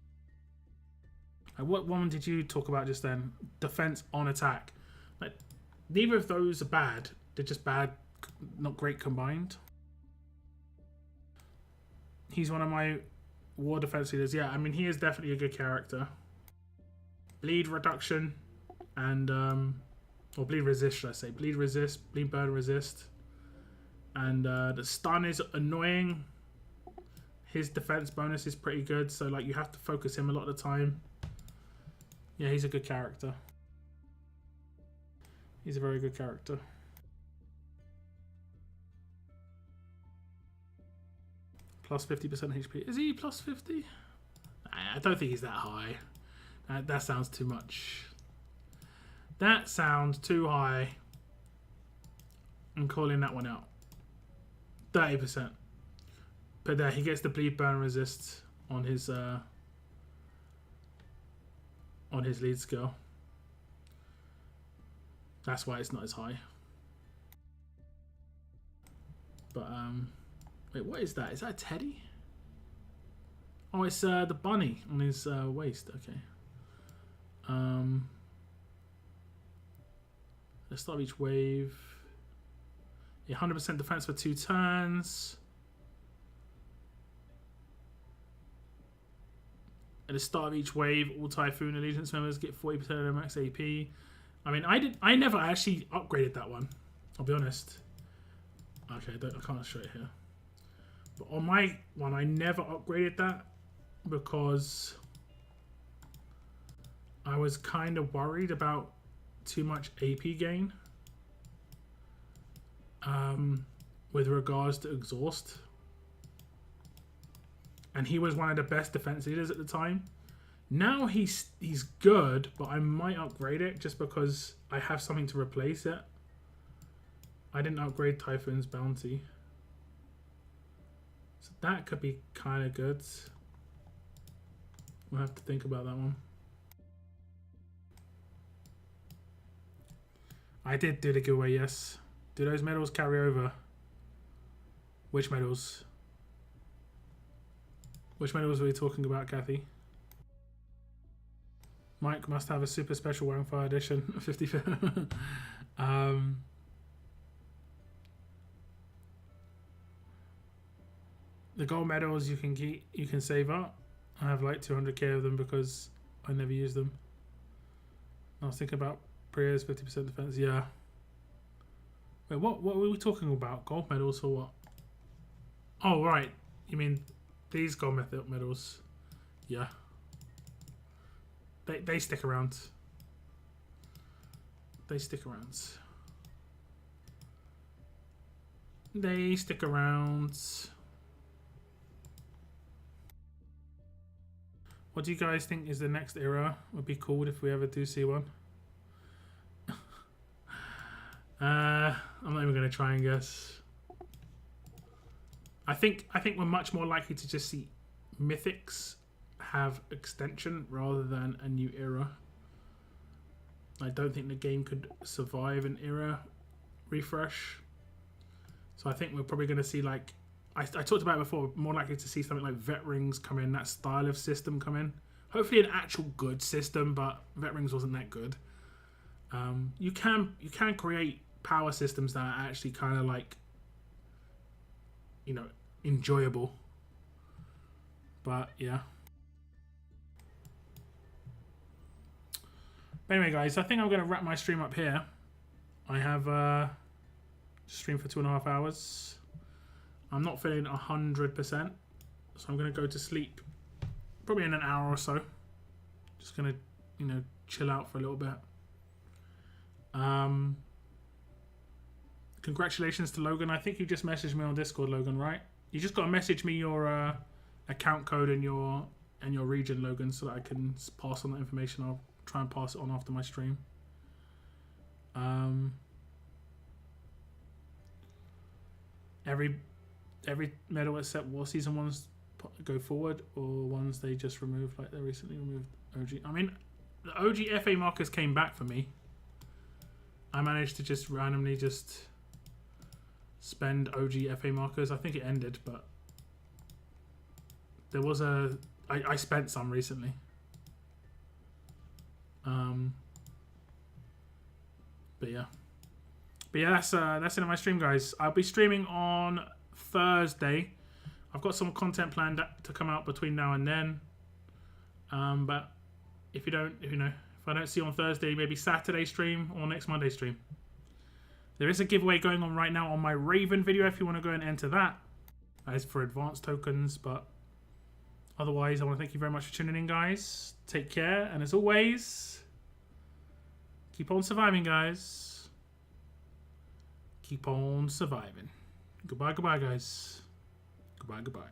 What one did you talk about just then? Defense on attack. Like, neither of those are bad. They're just bad, not great combined. He's one of my war defense leaders. Yeah, I mean, he is definitely a good character. Bleed reduction and or bleed resist, should I say? Bleed resist, bleed burn resist, and the stun is annoying. His defense bonus is pretty good, so like you have to focus him a lot of the time. Yeah, he's a good character. He's a very good character. Plus 50% HP. Is he plus 50? I don't think he's that high. That sounds too much. That sounds too high. I'm calling that one out. 30%. But there, he gets the bleed burn resist on his lead skill. That's why it's not as high. But wait, what is that? Is that a teddy? Oh, it's the bunny on his waist. Okay. Let's start each wave. 100% defense for 2 turns. At the start of each wave, all Typhoon Allegiance members get 40% of their max AP. I mean, I never actually upgraded that one. I'll be honest. Okay, I can't show it here. But on my one, I never upgraded that because I was kind of worried about too much AP gain with regards to exhaust. And he was one of the best defense leaders at the time. Now he's good, but I might upgrade it just because I have something to replace it. I didn't upgrade Typhoon's bounty. So that could be kind of good. We'll have to think about that one. I did do the giveaway, yes. Do those medals carry over? Which medals? Which medals were we talking about, Kathy? Mike must have a super special Wangfire edition. 50. The gold medals you can save up. I have like 200k of them because I never use them. I was thinking about Priya's 50% defense. Yeah. Wait, what were we talking about? Gold medals or what? Oh right, you mean these gold medals? Yeah. They stick around. They stick around. They stick around. What do you guys think is the next era? Would be cool if we ever do see one. I'm not even going to try and guess. I think we're much more likely to just see mythics have extension rather than a new era. I don't think the game could survive an era refresh. So I think we're probably going to see, like I talked about it before, more likely to see something like Vet Rings come in, that style of system come in. Hopefully an actual good system, but Vet Rings wasn't that good. You can create power systems that are actually kind of like, you know, enjoyable. But yeah. But anyway, guys, I think I'm going to wrap my stream up here. I have streamed for 2.5 hours. I'm not feeling 100%, so I'm going to go to sleep probably in an hour or so. Just going to, you know, chill out for a little bit. Congratulations to Logan. I think you just messaged me on Discord, Logan, right? You just got to message me your account code and your region, Logan, so that I can pass on that information. I'll try and pass it on after my stream. Every medal except War Season ones go forward, or ones they just removed, like they recently removed OG. I mean, the OG FA markers came back for me. I managed to just randomly just spend OG FA markers. I think it ended, but there was I spent some recently. But yeah, that's it on my stream, guys. I'll be streaming on Thursday. I've got some content planned to come out between now and then. But if I don't see you on Thursday, maybe Saturday stream or next Monday stream. There is a giveaway going on right now on my Raven video if you want to go and enter that. That is for advanced tokens, but otherwise I want to thank you very much for tuning in, guys. Take care, and as always, keep on surviving, guys. Keep on surviving. Goodbye, guys. Goodbye.